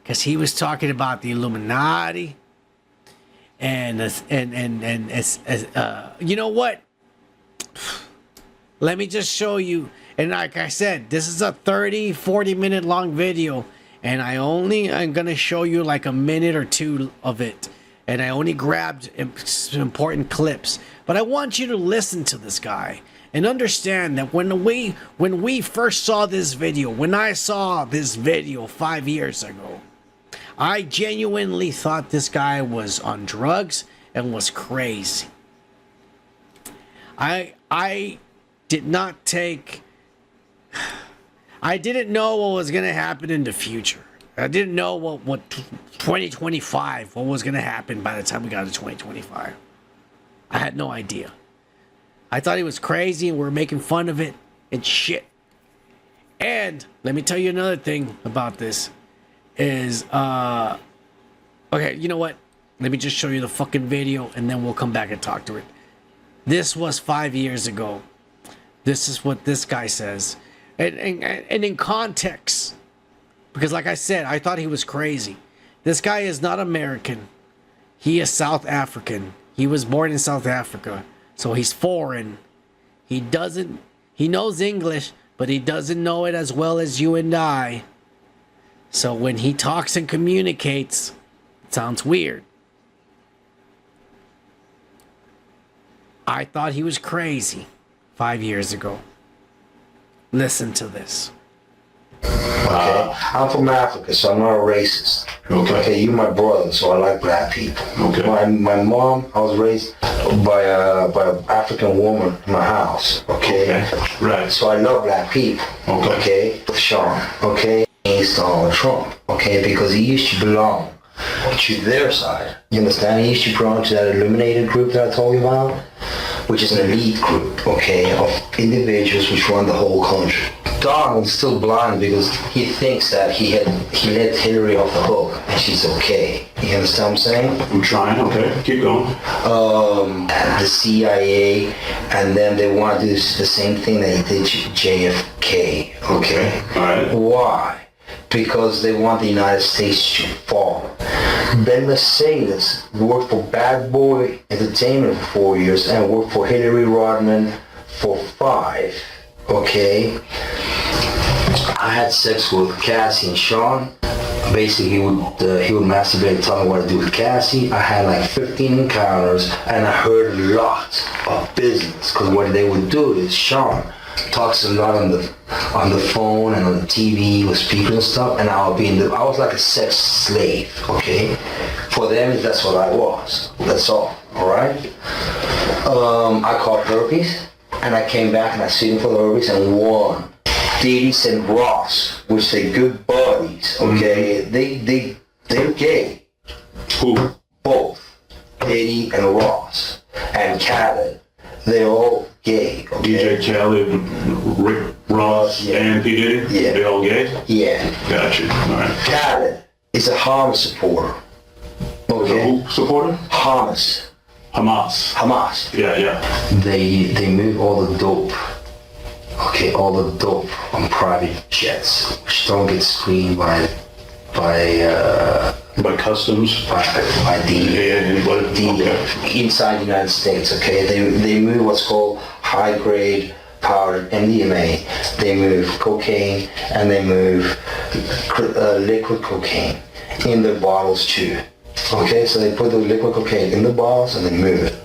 because he was talking about the Illuminati and you know what? Let me just show you. And like I said, this is a 30, 40 minute long video, and I'm gonna show you like a minute or two of it, and I only grabbed important clips. But I want you to listen to this guy and understand that when we first saw this video, when I saw this video 5 years ago, I genuinely thought this guy was on drugs and was crazy. I did not take... I didn't know what was going to happen in the future. I didn't know what 2025, what was going to happen by the time we got to 2025. I had no idea. I thought he was crazy and we were making fun of it and shit. And let me tell you another thing about this is, okay, you know what? Let me just show you the fucking video and then we'll come back and talk to it. This was 5 years ago. This is what this guy says. And in context, because like I said, I thought he was crazy. This guy is not American. He is South African. He was born in South Africa. So he's foreign. He knows English, but he doesn't know it as well as you and I. So when he talks and communicates, it sounds weird. I thought he was crazy 5 years ago. Listen to this. Okay, I'm from Africa, so I'm not a racist. Okay, you my brother, so I like black people. Okay. My mom, I was raised by an African woman in my house. Okay, right. So I love black people. Okay, Sean. Okay, he's Donald Trump. Okay, because he used to belong to their side. You understand? He used to belong to that illuminated group that I told you about, which is an elite group, okay, of individuals which run the whole country. Donald's still blind because he thinks that he let Hillary off the hook and she's okay. You understand what I'm saying? I'm trying, okay, keep going. The CIA, and then they want to do the same thing that he did to JFK, okay? All right. Why? Because they want the United States to fall. Ben Mercedes worked for Bad Boy Entertainment for 4 years and worked for Hillary Rodman for 5. Okay? I had sex with Cassie and Sean. Basically, he would masturbate and tell me what to do with Cassie. I had like 15 encounters and I heard a lot of business. Because what they would do is Sean talks a lot on the phone and on the TV with speakers and stuff, and I was like a sex slave, okay? For them, that's what I was. That's all right? I caught herpes, and I came back and I sued him for the herpes and won. Diddy and Ross, which they good buddies, okay? They're gay. Who? Both. Diddy and Ross. And Khaled. They're all gay. Okay? DJ Khaled, Rick Ross, and P. Diddy? Yeah. They all gay? Yeah. Got you. All right. Khaled is a Hamas supporter. Okay. Who supporter? Hamas. Yeah. They move all the dope. Okay, all the dope on private jets, which don't get screened by customs, by inside the United States. Okay, they move what's called high grade powder MDMA. They move cocaine and they move liquid cocaine in their bottles too. Okay, so they put the liquid cocaine in the bottles and they move it.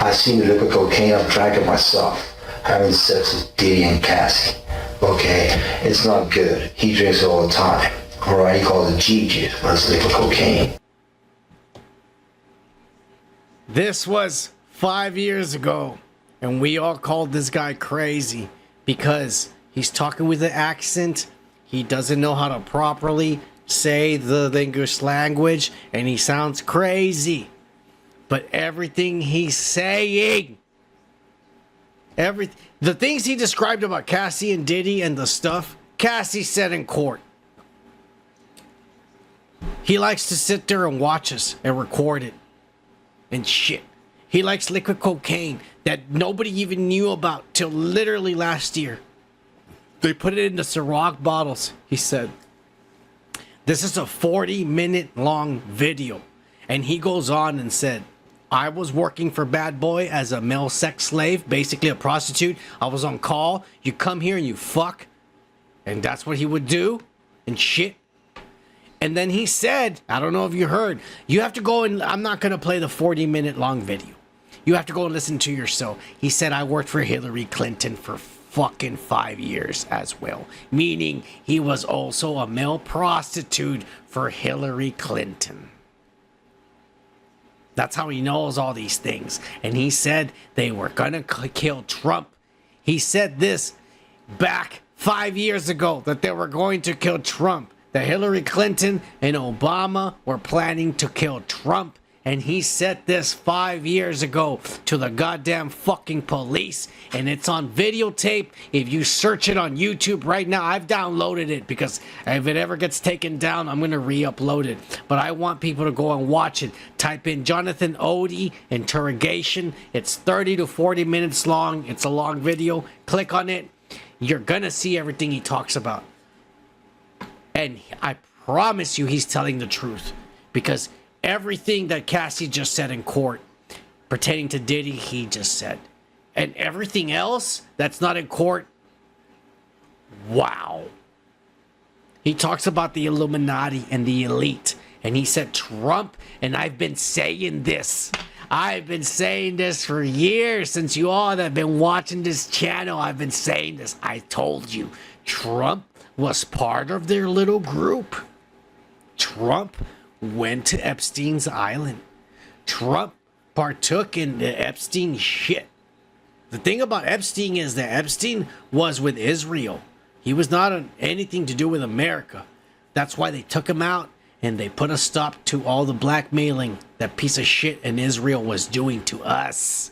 I've seen the liquid cocaine. I've drank it myself. Having sex with Diddy and Cassie. Okay, it's not good. He drinks it all the time. Alright, he calls it Gigi, but it's liquid cocaine. This was 5 years ago, and we all called this guy crazy because he's talking with an accent. He doesn't know how to properly say the English language, and he sounds crazy. But everything he's saying, the things he described about Cassie and Diddy and the stuff, Cassie said in court. He likes to sit there and watch us and record it and shit. He likes liquid cocaine that nobody even knew about till literally last year. They put it in the Ciroc bottles, he said. This is a 40-minute long video. And he goes on and said, I was working for Bad Boy as a male sex slave, basically a prostitute. I was on call. You come here and you fuck. And that's what he would do and shit. And then he said, I don't know if you heard, you have to go and I'm not going to play the 40-minute long video. You have to go and listen to yourself. He said, I worked for Hillary Clinton for fucking 5 years as well. Meaning he was also a male prostitute for Hillary Clinton. That's how he knows all these things. And he said they were gonna kill Trump. He said this back 5 years ago, that they were going to kill Trump. That Hillary Clinton and Obama were planning to kill Trump. And he said this 5 years ago to the goddamn fucking police. And it's on videotape. If you search it on YouTube right now, I've downloaded it because if it ever gets taken down, I'm going to re-upload it. But I want people to go and watch it. Type in Johnathan Oddi interrogation. It's 30 to 40 minutes long. It's a long video. Click on it. You're going to see everything he talks about. And I promise you he's telling the truth. Because everything that Cassie just said in court pertaining to Diddy, he just said. And everything else that's not in court, wow. He talks about the Illuminati and the elite. And he said Trump, and I've been saying this. I've been saying this for years. Since you all have been watching this channel, I've been saying this. I told you, Trump was part of their little group. Trump went to Epstein's island. Trump partook in the Epstein shit. The thing about Epstein is that Epstein was with Israel. He was not on anything to do with America. That's why they took him out and they put a stop to all the blackmailing that piece of shit in Israel was doing to us.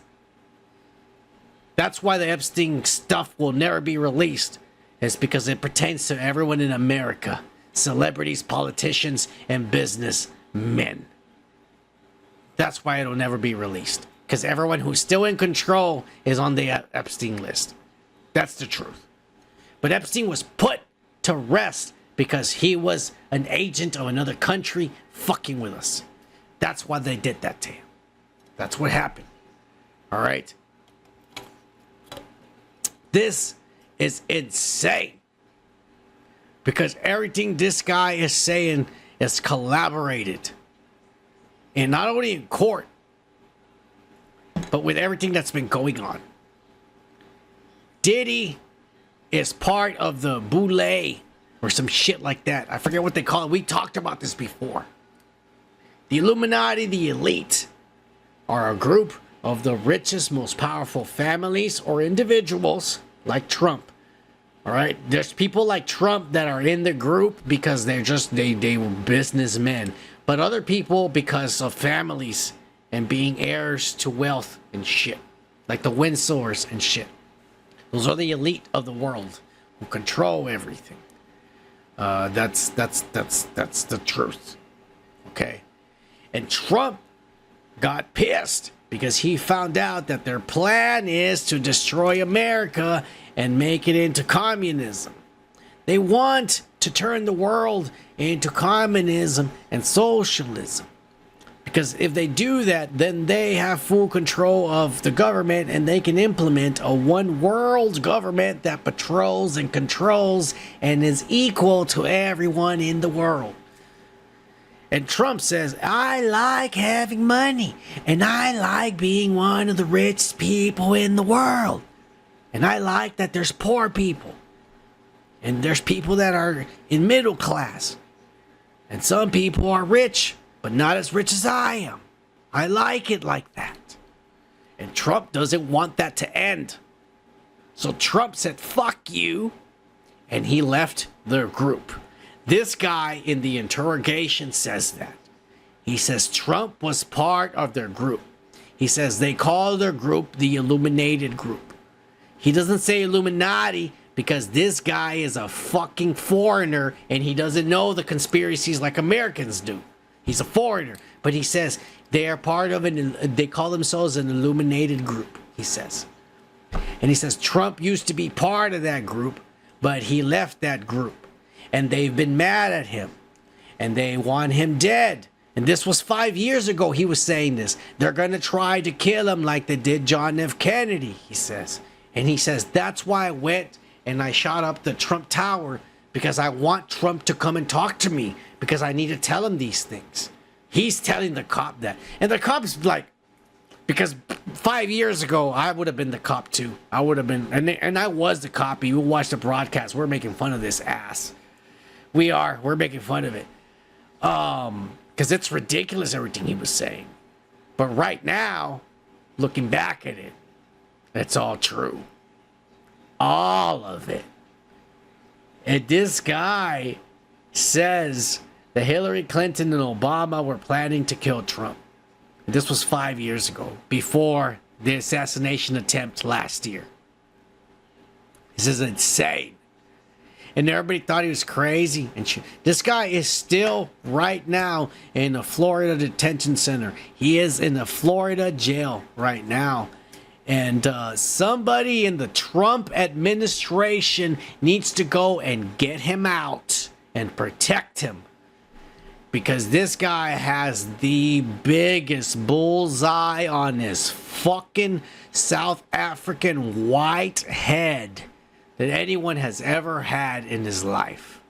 That's why the Epstein stuff will never be released. It's because it pertains to everyone in America. Celebrities, politicians, and businessmen. That's why it'll never be released. Because everyone who's still in control is on the Epstein list. That's the truth. But Epstein was put to rest because he was an agent of another country fucking with us. That's why they did that to him. That's what happened. All right? This is insane. Because everything this guy is saying is collaborated. And not only in court, but with everything that's been going on. Diddy is part of the boule or some shit like that. I forget what they call it. We talked about this before. The Illuminati, the elite, are a group of the richest, most powerful families or individuals like Trump. All right, there's people like Trump that are in the group because they're just they were businessmen, but other people because of families and being heirs to wealth and shit, like the Windsors and shit. Those are the elite of the world who control everything. That's the truth. Okay, and Trump got pissed because he found out that their plan is to destroy America and make it into communism. They want to turn the world into communism and socialism. Because if they do that, then they have full control of the government and they can implement a one world government that patrols and controls and is equal to everyone in the world. And Trump says, I like having money and I like being one of the richest people in the world. And I like that there's poor people. And there's people that are in middle class. And some people are rich, but not as rich as I am. I like it like that. And Trump doesn't want that to end. So Trump said, fuck you. And he left the group. This guy in the interrogation says that. He says Trump was part of their group. He says they call their group the Illuminated Group. He doesn't say Illuminati because this guy is a fucking foreigner and he doesn't know the conspiracies like Americans do. He's a foreigner. But he says they are part of they call themselves an Illuminated Group, he says. And he says Trump used to be part of that group, but he left that group. And they've been mad at him. And they want him dead. And this was 5 years ago he was saying this. They're going to try to kill him like they did John F. Kennedy, he says. And he says, that's why I went and I shot up the Trump Tower because I want Trump to come and talk to me because I need to tell him these things. He's telling the cop that. And the cop's like, because 5 years ago, I would have been the cop too. I would have been, and I was the cop. You watch the broadcast. We're making fun of this ass. We're making fun of it. Because it's ridiculous everything he was saying. But right now, looking back at it, it's all true. All of it. And this guy says that Hillary Clinton and Obama were planning to kill Trump. This was 5 years ago, before the assassination attempt last year. This is insane. And everybody thought he was crazy. And this guy is still right now in the Florida detention center. He is in the Florida jail right now. And somebody in the Trump administration needs to go and get him out and protect him. Because this guy has the biggest bullseye on his fucking South African white head that anyone has ever had in his life.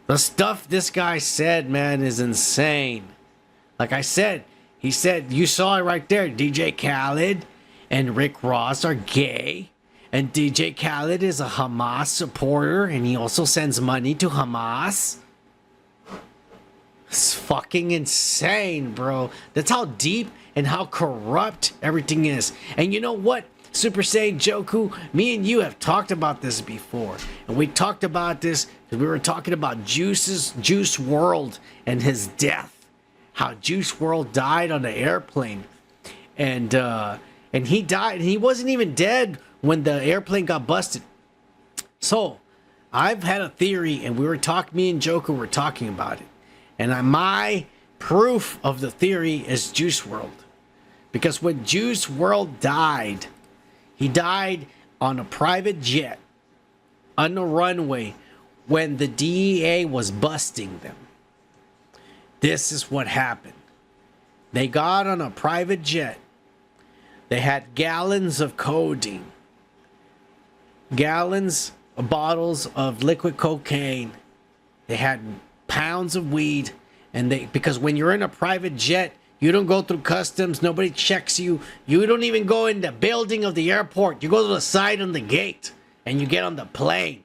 The stuff this guy said, man, is insane. Like I said, he said, you saw it right there, DJ Khaled and Rick Ross are gay. And DJ Khaled is a Hamas supporter, and he also sends money to Hamas. It's fucking insane, bro. That's how deep and how corrupt everything is. And you know what? Super Saiyan Joku, me and you have talked about this before. And we talked about this because we were talking about Juice WRLD and his death. How Juice WRLD died on the airplane. And he died. And he wasn't even dead when the airplane got busted. So, I've had a theory, and me and Joku were talking about it. And my proof of the theory is Juice WRLD. Because when Juice WRLD died, he died on a private jet on the runway when the DEA was busting them. This is what happened. They got on a private jet. They had gallons of codeine, gallons of bottles of liquid cocaine. They had pounds of weed, and because when you're in a private jet, you don't go through customs. Nobody checks you. You don't even go in the building of the airport. You go to the side on the gate, and you get on the plane.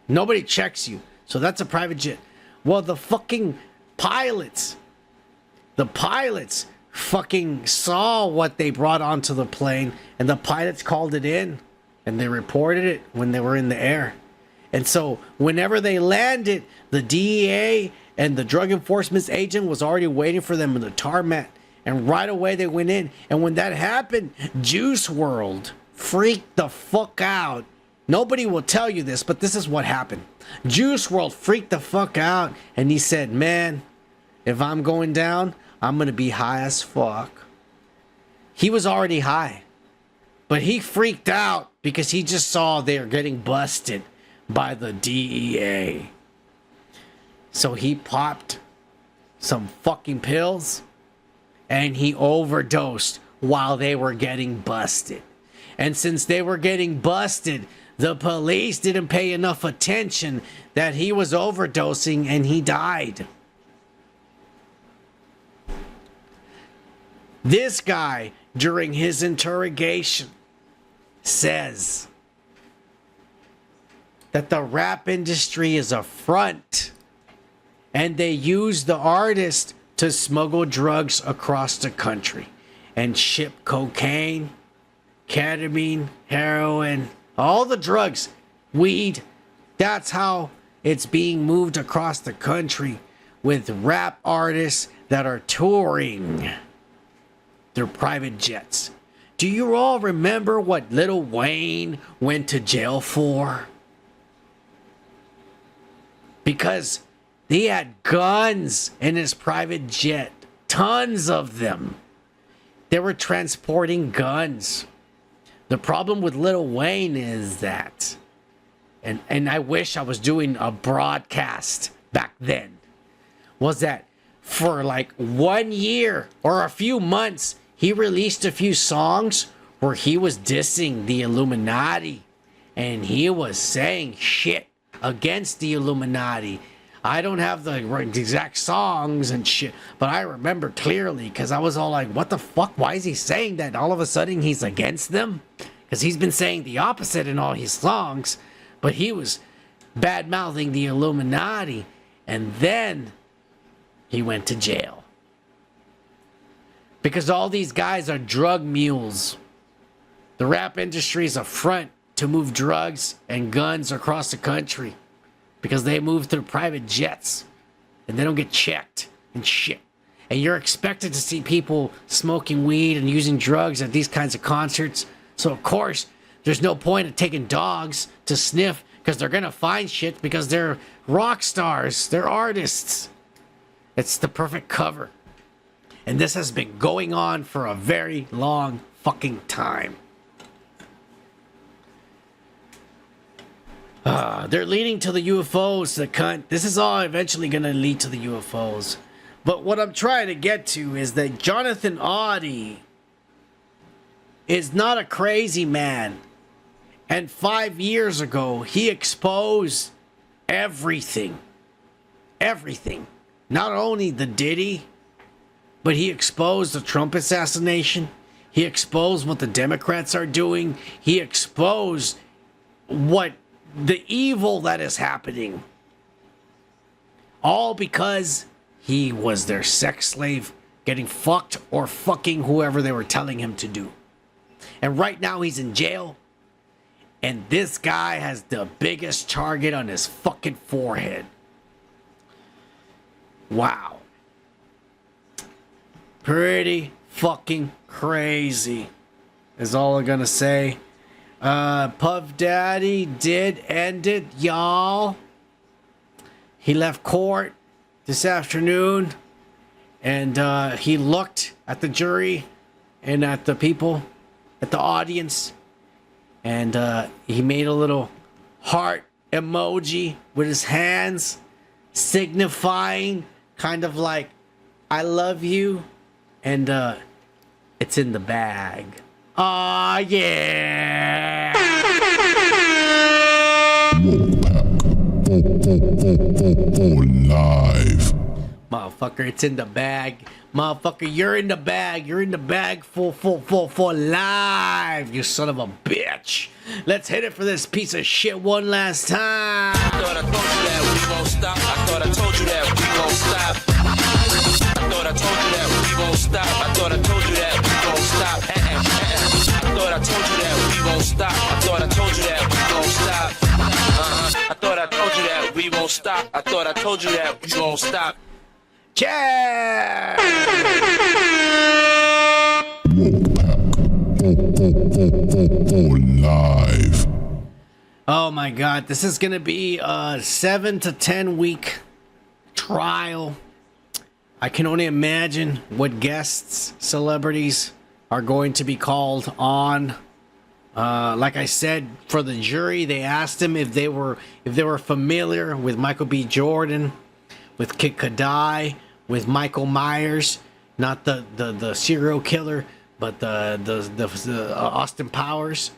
Nobody checks you. So that's a private jet. Well, the fucking pilots fucking saw what they brought onto the plane, and the pilots called it in, and they reported it when they were in the air. And so whenever they landed, the DEA and the drug enforcement agent was already waiting for them in the tarmac, and right away they went in. And when that happened, Juice WRLD freaked the fuck out. Nobody will tell you this, but this is what happened. Juice WRLD freaked the fuck out, and he said, man, if I'm going down, I'm going to be high as fuck. He was already high, but he freaked out because he just saw they were getting busted by the DEA. So he popped some fucking pills and he overdosed while they were getting busted. And since they were getting busted, the police didn't pay enough attention that he was overdosing and he died. This guy, during his interrogation, says that the rap industry is a front and they use the artist to smuggle drugs across the country and ship cocaine, ketamine, heroin, all the drugs, weed. That's how it's being moved across the country with rap artists that are touring their private jets. Do you all remember what Lil Wayne went to jail for? Because he had guns in his private jet. Tons of them. They were transporting guns. The problem with Lil Wayne is that, and I wish I was doing a broadcast back then, was that for like 1 year or a few months, he released a few songs where he was dissing the Illuminati and he was saying shit against the Illuminati. I don't have the exact songs and shit, but I remember clearly because I was all like, what the fuck? Why is he saying that? All of a sudden he's against them? Because he's been saying the opposite in all his songs, but he was bad-mouthing the Illuminati. And then he went to jail. Because all these guys are drug mules. The rap industry is a front to move drugs and guns across the country. Because they move through private jets. And they don't get checked and shit. And you're expected to see people smoking weed and using drugs at these kinds of concerts. So, of course, there's no point in taking dogs to sniff because they're going to find shit because they're rock stars. They're artists. It's the perfect cover. And this has been going on for a very long fucking time. They're leading to the UFOs, the cunt. This is all eventually going to lead to the UFOs. But what I'm trying to get to is that Johnathan Oddi is not a crazy man. And 5 years ago, he exposed everything. Everything. Not only the Diddy, but he exposed the Trump assassination. He exposed what the Democrats are doing. He exposed what the evil that is happening. All because he was their sex slave, getting fucked or fucking whoever they were telling him to do. And right now he's in jail. And this guy has the biggest target on his fucking forehead. Wow. Pretty fucking crazy is all I'm gonna say. Puff Daddy did end it, y'all. He left court this afternoon, and he looked at the jury and at the people, at the audience, and he made a little heart emoji with his hands, signifying kind of like, I love you, and it's in the bag. Aw, yeah! Live. Motherfucker, it's in the bag. Motherfucker, you're in the bag. You're in the bag for live, you son of a bitch. Let's hit it for this piece of shit one last time. I thought I told you that we won't stop. I thought I told you that we won't stop. I thought I told you that we won't stop. I thought I told you that we won't stop. I thought I told you that we won't stop. I thought I told you that we won't stop. I thought I told you that we won't stop. I thought I told you that we won't stop. Cheers! Live. Oh my god, this is gonna be a 7 to 10 week trial. I can only imagine what guests, celebrities are going to be called on. Like I said, for the jury, they asked him if they were familiar with Michael B. Jordan, with Kid Cudi, with Michael Myers, not the serial killer, but the Austin Powers,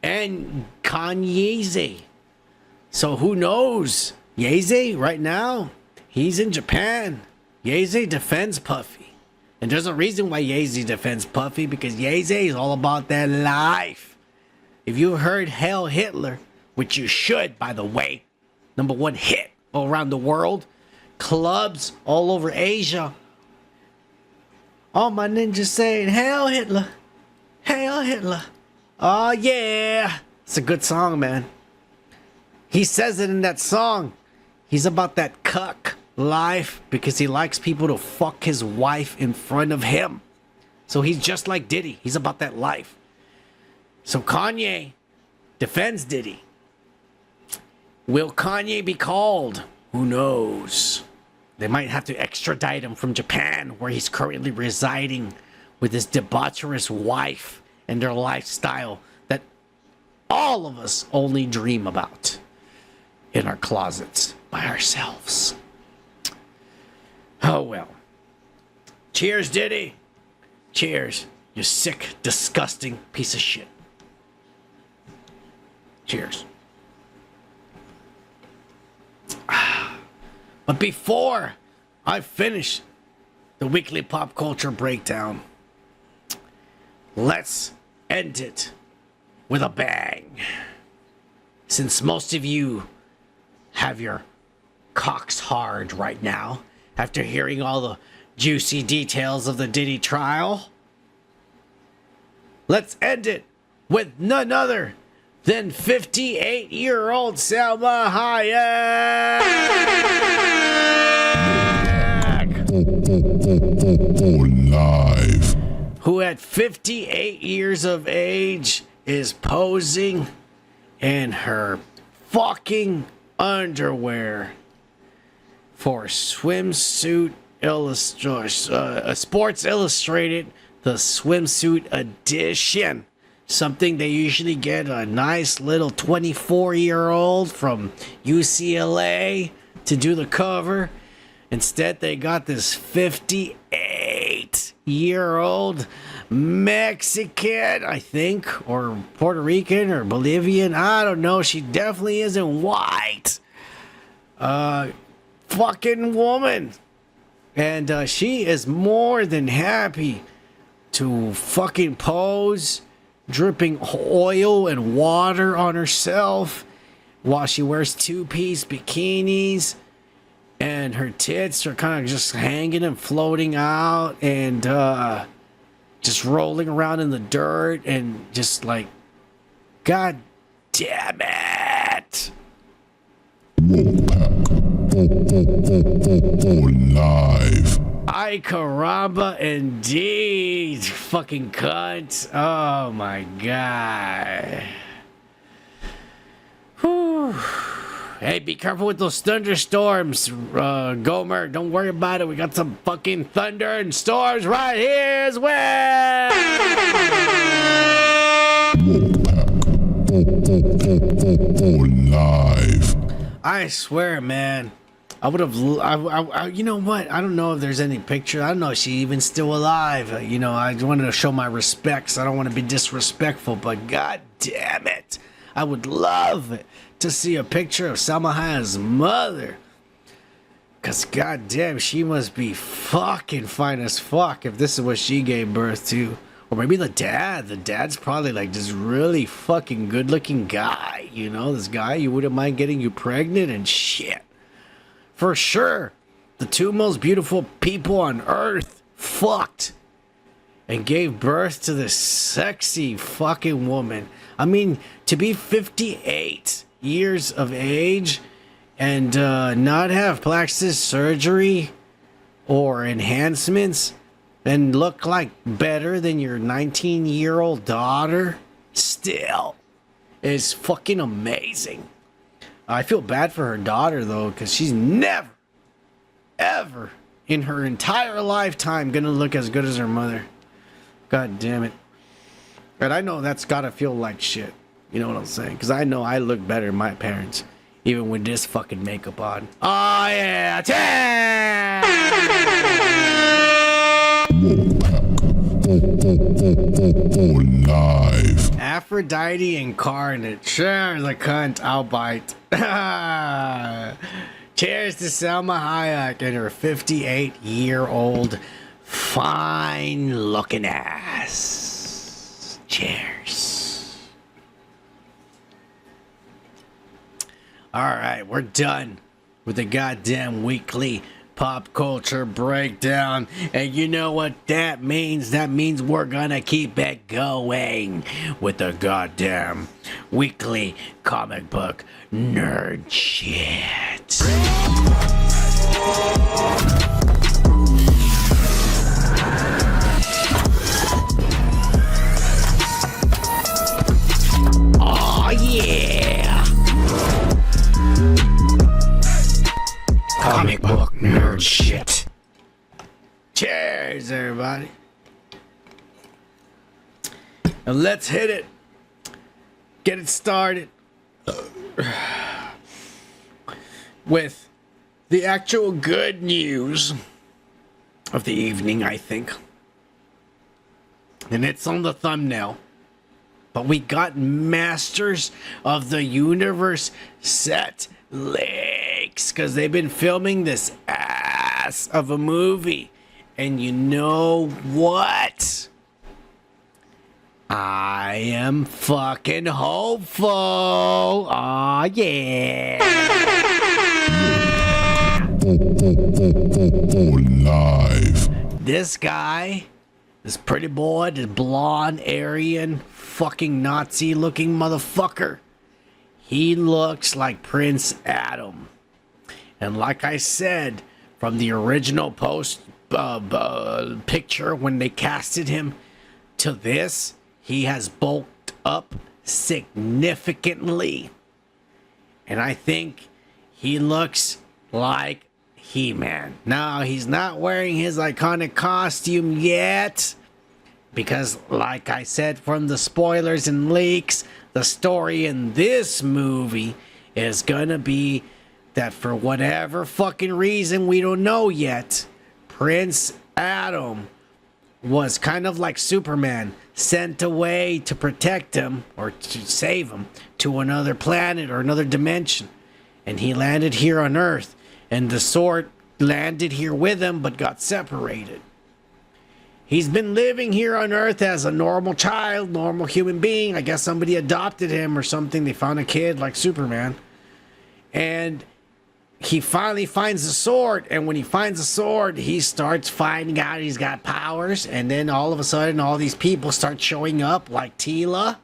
and Kanye. So who knows? Yeezy right now, he's in Japan. Yeezy defends Puffy. And there's a reason why Yeezy defends Puffy, because Yeezy is all about that life. If you heard Hail Hitler, which you should, by the way, #1 hit all around the world, clubs all over Asia, all my ninjas saying, Hail Hitler, Hail Hitler. Oh yeah, it's a good song, man. He says it in that song. He's about that cuck life because he likes people to fuck his wife in front of him. So he's just like Diddy. He's about that life. So Kanye defends Diddy. Will Kanye be called? Who knows? They might have to extradite him from Japan, where he's currently residing with his debaucherous wife and their lifestyle that all of us only dream about in our closets by ourselves. Oh well. Cheers, Diddy. Cheers, you sick, disgusting piece of shit. Cheers. But before I finish the weekly pop culture breakdown, let's end it with a bang. Since most of you have your cocks hard right now, after hearing all the juicy details of the Diddy trial. Let's end it with none other than 58-year-old Salma Hayek. Live. Who at 58 years of age is posing in her fucking underwear for swimsuit Sports Illustrated, the swimsuit edition. Something they usually get a nice little 24-year-old from UCLA to do the cover. Instead, they got this 58-year-old Mexican, I think, or Puerto Rican or Bolivian. I don't know. She definitely isn't white. Fucking woman. And she is more than happy to fucking pose, dripping oil and water on herself while she wears two-piece bikinis. And her tits are kind of just hanging and floating out and just rolling around in the dirt and just like, God damn it. Live. Ay caramba, indeed, fucking cunt. Oh my god. Whew. Hey, be careful with those thunderstorms, Gomer. Don't worry about it. We got some fucking thunder and storms right here as well. Live. I swear, man. I would have. You know what? I don't know if there's any picture. I don't know if she's even still alive. You know, I wanted to show my respects. I don't want to be disrespectful, but god damn it, I would love to see a picture of Salma Hayek's mother. Cause goddamn, she must be fucking fine as fuck if this is what she gave birth to. Or maybe the dad. The dad's probably like this really fucking good looking guy. You know, this guy you wouldn't mind getting you pregnant and shit. For sure. The two most beautiful people on earth fucked and gave birth to this sexy fucking woman. I mean, to be 58 years of age and not have plastic surgery or enhancements and look like better than your 19-year-old daughter still is fucking amazing. I feel bad for her daughter though, because she's never, ever in her entire lifetime gonna look as good as her mother. God damn it. And I know that's gotta feel like shit. You know what I'm saying? Because I know I look better than my parents, even with this fucking makeup on. Oh yeah, Live. Aphrodite incarnate. Sure, the cunt. I'll bite. Cheers to Salma Hayek and her 58-year-old fine-looking ass. Cheers. All right, we're done with the goddamn weekly pop culture breakdown. And you know what that means? That means we're gonna keep it going with the goddamn weekly comic book nerd shit. Oh yeah! Comic book nerd shit. Cheers, everybody. And let's hit it. Get it started with the actual good news of the evening, I think. And it's on the thumbnail. But we got Masters of the Universe Set Leaks, because they've been filming this ass of a movie. And you know what? I am fucking hopeful. Aw, yeah. live. This guy, this pretty boy, this blonde, Aryan, fucking Nazi-looking motherfucker, he looks like Prince Adam. And like I said, from the original picture when they casted him to this, he has bulked up significantly. And I think he looks like He-Man. Now, he's not wearing his iconic costume yet, because like I said from the spoilers and leaks, the story in this movie is gonna be that for whatever fucking reason we don't know yet, Prince Adam was kind of like Superman, sent away to protect him or to save him to another planet or another dimension. And he landed here on Earth, and the sword landed here with him but got separated. He's been living here on Earth as a normal child, normal human being. I guess somebody adopted him or something. They found a kid like Superman. And he finally finds the sword, and when he finds the sword, he starts finding out he's got powers, and then all of a sudden, all these people start showing up, like Tila.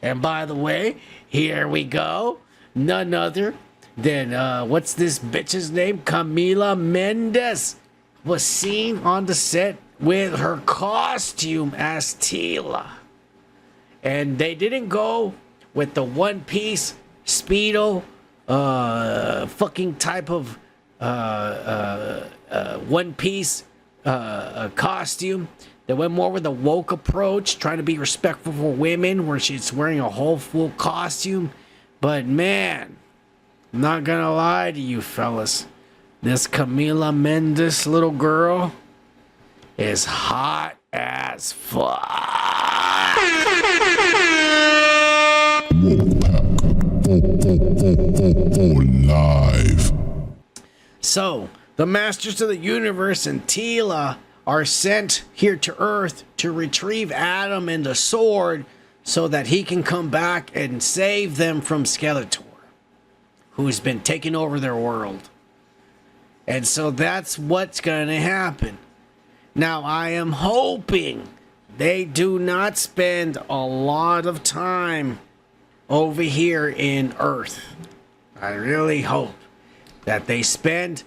And by the way, here we go, none other than, what's this bitch's name? Camila Mendes was seen on the set with her costume as Tila. And they didn't go with the one-piece Speedo fucking type of one-piece costume. They went more with a woke approach, trying to be respectful for women, where she's wearing a whole full costume. But man, I'm not gonna lie to you fellas, this Camila Mendes little girl is hot as fuck. Live. So, the Masters of the Universe and Tila are sent here to Earth to retrieve Adam and the sword so that he can come back and save them from Skeletor, who's been taking over their world. And so that's what's going to happen. Now, I am hoping they do not spend a lot of time over here in Earth. I really hope that they spend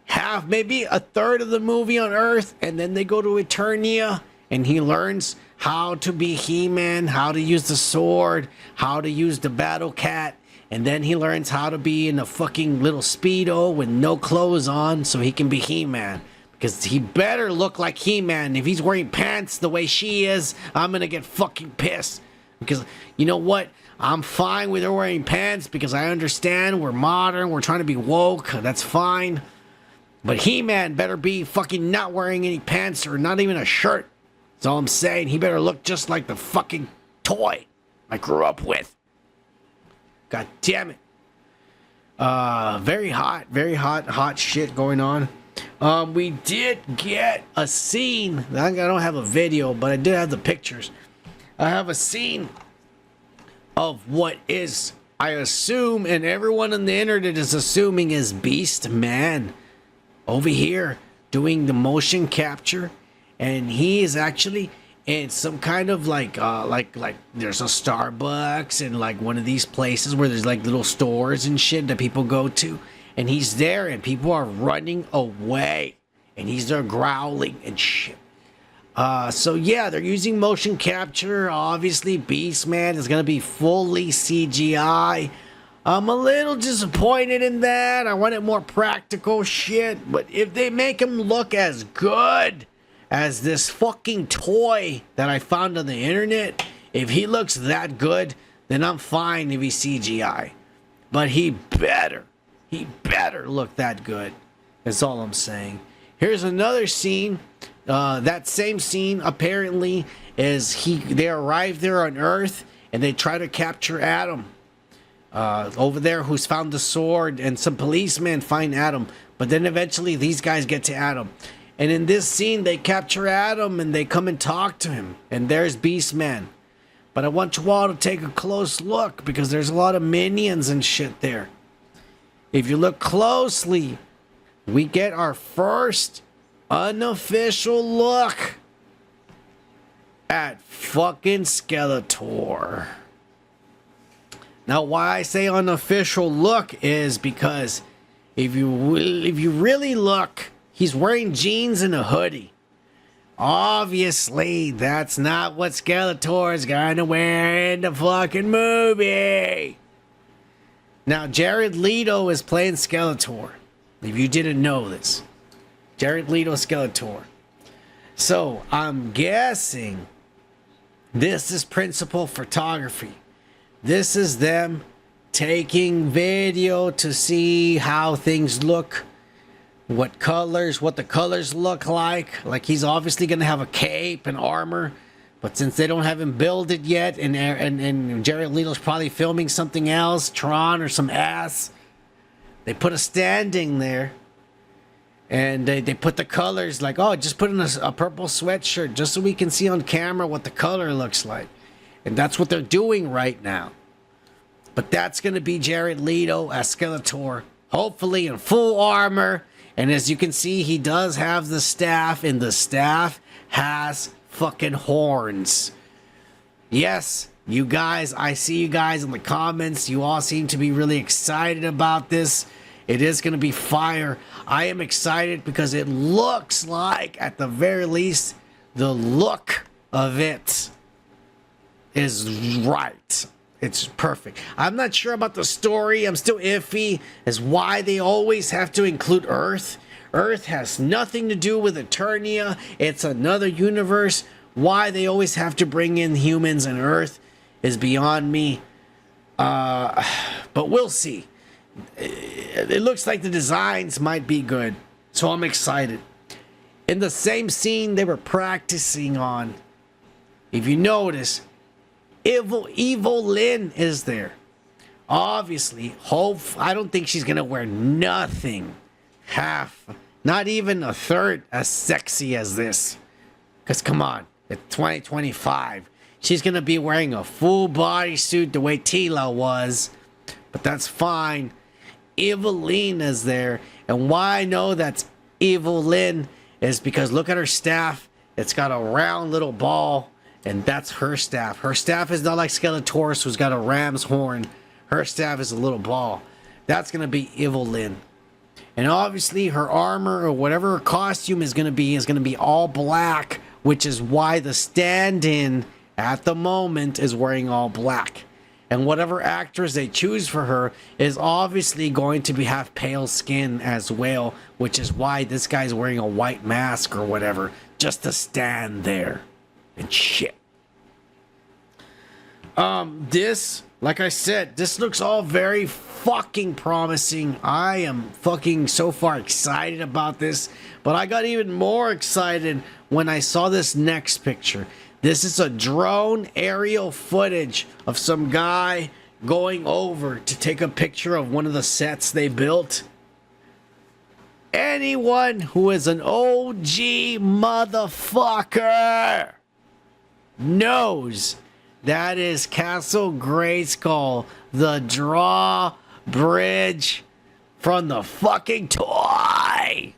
half, maybe a third of the movie on Earth, and then they go to Eternia, and he learns how to be He-Man, how to use the sword, how to use the Battle Cat, and then he learns how to be in a fucking little Speedo with no clothes on so he can be He-Man. Because he better look like He-Man. If he's wearing pants the way she is, I'm gonna get fucking pissed. Because, you know what? I'm fine with her wearing pants because I understand we're modern, we're trying to be woke, that's fine. But He-Man better be fucking not wearing any pants or not even a shirt. That's all I'm saying. He better look just like the fucking toy I grew up with. God damn it. Very hot shit going on. We did get a scene. I don't have a video, but I did have the pictures. I have a scene of what is, I assume, and everyone on the internet is assuming, is Beast Man over here doing the motion capture, and he is actually in some kind of like there's a Starbucks and like one of these places where there's like little stores and shit that people go to, and he's there and people are running away and he's there growling and shit. So yeah, they're using motion capture. Obviously, Beastman is gonna be fully CGI. I'm a little disappointed in that. I wanted more practical shit. But if they make him look as good as this fucking toy that I found on the internet, if he looks that good, then I'm fine if he's CGI. But he better look that good. That's all I'm saying. Here's another scene. That same scene apparently is they arrive there on Earth and they try to capture Adam over there, who's found the sword, and some policemen find Adam, but then eventually these guys get to Adam, and in this scene they capture Adam and they come and talk to him, and there's Beastman. But I want you all to take a close look because there's a lot of minions and shit there. If you look closely, we get our first unofficial look at fucking Skeletor. Now, why I say unofficial look is because if you really look, he's wearing jeans and a hoodie. Obviously, that's not what Skeletor's gonna wear in the fucking movie. Now, Jared Leto is playing Skeletor. If you didn't know this, Jared Leto Skeletor. So, I'm guessing this is principal photography. This is them taking video to see how things look, what the colors look like. Like, he's obviously going to have a cape and armor, but since they don't have him build it yet, and Jared Leto's probably filming something else, Tron or some ass, they put a standing there, and they put the colors like, oh, just put in a purple sweatshirt just so we can see on camera what the color looks like. And that's what they're doing right now. But that's going to be Jared Leto as Skeletor, hopefully in full armor. And as you can see, he does have the staff, and the staff has fucking horns. Yes, you guys, I see you guys in the comments. You all seem to be really excited about this. It is going to be fire. I am excited because it looks like, at the very least, the look of it is right. It's perfect. I'm not sure about the story. I'm still iffy as why they always have to include Earth. Earth has nothing to do with Eternia. It's another universe. Why they always have to bring in humans and Earth is beyond me. But we'll see. It looks like the designs might be good, so I'm excited. In the same scene they were practicing on, if you notice, Evil Lynn is there. Obviously, I don't think she's gonna wear nothing not even a third as sexy as this. Because come on, it's 2025. She's gonna be wearing a full bodysuit the way Tila was, but that's fine. Evil Lynn is there, and why I know that's Evil Lynn is because look at her staff. It's got a round little ball. And that's her staff. Her staff is not like Skeletor's, who's got a ram's horn. Her staff is a little ball. That's going to be Evil Lynn. And obviously her armor or whatever her costume is going to be all black, which is why the stand-in at the moment is wearing all black. And whatever actress they choose for her is obviously going to have pale skin as well, which is why this guy's wearing a white mask or whatever, just to stand there. And shit. This, like I said, this looks all very fucking promising. I am fucking so far excited about this, but I got even more excited when I saw this next picture. This is a drone aerial footage of some guy going over to take a picture of one of the sets they built. Anyone who is an OG motherfucker knows that is Castle Grayskull, the drawbridge from the fucking toy.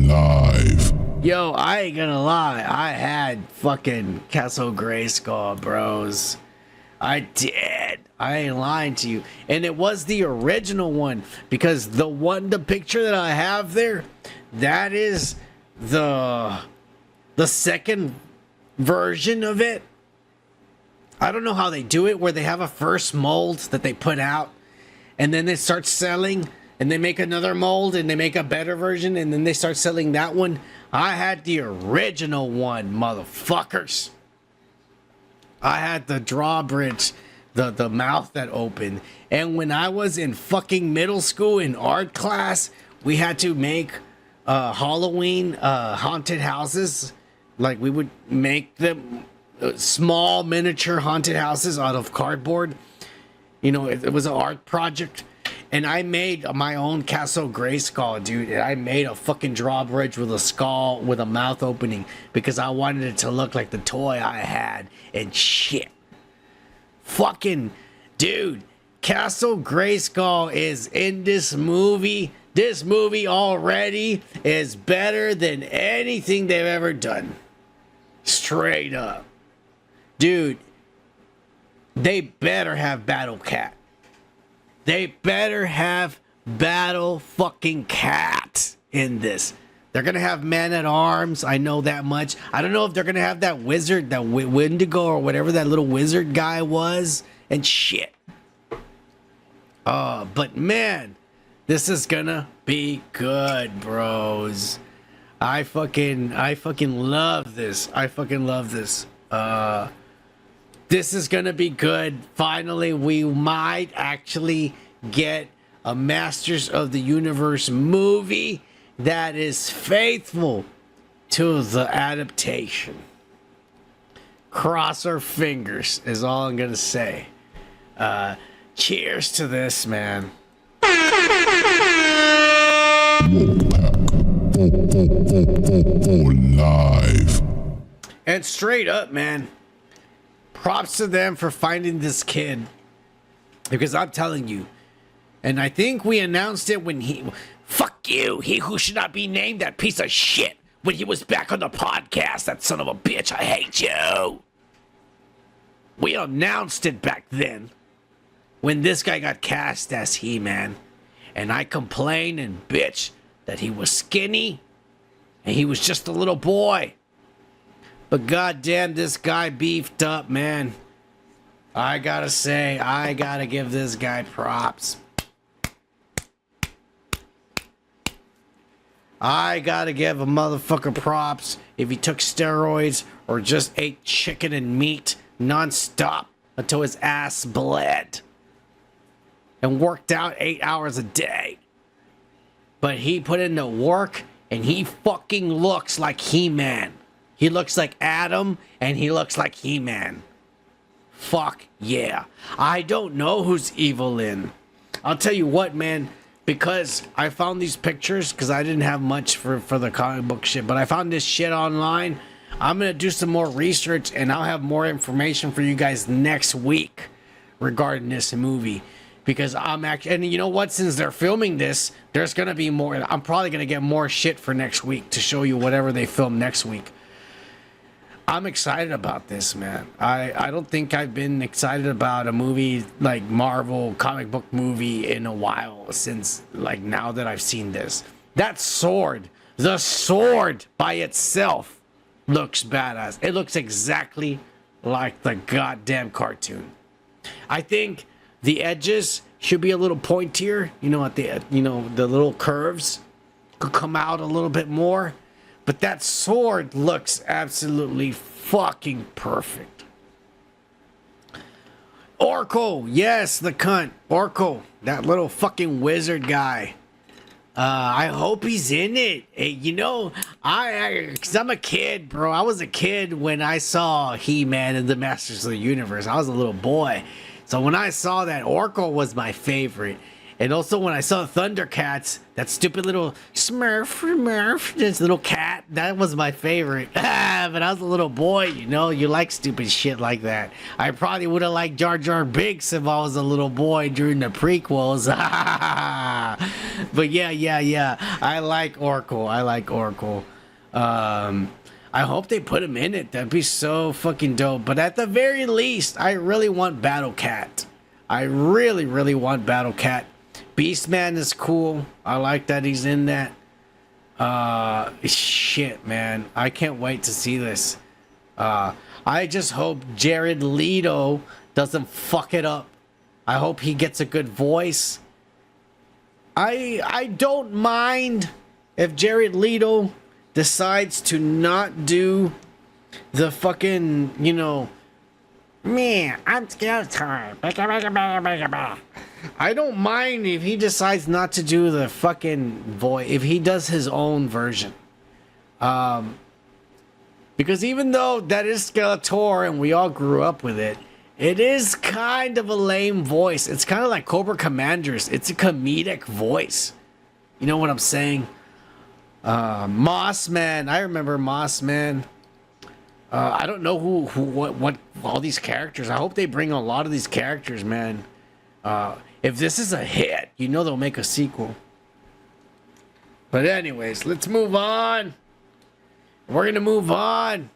Live. Yo, I ain't gonna lie, I had fucking Castle Grayskull, bros. I did. I ain't lying to you. And it was the original one, because the picture that I have there, that is the second version of it. I don't know how they do it, where they have a first mold that they put out, and then they start selling, and they make another mold, and they make a better version, and then they start selling that one. I had the original one, motherfuckers. I had the drawbridge, the mouth that opened. And when I was in fucking middle school in art class, we had to make Halloween haunted houses. Like, we would make them small miniature haunted houses out of cardboard. You know, it was an art project. And I made my own Castle Grayskull, dude. And I made a fucking drawbridge with a skull with a mouth opening because I wanted it to look like the toy I had and shit. fucking dude. Castle Grayskull is in this movie. This movie already is better than anything they've ever done. Straight up. Dude, they better have Battle Cat. They better have Battle fucking Cat in this. They're gonna have Man at Arms. I know that much. I don't know if they're gonna have that wizard, that Wendigo or whatever that little wizard guy was, and shit. But man, this is gonna be good, bros. I fucking love this. I fucking love this. This is gonna be good. Finally, we might actually get a Masters of the Universe movie that is faithful to the adaptation. Cross our fingers is all I'm gonna say. Cheers to this, man. Live. And straight up, man, props to them for finding this kid. Because I'm telling you, and I think we announced it when fuck you, he who should not be named, that piece of shit, when he was back on the podcast, that son of a bitch, I hate you. We announced it back then, when this guy got cast as He-Man, and I complained and bitched that he was skinny, and he was just a little boy. But goddamn, this guy beefed up, man. I gotta say, I gotta give this guy props. I gotta give a motherfucker props if he took steroids or just ate chicken and meat non-stop until his ass bled and worked out 8 hours a day. But he put in the work and he fucking looks like He-Man. He looks like Adam and he looks like He-Man. Fuck yeah. I don't know who's evil in. I'll tell you what, man, because I found these pictures, because I didn't have much for the comic book shit, but I found this shit online. I'm going to do some more research and I'll have more information for you guys next week regarding this movie. Because I'm actually, and you know what, since they're filming this, there's going to be more. I'm probably going to get more shit for next week to show you whatever they film next week. I'm excited about this, man. I don't think I've been excited about a movie like Marvel comic book movie in a while, since like now that I've seen this. That sword, the sword by itself looks badass. It looks exactly like the goddamn cartoon. I think the edges should be a little pointier, you know, at the, you know, the little curves could come out a little bit more. But that sword looks absolutely fucking perfect. Orko, yes, the cunt. Orko, that little fucking wizard guy. I hope he's in it. Hey, you know, cause I'm a kid, bro. I was a kid when I saw He-Man and the Masters of the Universe. I was a little boy. So when I saw that, Orko was my favorite. And also when I saw Thundercats, that stupid little Smurf, this little cat, that was my favorite. But I was a little boy, you know, you like stupid shit like that. I probably would have liked Jar Jar Binks if I was a little boy during the prequels. But yeah. I like Orko. I hope they put him in it. That'd be so fucking dope. But at the very least, I really want Battle Cat. I really want Battle Cat. Beastman is cool. I like that he's in that. Shit, man. I can't wait to see this. I just hope Jared Leto doesn't fuck it up. I hope he gets a good voice. I don't mind if Jared Leto decides to not do the fucking, you know, man, I'm Skeletor. I don't mind if he decides not to do the fucking voice, if he does his own version. Because even though that is Skeletor and we all grew up with it, it is kind of a lame voice. It's kind of like Cobra Commanders. It's a comedic voice. You know what I'm saying? Mossman. I remember Mossman. I don't know what all these characters. I hope they bring a lot of these characters, man. If this is a hit, you know they'll make a sequel. But anyways, let's move on. We're gonna move on.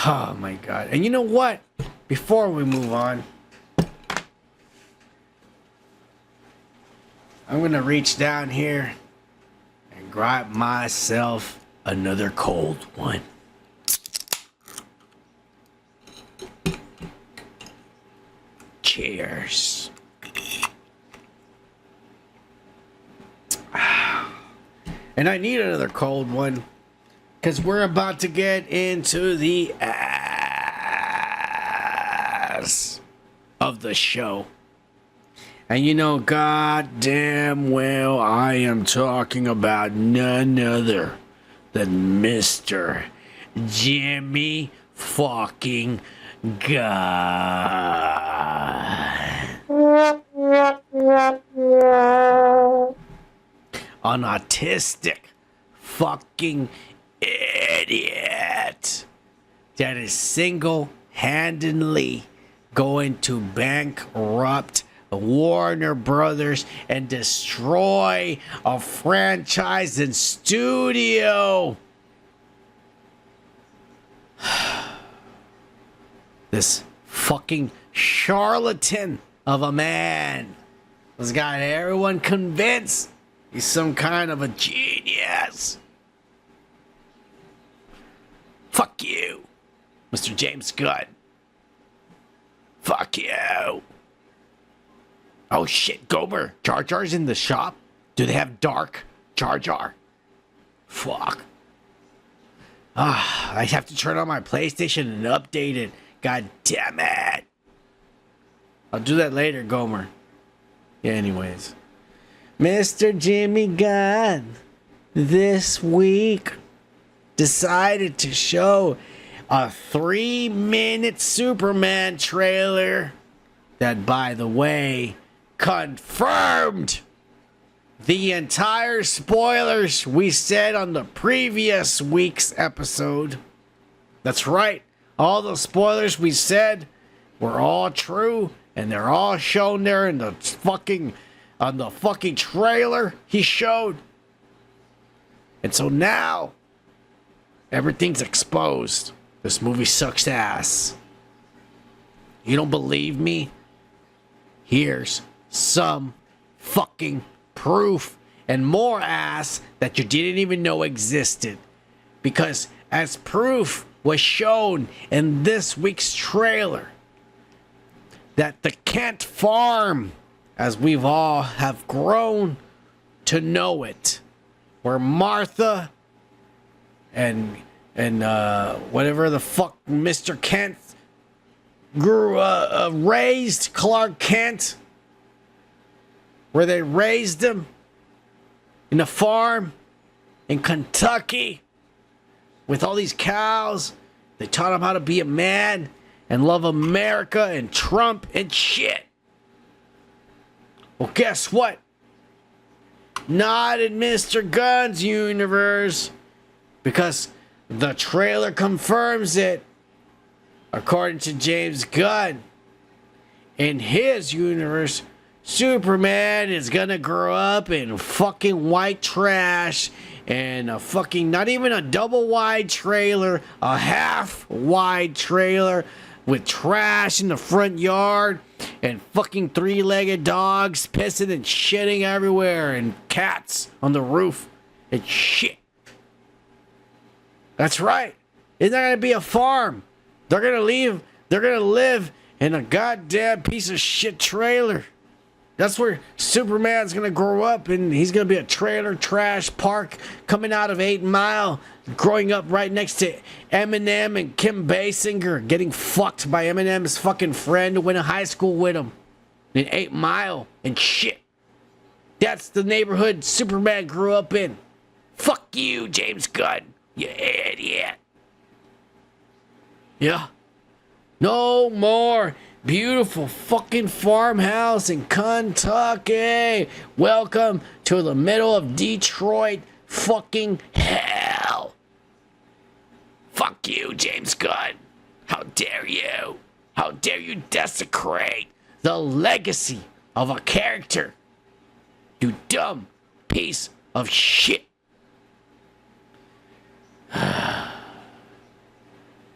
Oh my god. And you know what? Before we move on, I'm gonna reach down here and grab myself another cold one. Cheers. And I need another cold one because we're about to get into the ass of the show. And you know, goddamn well, I am talking about none other than Mr. Jimmy fucking Gunn. An autistic fucking idiot that is single-handedly going to bankrupt Warner Brothers and destroy a franchise and studio. This fucking charlatan of a man has got everyone convinced he's some kind of a genius. Fuck you, Mr. James Gunn. Fuck you. Oh shit, Gomer. Jar Jar's in the shop? Do they have dark Jar Jar? Fuck. I have to turn on my PlayStation and update it. God damn it. I'll do that later, Gomer. Yeah, anyways. Mr. Jimmy Gunn this week decided to show a 3-minute Superman trailer that, by the way, confirmed the entire spoilers we said on the previous week's episode. That's right. All the spoilers we said were all true, and they're all shown there in the fucking trailer he showed. And so now everything's exposed. This movie sucks ass. You don't believe me? Here's some fucking proof and more ass that you didn't even know existed. Because as proof was shown in this week's trailer, that the Kent farm, as we've all have grown to know it, where Martha and whatever the fuck Mr. Kent raised Clark Kent, where they raised him in a farm in Kentucky with all these cows. They taught him how to be a man and love America and Trump and shit. Well, guess what? Not in Mr. Gunn's universe, because the trailer confirms it. According to James Gunn, in his universe, Superman is gonna grow up in fucking white trash and a fucking, not even a double wide trailer, a half wide trailer with trash in the front yard and fucking 3-legged dogs pissing and shitting everywhere and cats on the roof and shit. That's right. It's not gonna be a farm. They're gonna live in a goddamn piece of shit trailer. That's where Superman's gonna grow up, and he's gonna be a trailer trash park coming out of 8 Mile, growing up right next to Eminem and Kim Basinger, getting fucked by Eminem's fucking friend who went to high school with him in 8 Mile and shit. That's the neighborhood Superman grew up in. Fuck you, James Gunn, you idiot. Yeah. No more beautiful fucking farmhouse in Kentucky. Welcome to the middle of Detroit fucking hell. Fuck you, James Gunn. How dare you? How dare you desecrate the legacy of a character? You dumb piece of shit.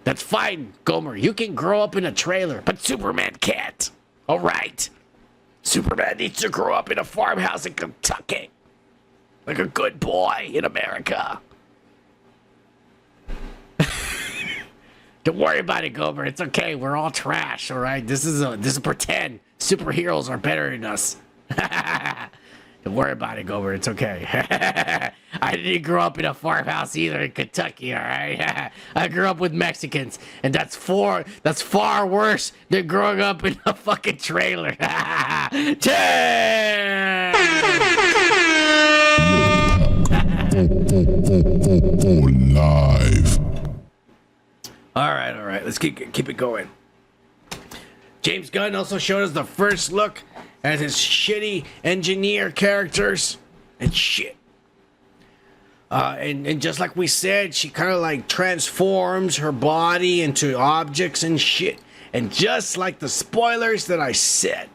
That's fine, Gomer. You can grow up in a trailer, but Superman can't. All right. Superman needs to grow up in a farmhouse in Kentucky. Like a good boy in America. Don't worry about it, Gomer. It's okay. We're all trash, all right? This is pretend. Superheroes are better than us. Don't worry about it, Gomer. It's okay. I didn't grow up in a farmhouse either in Kentucky, all right? I grew up with Mexicans, and that's far worse than growing up in a fucking trailer. Live. All right. Let's keep it going. James Gunn also showed us the first look at his shitty engineer characters and shit. And just like we said, she kind of like transforms her body into objects and shit. And just like the spoilers that I said,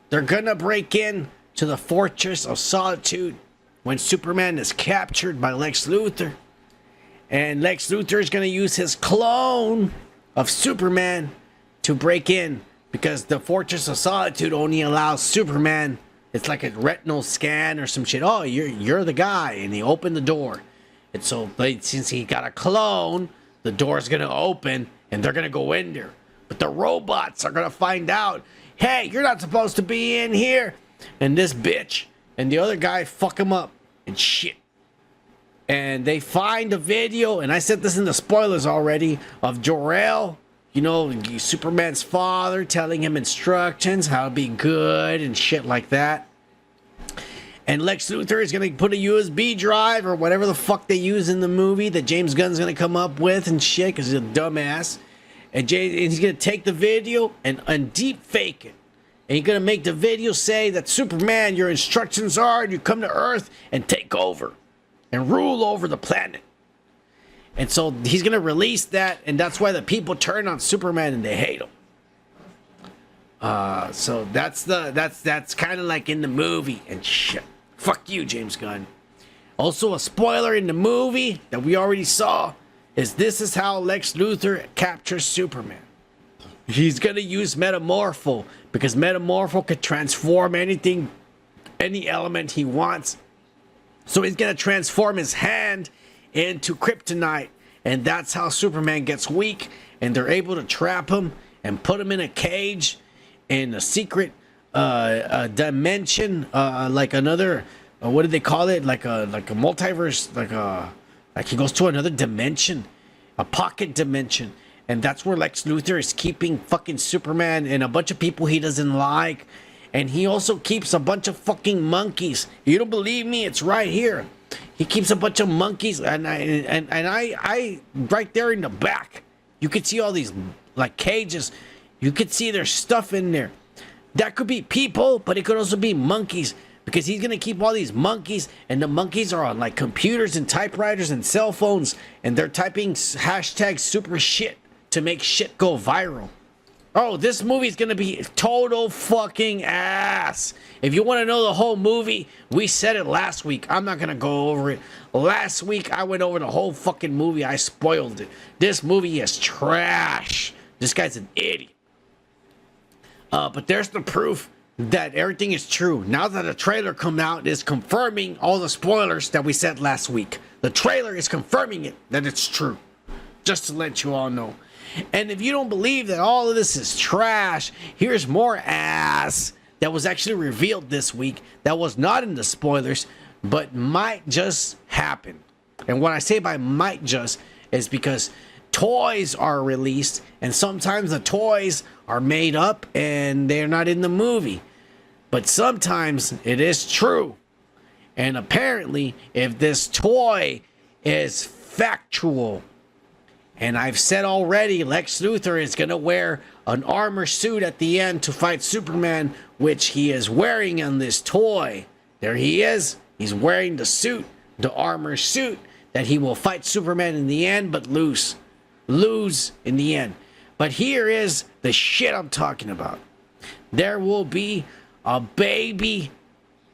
they're gonna break in to the Fortress of Solitude when Superman is captured by Lex Luthor. And Lex Luthor is gonna use his clone of Superman to break in, because the Fortress of Solitude only allows Superman. It's like a retinal scan or some shit. Oh, you're the guy, and they open the door. And so since he got a clone, the door's gonna open and they're gonna go in there. But the robots are gonna find out, hey, you're not supposed to be in here. And this bitch and the other guy fuck him up and shit. And they find a video, and I said this in the spoilers already, of Jor-El, you know, Superman's father, telling him instructions, how to be good and shit like that. And Lex Luthor is going to put a USB drive or whatever the fuck they use in the movie that James Gunn's going to come up with and shit, because he's a dumbass. And he's going to take the video and deep fake it. And he's going to make the video say that, Superman, your instructions are you come to Earth and take over and rule over the planet. And so he's going to release that, and that's why the people turn on Superman and they hate him. So that's kind of like in the movie and shit. Fuck you, James Gunn. Also, a spoiler in the movie that we already saw is this is how Lex Luthor captures Superman. He's going to use Metamorpho, because Metamorpho could transform anything, any element he wants. So he's going to transform his hand into kryptonite, and that's how Superman gets weak, and they're able to trap him and put him in a cage in a secret dimension, like another what do they call it, like a multiverse, like he goes to another dimension, a pocket dimension. And that's where Lex Luthor is keeping fucking Superman and a bunch of people he doesn't like. And he also keeps a bunch of fucking monkeys. You don't believe me? It's right here. He keeps a bunch of monkeys, and I right there in the back, you could see all these like cages. You could see there's stuff in there. That could be people, but it could also be monkeys, because he's gonna keep all these monkeys, and the monkeys are on like computers and typewriters and cell phones, and they're typing hashtag super shit to make shit go viral. Oh, this movie's gonna be total fucking ass. If you want to know the whole movie, we said it last week. I'm not gonna go over it. Last week, I went over the whole fucking movie. I spoiled it. This movie is trash. This guy's an idiot. But there's the proof that everything is true. Now that the trailer come out, it's confirming all the spoilers that we said last week. The trailer is confirming it, that it's true. Just to let you all know. And if you don't believe that all of this is trash, here's more ass that was actually revealed this week that was not in the spoilers, but might just happen. And what I say by might just is because toys are released, and sometimes the toys are made up and they're not in the movie. But sometimes it is true. And apparently, if this toy is factual, and I've said already, Lex Luthor is going to wear an armor suit at the end to fight Superman, which he is wearing on this toy. There he is. He's wearing the suit, the armor suit, that he will fight Superman in the end, but lose in the end. But here is the shit I'm talking about. There will be a baby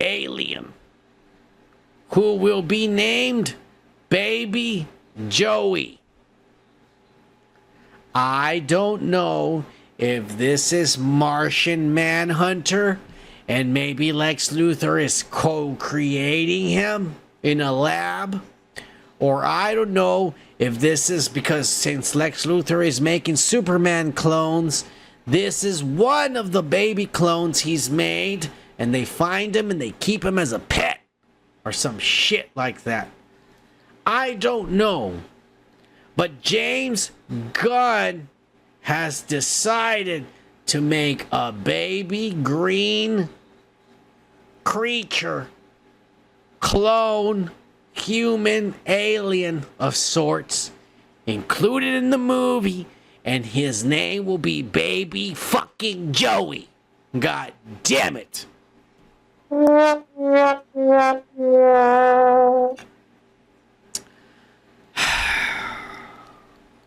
alien who will be named Baby Joey. I don't know if this is Martian Manhunter and maybe Lex Luthor is co-creating him in a lab, or I don't know if this is because since Lex Luthor is making Superman clones, this is one of the baby clones he's made, and they find him and they keep him as a pet or some shit like that. I don't know. But James Gunn has decided to make a baby green creature, clone, human alien of sorts, included in the movie, and his name will be Baby fucking Joey. God damn it.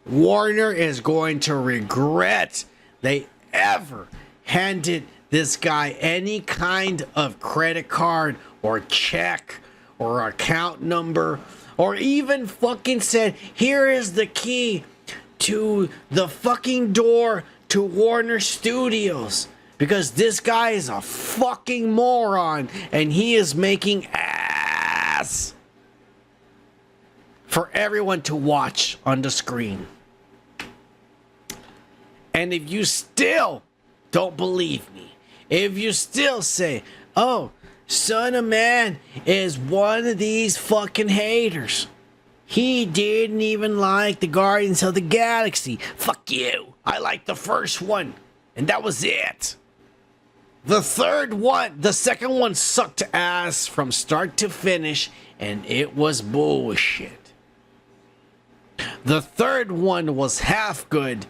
Warner is going to regret they ever handed this guy any kind of credit card or check or account number, or even fucking said, here is the key to the fucking door to Warner Studios. Because this guy is a fucking moron and he is making ass for everyone to watch on the screen. And if you still don't believe me, if you still say, oh, Son of Man is one of these fucking haters, he didn't even like the Guardians of the Galaxy, fuck you. I liked the first one, and that was it. The second one sucked ass from start to finish, and it was bullshit. The third one was half good,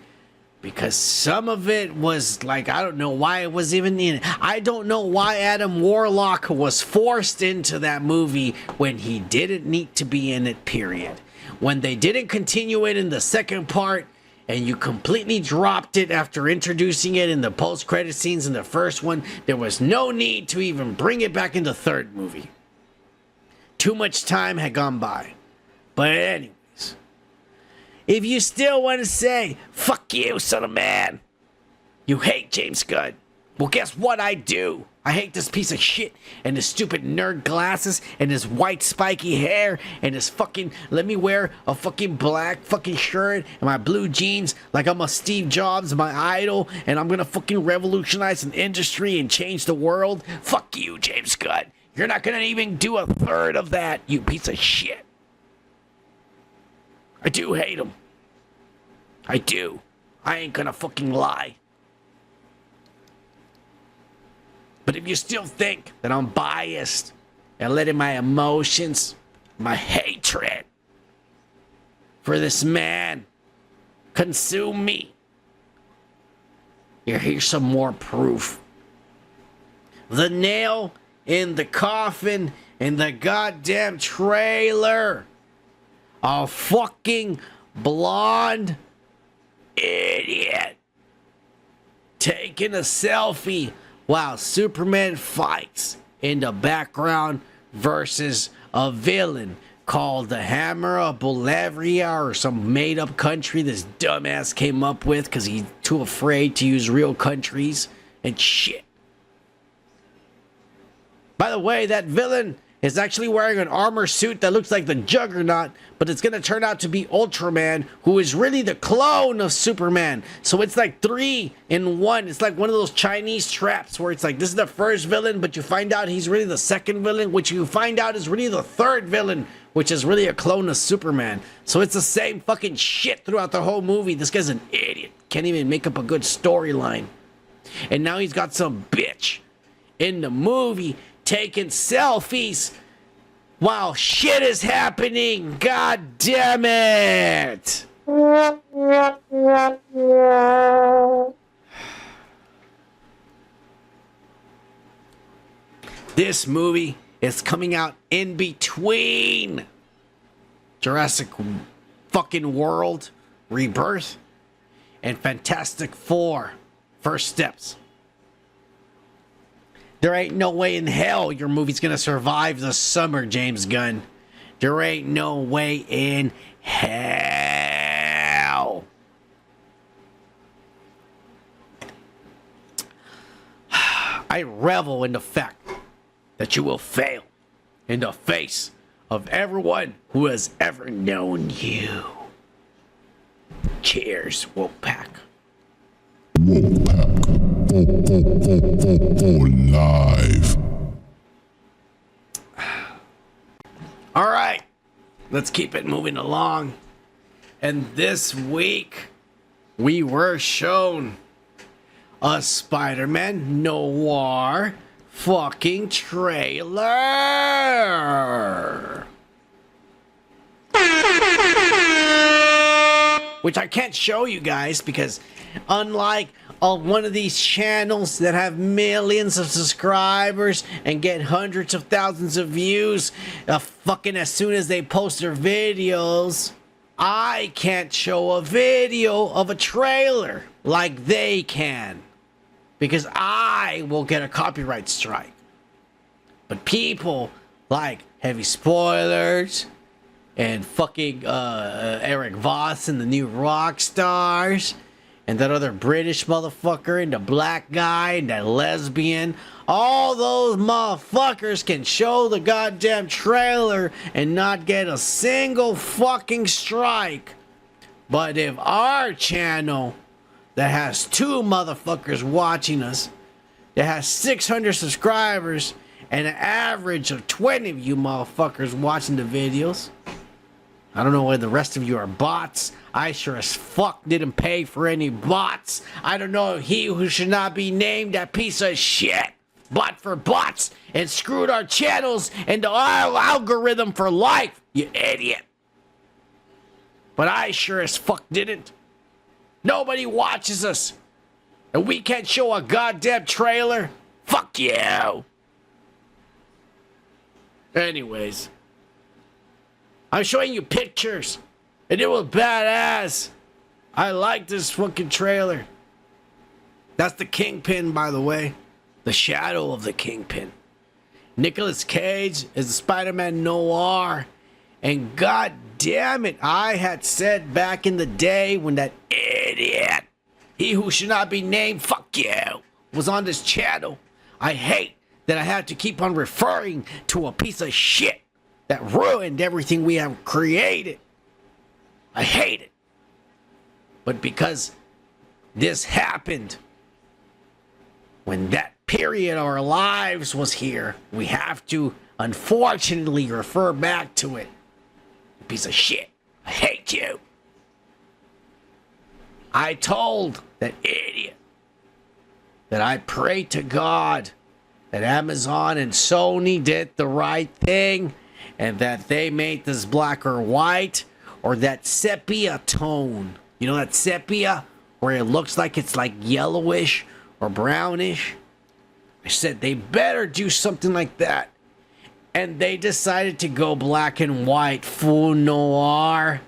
because some of it was like, I don't know why it was even in it. I don't know why Adam Warlock was forced into that movie when he didn't need to be in it, period. When they didn't continue it in the second part, and you completely dropped it after introducing it in the post-credit scenes in the first one, there was no need to even bring it back in the third movie. Too much time had gone by. But anyways, if you still want to say, fuck you, Son of Man, you hate James Gunn, well, guess what I do? I hate this piece of shit and his stupid nerd glasses and his white spiky hair and his fucking, let me wear a fucking black fucking shirt and my blue jeans like I'm a Steve Jobs, my idol, and I'm gonna fucking revolutionize an industry and change the world. Fuck you, James Gunn. You're not gonna even do a third of that, you piece of shit. I do hate him. I do. I ain't gonna fucking lie. But if you still think that I'm biased and letting my emotions, my hatred for this man consume me, here's some more proof. The nail in the coffin in the goddamn trailer. A fucking blonde idiot taking a selfie while Superman fights in the background versus a villain called the Hammer of Bolivia or some made-up country this dumbass came up with because he's too afraid to use real countries and shit. By the way, that villain is actually wearing an armor suit that looks like the Juggernaut, but it's going to turn out to be Ultraman, who is really the clone of Superman. So it's like 3 in 1. It's like one of those Chinese traps where it's like, this is the first villain, but you find out he's really the second villain, which you find out is really the third villain, which is really a clone of Superman. So it's the same fucking shit throughout the whole movie. This guy's an idiot. Can't even make up a good storyline. And now he's got some bitch in the movie taking selfies while shit is happening. God damn it. This movie is coming out in between Jurassic fucking World Rebirth and Fantastic Four: First Steps. There ain't no way in hell your movie's gonna survive the summer, James Gunn. There ain't no way in hell. I revel in the fact that you will fail in the face of everyone who has ever known you. Cheers, Wolfpack. Wolfpack. Oh, live. All right, let's keep it moving along. And this week, we were shown a Spider-Man Noir fucking trailer. Which I can't show you guys because unlike one of these channels that have millions of subscribers and get hundreds of thousands of views fucking as soon as they post their videos, I can't show a video of a trailer like they can because I will get a copyright strike. But people like Heavy Spoilers and fucking Eric Voss and the New Rock Stars and that other British motherfucker and the black guy and that lesbian, all those motherfuckers can show the goddamn trailer and not get a single fucking strike. But if our channel that has 2 motherfuckers watching us, that has 600 subscribers and an average of 20 of you motherfuckers watching the videos, I don't know whether the rest of you are bots. I sure as fuck didn't pay for any bots. I don't know he who should not be named that piece of shit bought for bots and screwed our channels into our algorithm for life, you idiot. But I sure as fuck didn't. Nobody watches us. And we can't show a goddamn trailer. Fuck you. Anyways, I'm showing you pictures, and it was badass. I like this fucking trailer. That's the Kingpin, by the way. The shadow of the Kingpin. Nicolas Cage is the Spider-Man Noir. And god damn it, I had said back in the day when that idiot, he who should not be named, fuck you, was on this channel. I hate that I had to keep on referring to a piece of shit that ruined everything we have created. I hate it. But because this happened when that period of our lives was here, we have to unfortunately refer back to it. Piece of shit. I hate you. I told that idiot that I pray to God that Amazon and Sony did the right thing and that they made this black or white or that sepia tone. You know that sepia where it looks like it's like yellowish or brownish? I said they better do something like that. And they decided to go black and white, full noir.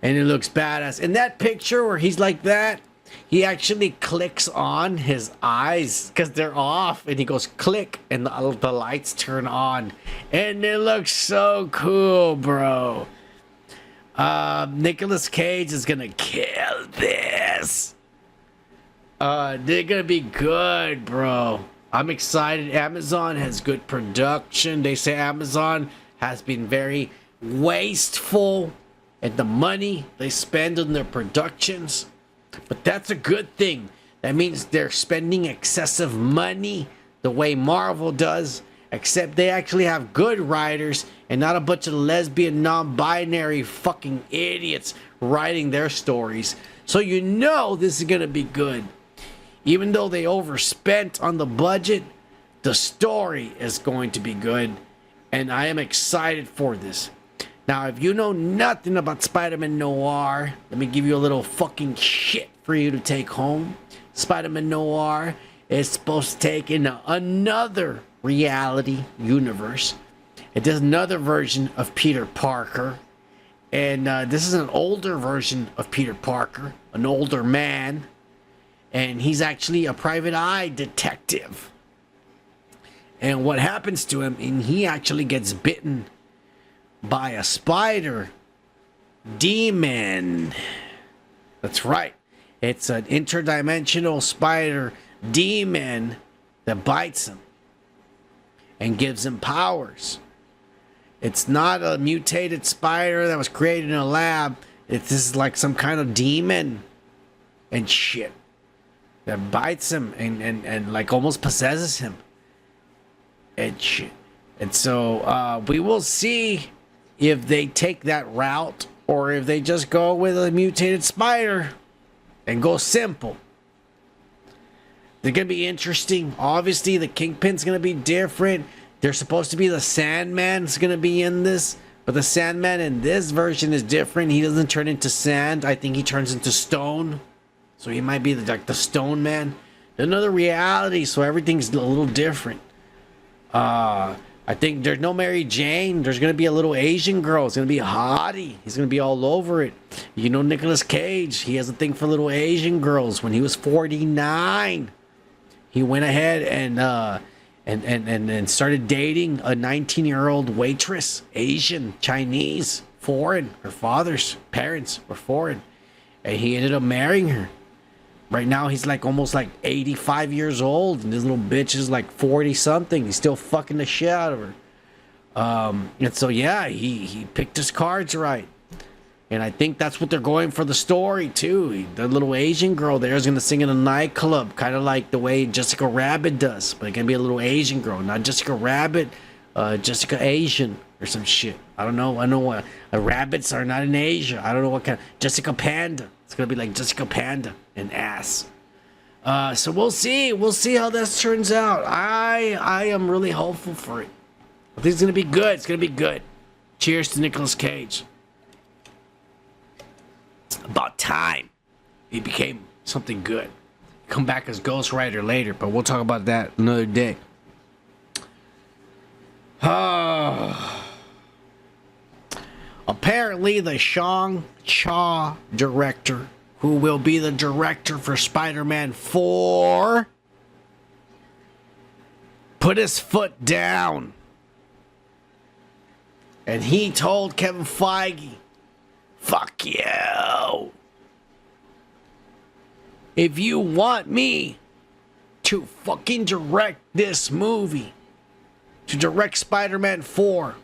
And it looks badass. In that picture where he's like that, he actually clicks on his eyes because they're off. And he goes click and the lights turn on. And it looks so cool, bro. Nicolas Cage is going to kill this. They're going to be good, bro. I'm excited. Amazon has good production. They say Amazon has been very wasteful at the money they spend on their productions. But that's a good thing. That means they're spending excessive money the way Marvel does, except they actually have good writers and not a bunch of lesbian, non-binary fucking idiots writing their stories. So you know this is going to be good. Even though they overspent on the budget, the story is going to be good. And I am excited for this. Now, if you know nothing about Spider-Man Noir, let me give you a little fucking shit for you to take home. Spider-Man Noir is supposed to take in another reality universe. It does another version of Peter Parker. And this is an older version of Peter Parker, an older man. And he's actually a private eye detective. And what happens to him, and he actually gets bitten by a spider demon. That's right. It's an interdimensional spider demon that bites him and gives him powers. It's not a mutated spider that was created in a lab. This is like some kind of demon and shit that bites him and like almost possesses him and shit. And so we will see if they take that route or if they just go with a mutated spider and go simple. They're going to be interesting. Obviously, the Kingpin's going to be different. They're supposed to be the Sandman's going to be in this. But the Sandman in this version is different. He doesn't turn into sand. I think he turns into stone. So he might be like the Stone Man. Another reality, so everything's a little different. I think there's no Mary Jane. There's going to be a little Asian girl. It's going to be a hottie. He's going to be all over it. You know Nicolas Cage. He has a thing for little Asian girls. When he was 49, he went ahead and started dating a 19-year-old waitress, Asian, Chinese, foreign. Her father's parents were foreign. And he ended up marrying her. Right now, he's like almost like 85 years old, and this little bitch is like 40-something. He's still fucking the shit out of her. And so, yeah, he picked his cards right. And I think that's what they're going for the story, too. The little Asian girl there is going to sing in a nightclub, kind of like the way Jessica Rabbit does. But it's going to be a little Asian girl, not Jessica Rabbit, Jessica Asian or some shit. I don't know. I know what rabbits are not in Asia. I don't know what kind of Jessica Panda. It's going to be like Jessica Panda and ass. So we'll see. We'll see how this turns out. I am really hopeful for it. I think it's going to be good. It's going to be good. Cheers to Nicolas Cage. About time he became something good. Come back as Ghost Rider later, but we'll talk about that another day. Apparently, the Shang-Chi director, who will be the director for Spider-Man 4, put his foot down. And he told Kevin Feige, fuck you. If you want me to fucking direct this movie, to direct Spider-Man 4,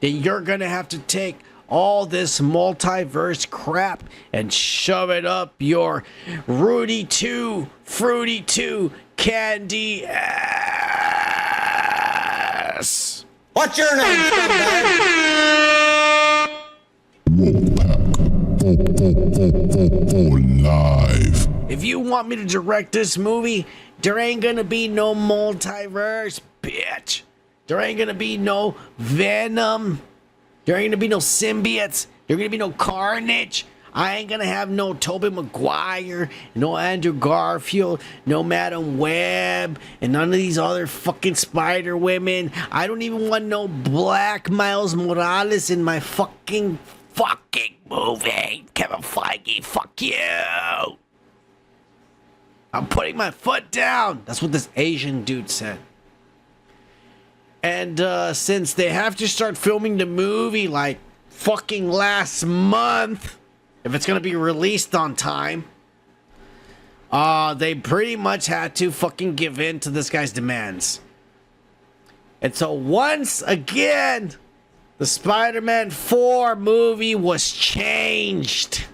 then you're gonna have to take all this multiverse crap and shove it up your Rudy 2, Fruity 2, candy ass. What's your name, Live. If you want me to direct this movie, there ain't gonna be no multiverse, bitch. There ain't gonna be no Venom. There ain't gonna be no symbiotes. There ain't gonna be no Carnage. I ain't gonna have no Tobey Maguire, no Andrew Garfield, no Madam Web, and none of these other fucking Spider Women. I don't even want no Black Miles Morales in my fucking movie. Kevin Feige, fuck you. I'm putting my foot down. That's what this Asian dude said. And since they have to start filming the movie like fucking last month, if it's gonna be released on time, they pretty much had to fucking give in to this guy's demands. And so once again, the Spider-Man 4 movie was changed.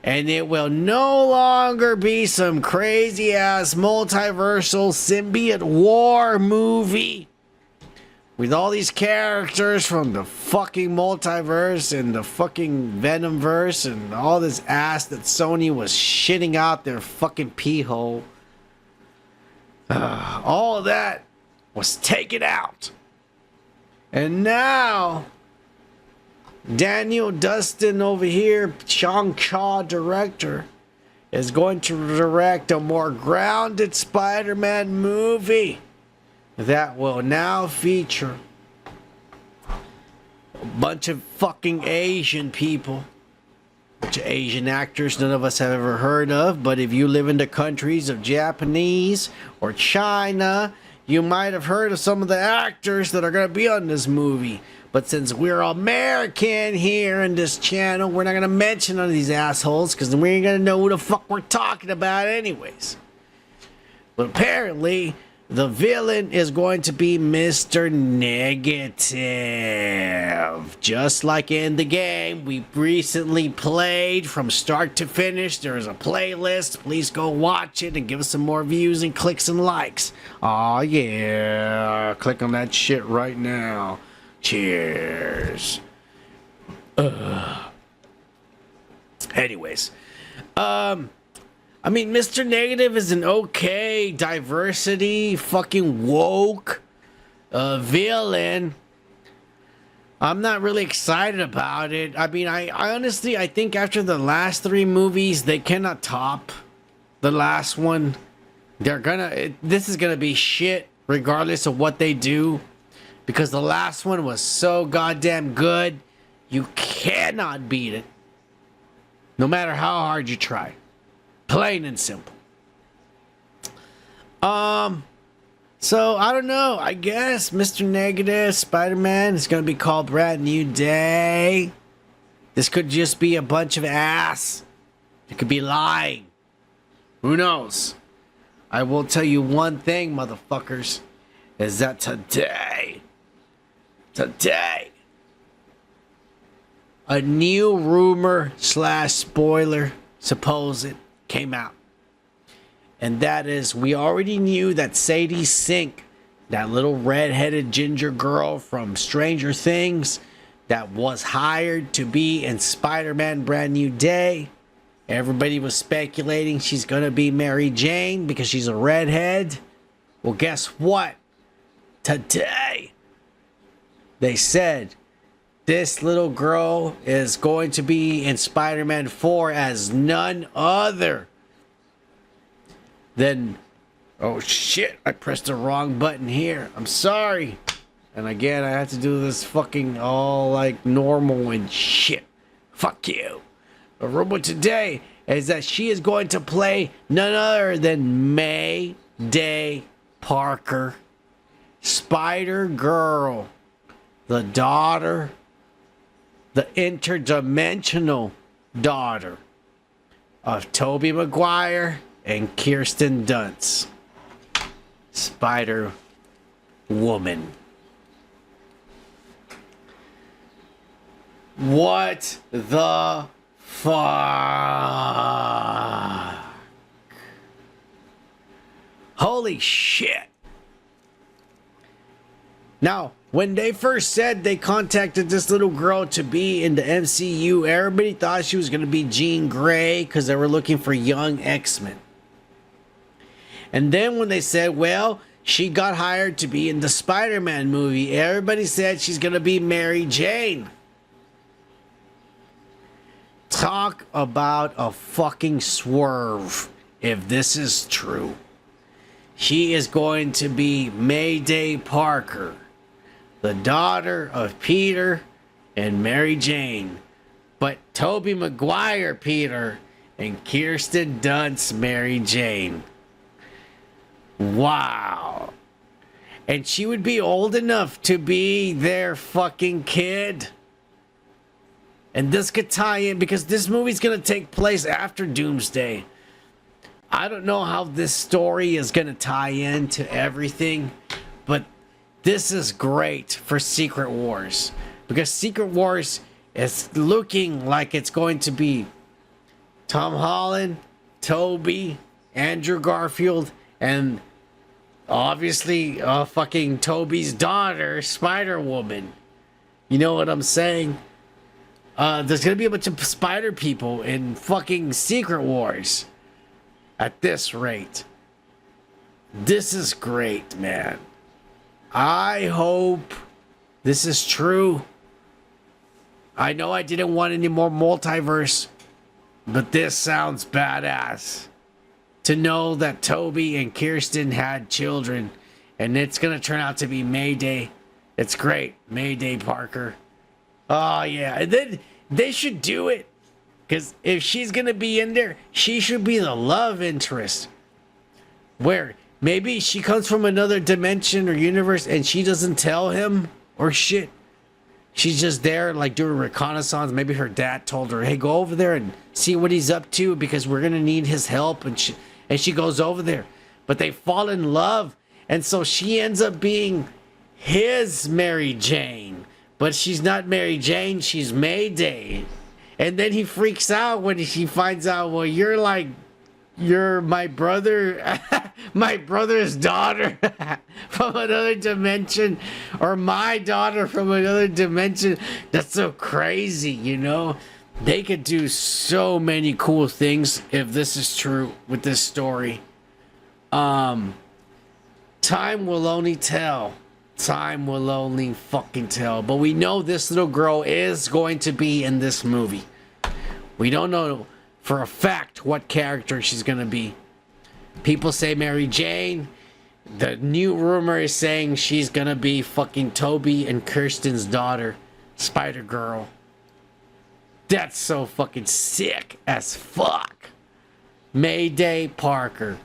And it will no longer be some crazy ass multiversal symbiote war movie with all these characters from the fucking multiverse and the fucking Venomverse and all this ass that Sony was shitting out their fucking pee hole. All of that was taken out. And now, Daniel Dustin over here, Shang-Chi director, is going to direct a more grounded Spider-Man movie that will now feature bunch of fucking Asian people. Bunch of Asian actors none of us have ever heard of, but if you live in the countries of Japanese or China, you might have heard of some of the actors that are going to be on this movie. But since we're American here in this channel, we're not going to mention none of these assholes because we ain't going to know who the fuck we're talking about anyways. But apparently, the villain is going to be Mr. Negative. Just like in the game we recently played from start to finish. There is a playlist. Please go watch it and give us some more views and clicks and likes. Aw, yeah. Click on that shit right now. Cheers. Anyways. I mean, Mr. Negative is an okay diversity, fucking woke villain. I'm not really excited about it. I mean, I honestly, I think after the last 3 movies, they cannot top the last one. This is gonna be shit regardless of what they do. Because the last one was so goddamn good, you cannot beat it. No matter how hard you try. Plain and simple. So I don't know. I guess Mr. Negative Spider-Man is gonna be called Brand New Day. This could just be a bunch of ass. It could be lying. Who knows? I will tell you one thing, motherfuckers, is that today, a new rumor / spoiler, supposed, came out. And that is, we already knew that Sadie Sink, that little red-headed ginger girl from Stranger Things that was hired to be in Spider-Man Brand New Day, everybody was speculating she's gonna be Mary Jane because she's a redhead. Well, guess what? Today, they said this little girl is going to be in Spider-Man 4 as none other than... Oh shit, I pressed the wrong button here. I'm sorry. And again, I have to do this fucking all like normal and shit. Fuck you. The rumor today is that she is going to play none other than Mayday Parker. Spider-Girl. The daughter... the interdimensional daughter of Tobey Maguire and Kirsten Dunst. Spider-Woman. What the fuck? Holy shit. Now, when they first said they contacted this little girl to be in the MCU, everybody thought she was going to be Jean Grey because they were looking for young X-Men. And then when they said, well, she got hired to be in the Spider-Man movie, everybody said she's going to be Mary Jane. Talk about a fucking swerve if this is true. She is going to be Mayday Parker, the daughter of Peter and Mary Jane. But Tobey Maguire Peter and Kirsten Dunst Mary Jane. Wow. And she would be old enough to be their fucking kid. And this could tie in because this movie's going to take place after Doomsday. I don't know how this story is going to tie into everything, but this is great for Secret Wars. Because Secret Wars is looking like it's going to be Tom Holland, Toby, Andrew Garfield, and obviously fucking Toby's daughter, Spider-Woman. You know what I'm saying? There's going to be a bunch of spider people in fucking Secret Wars. At this rate. This is great, man. I hope this is true. I know I didn't want any more multiverse, but this sounds badass. To know that Toby and Kirsten had children, and it's going to turn out to be Mayday. It's great. Mayday Parker. Oh, yeah. And then they should do it. Because if she's going to be in there, she should be the love interest. Where maybe she comes from another dimension or universe and she doesn't tell him or shit. She's just there, like, doing reconnaissance. Maybe her dad told her, hey, go over there and see what he's up to because we're going to need his help. And she goes over there. But they fall in love. And so she ends up being his Mary Jane. But she's not Mary Jane, she's Mayday. And then he freaks out when he finds out, well, you're my brother, my brother's daughter from another dimension, or my daughter from another dimension. That's so crazy, you know? They could do so many cool things if this is true with this story. Time will only tell. Time will only fucking tell. But we know this little girl is going to be in this movie. We don't know for a fact what character she's going to be. People say Mary Jane. The new rumor is saying she's going to be fucking Toby and Kirsten's daughter, Spider-Girl. That's so fucking sick as fuck. Mayday Parker.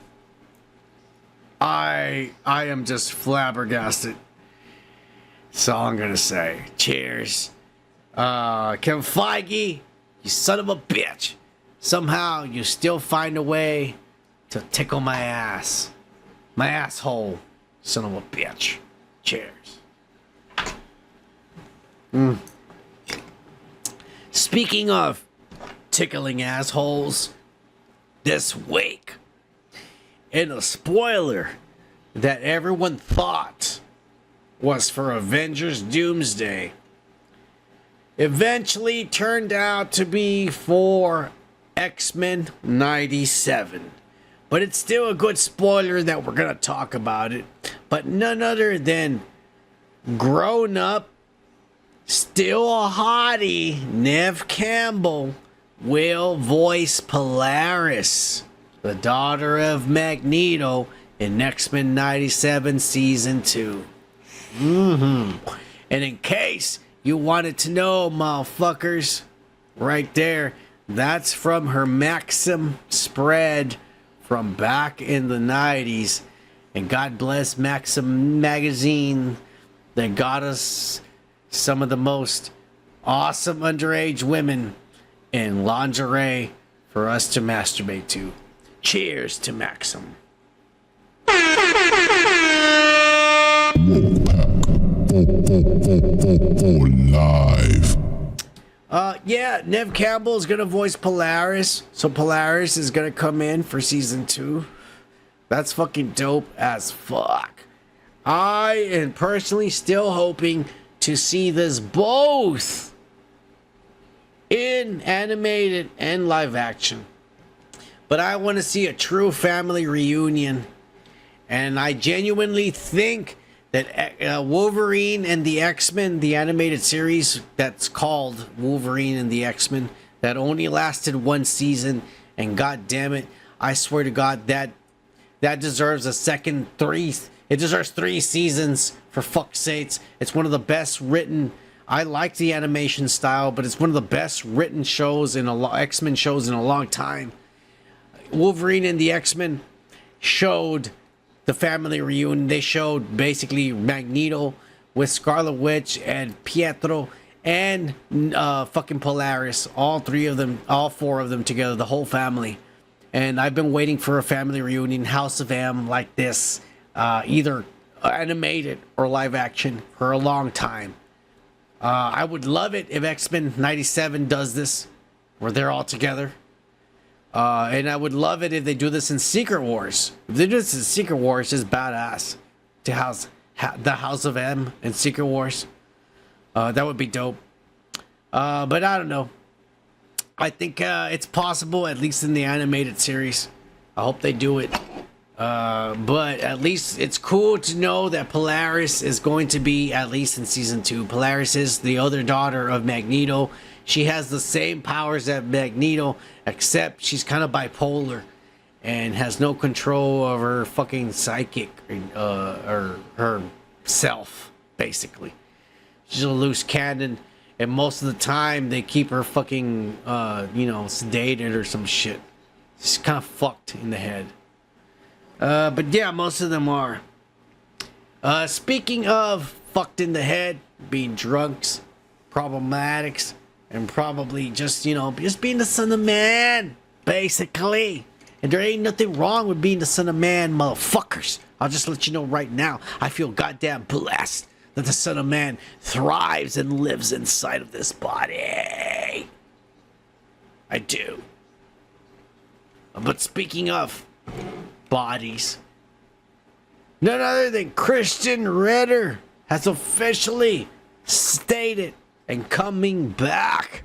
I am just flabbergasted. That's all I'm gonna say. Cheers. Kevin Feige, you son of a bitch. Somehow you still find a way to tickle my ass. My asshole. Son of a bitch. Cheers. Speaking of tickling assholes, this week, in a spoiler that everyone thought was for Avengers Doomsday, eventually turned out to be for X-Men 97. But it's still a good spoiler that we're going to talk about it. But none other than grown up, still a hottie, Neve Campbell will voice Polaris, the daughter of Magneto, in X-Men 97 Season 2. And in case you wanted to know, motherfuckers, right there, that's from her Maxim spread from back in the 90s. And God bless Maxim magazine that got us some of the most awesome underage women in lingerie for us to masturbate to. Cheers to Maxim. Live. Yeah, Neve Campbell is gonna voice Polaris, so Polaris is gonna come in for season 2. That's fucking dope as fuck. I am personally still hoping to see this both in animated and live action. But I want to see a true family reunion. And I genuinely think that Wolverine and the X-Men, the animated series that's called Wolverine and the X-Men, that only lasted one season, and god damn it, I swear to God, that deserves a second 3. It deserves 3 seasons, for fuck's sakes. It's one of the best written. I like the animation style, but it's one of the best written shows in X-Men shows in a long time. Wolverine and the X-Men showed the family reunion. They showed basically Magneto with Scarlet Witch and Pietro and fucking Polaris. All 4 of them together, the whole family. And I've been waiting for a family reunion, House of M, like this, either animated or live action, for a long time. I would love it if X-Men 97 does this, where they're all together. And I would love it if they do this in Secret Wars. If they do this in Secret Wars, it's badass. To house the House of M in Secret Wars. That would be dope. But I don't know. I think it's possible, at least in the animated series. I hope they do it. But at least it's cool to know that Polaris is going to be at least in season 2. Polaris is the other daughter of Magneto. She has the same powers as Magneto, except she's kind of bipolar and has no control of her fucking psychic or her self, basically. She's a loose cannon. and most of the time they keep her fucking, sedated or some shit. She's kind of fucked in the head. But yeah, most of them are. Speaking of fucked in the head, being drunks, problematics, and probably just being the son of man, basically. And there ain't nothing wrong with being the son of man, motherfuckers. I'll just let you know right now, I feel goddamn blessed that the son of man thrives and lives inside of this body. I do. But speaking of bodies, none other than Christian Ritter has officially stated and coming back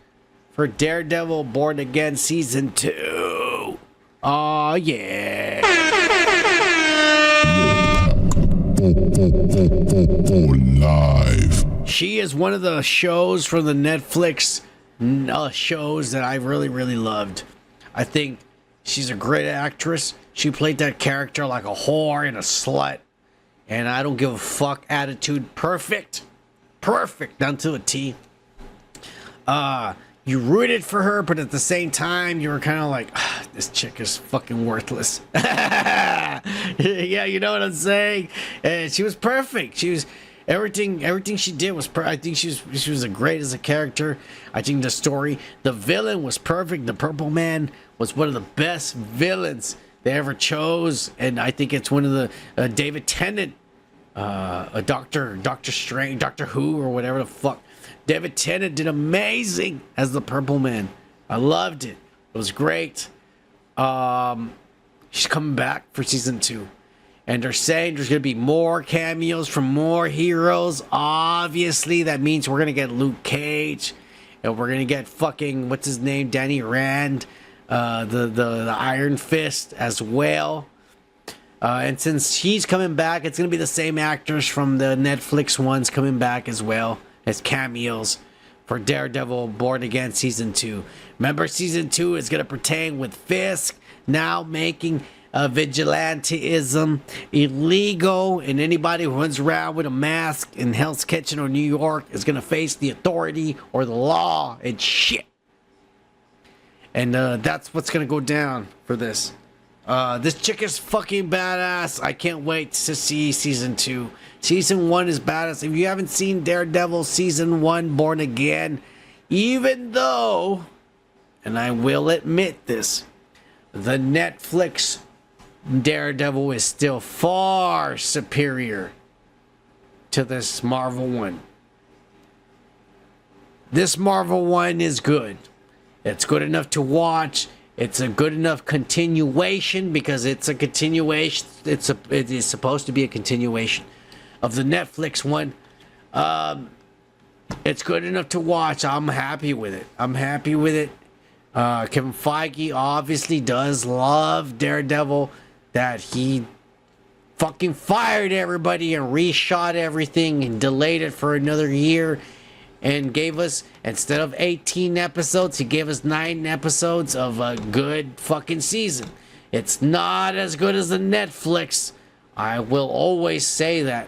for Daredevil Born Again Season 2. Oh yeah. Live. She is one of the shows from the Netflix shows that I really, really loved. I think she's a great actress. She played that character like a whore and a slut. And I don't give a fuck attitude. Perfect. Perfect. Down to a T. You rooted for her, but at the same time, you were kind of like, this chick is fucking worthless. Yeah, you know what I'm saying? And she was perfect. She was everything she did was I think she was great as a character. I think the story, the villain was perfect. The Purple Man was one of the best villains they ever chose, and I think it's one of the David Tennant, a Doctor Strange, Doctor Who, or whatever the fuck. David Tennant did amazing as the Purple Man. I loved it. It was great. She's coming back for season 2. And they're saying there's going to be more cameos from more heroes. Obviously, that means we're going to get Luke Cage. And we're going to get fucking, what's his name? Danny Rand. The Iron Fist as well. And since he's coming back, it's going to be the same actors from the Netflix ones coming back as well as cameos for Daredevil Born Again Season 2. Remember, Season 2 is going to pertain with Fisk now making vigilanteism illegal, and anybody who runs around with a mask in Hell's Kitchen or New York is going to face the authority or the law and shit. And that's what's going to go down for this. This chick is fucking badass. I can't wait to see Season 2. Season 1 is badass. If you haven't seen Daredevil Season 1 Born Again, even though, and I will admit this, the Netflix Daredevil is still far superior to this Marvel one. This Marvel one is good. It's good enough to watch. It's a good enough continuation because it's a continuation. It is supposed to be a continuation of the Netflix one. It's good enough to watch. I'm happy with it. Kevin Feige obviously does love Daredevil, that he fucking fired everybody and reshot everything and delayed it for another year and gave us, instead of 18 episodes, he gave us 9 episodes of a good fucking season. It's not as good as the Netflix. I will always say that.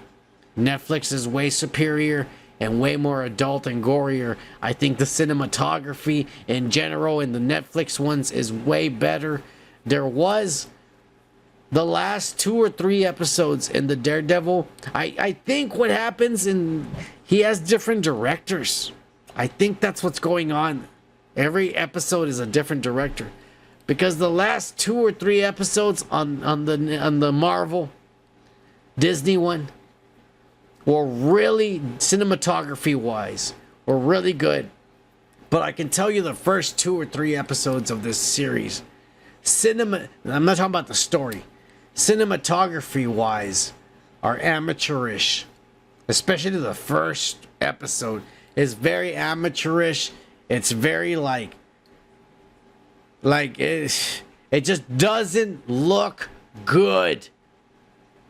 Netflix is way superior and way more adult and gorier. I think the cinematography in general in the Netflix ones is way better. There was the last 2 or 3 episodes in the Daredevil. I think what happens he has different directors. I think that's what's going on. Every episode is a different director. Because the last 2 or 3 episodes on the Marvel Disney one were really, cinematography wise, were really good. But I can tell you the first 2 or 3 episodes of this series, I'm not talking about the story, cinematography wise, are amateurish. Especially the first episode is very amateurish. It's very like it just doesn't look good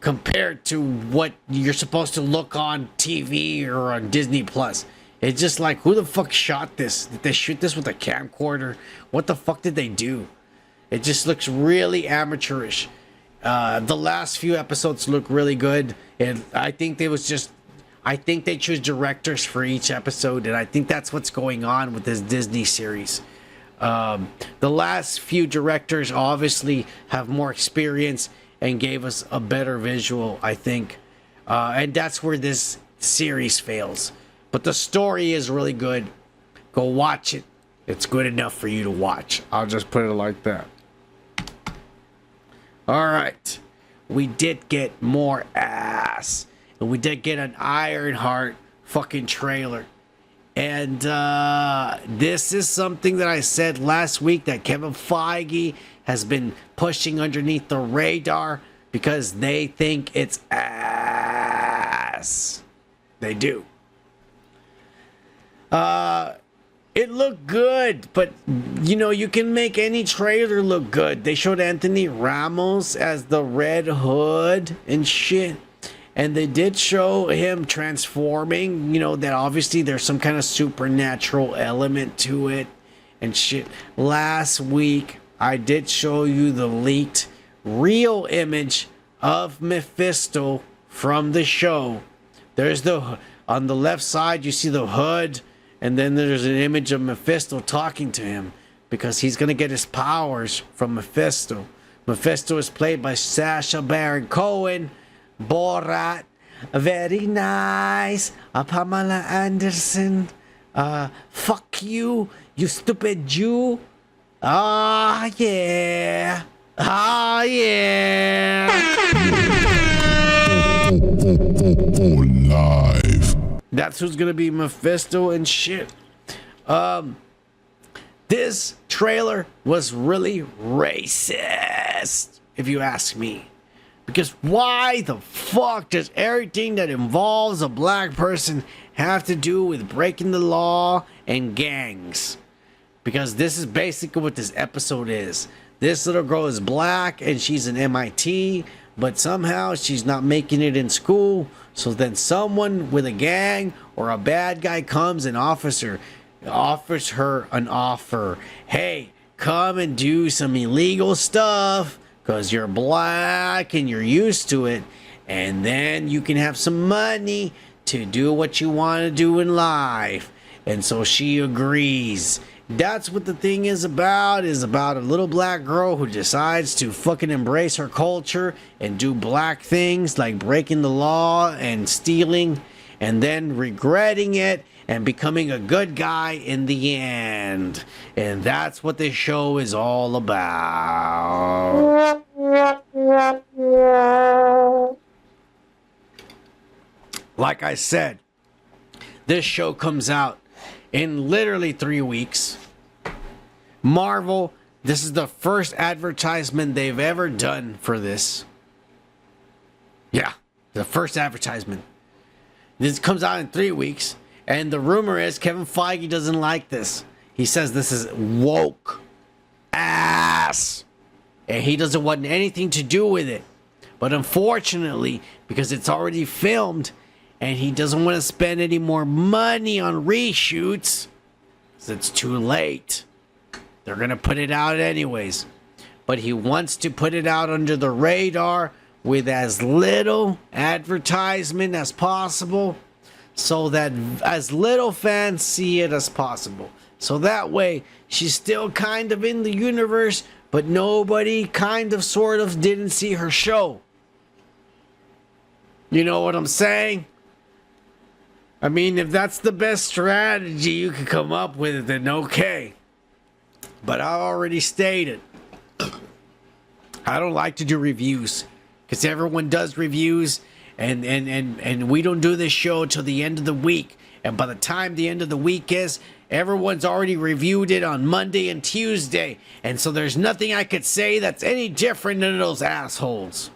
compared to what you're supposed to look on TV or on Disney Plus. It's just like, who the fuck shot this? Did they shoot this with a camcorder? What the fuck did they do? It just looks really amateurish. The last few episodes look really good, and I think I think they choose directors for each episode, and I think that's what's going on with this Disney series. The last few directors obviously have more experience and gave us a better visual, I think. And that's where this series fails. But the story is really good. Go watch it. It's good enough for you to watch. I'll just put it like that. All right. We did get more ass. And we did get an Ironheart fucking trailer. And this is something that I said last week that Kevin Feige has been pushing underneath the radar because they think it's ass. They do. It looked good, but you know, you can make any trailer look good. They showed Anthony Ramos as the Red Hood and shit. And they did show him transforming, you know, that obviously there's some kind of supernatural element to it and shit. Last week, I did show you the leaked real image of Mephisto from the show. There's on the left side, you see the hood, and then there's an image of Mephisto talking to him because he's going to get his powers from Mephisto. Mephisto is played by Sacha Baron Cohen. Borat, very nice. Pamela Anderson, fuck you, you stupid Jew. Ah, yeah. Ah, yeah. Live. That's who's gonna be Mephisto and shit. This trailer was really racist, if you ask me. Because why the fuck does everything that involves a black person have to do with breaking the law and gangs? Because this is basically what this episode is. This little girl is black and she's in MIT, but somehow she's not making it in school. So then someone with a gang or a bad guy comes and offers her an offer. Hey, come and do some illegal stuff. Because you're black and you're used to it. And then you can have some money to do what you want to do in life. And so she agrees. That's what the thing is about a little black girl who decides to fucking embrace her culture and do black things like breaking the law and stealing. And then regretting it and becoming a good guy in the end. And that's what this show is all about. Like I said, this show comes out in literally 3 weeks. Marvel, this is the first advertisement they've ever done for this. Yeah, the first advertisement. This comes out in 3 weeks. And the rumor is Kevin Feige doesn't like this. He says this is woke ass. And he doesn't want anything to do with it. But unfortunately, because it's already filmed and he doesn't want to spend any more money on reshoots, because it's too late. They're going to put it out anyways. But he wants to put it out under the radar with as little advertisement as possible, so that as little fans see it as possible. So that way, she's still kind of in the universe, but nobody kind of sort of didn't see her show. You know what I'm saying? I mean, if that's the best strategy you could come up with, then okay. But I already stated, I don't like to do reviews, because everyone does reviews, and we don't do this show till the end of the week. And by the time the end of the week is, everyone's already reviewed it on Monday and Tuesday. And so there's nothing I could say that's any different than those assholes.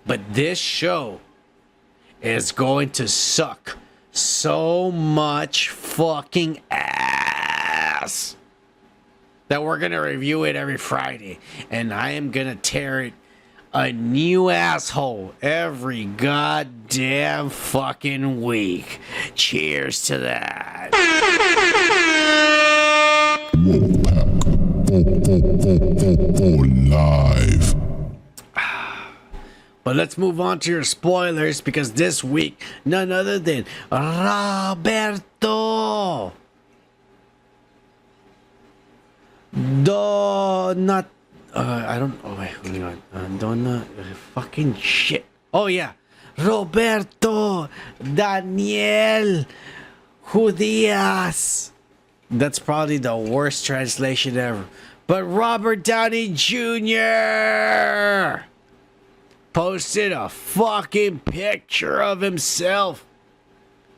But this show is going to suck so much fucking ass that we're going to review it every Friday. And I am going to tear it a new asshole every goddamn fucking week. Cheers to that. Live. But let's move on to your spoilers, because this week, none other than Roberto I don't. Oh wait, hang on. Donna, fucking shit. Oh yeah, Roberto Daniel Judias. That's probably the worst translation ever. But Robert Downey Jr. posted a fucking picture of himself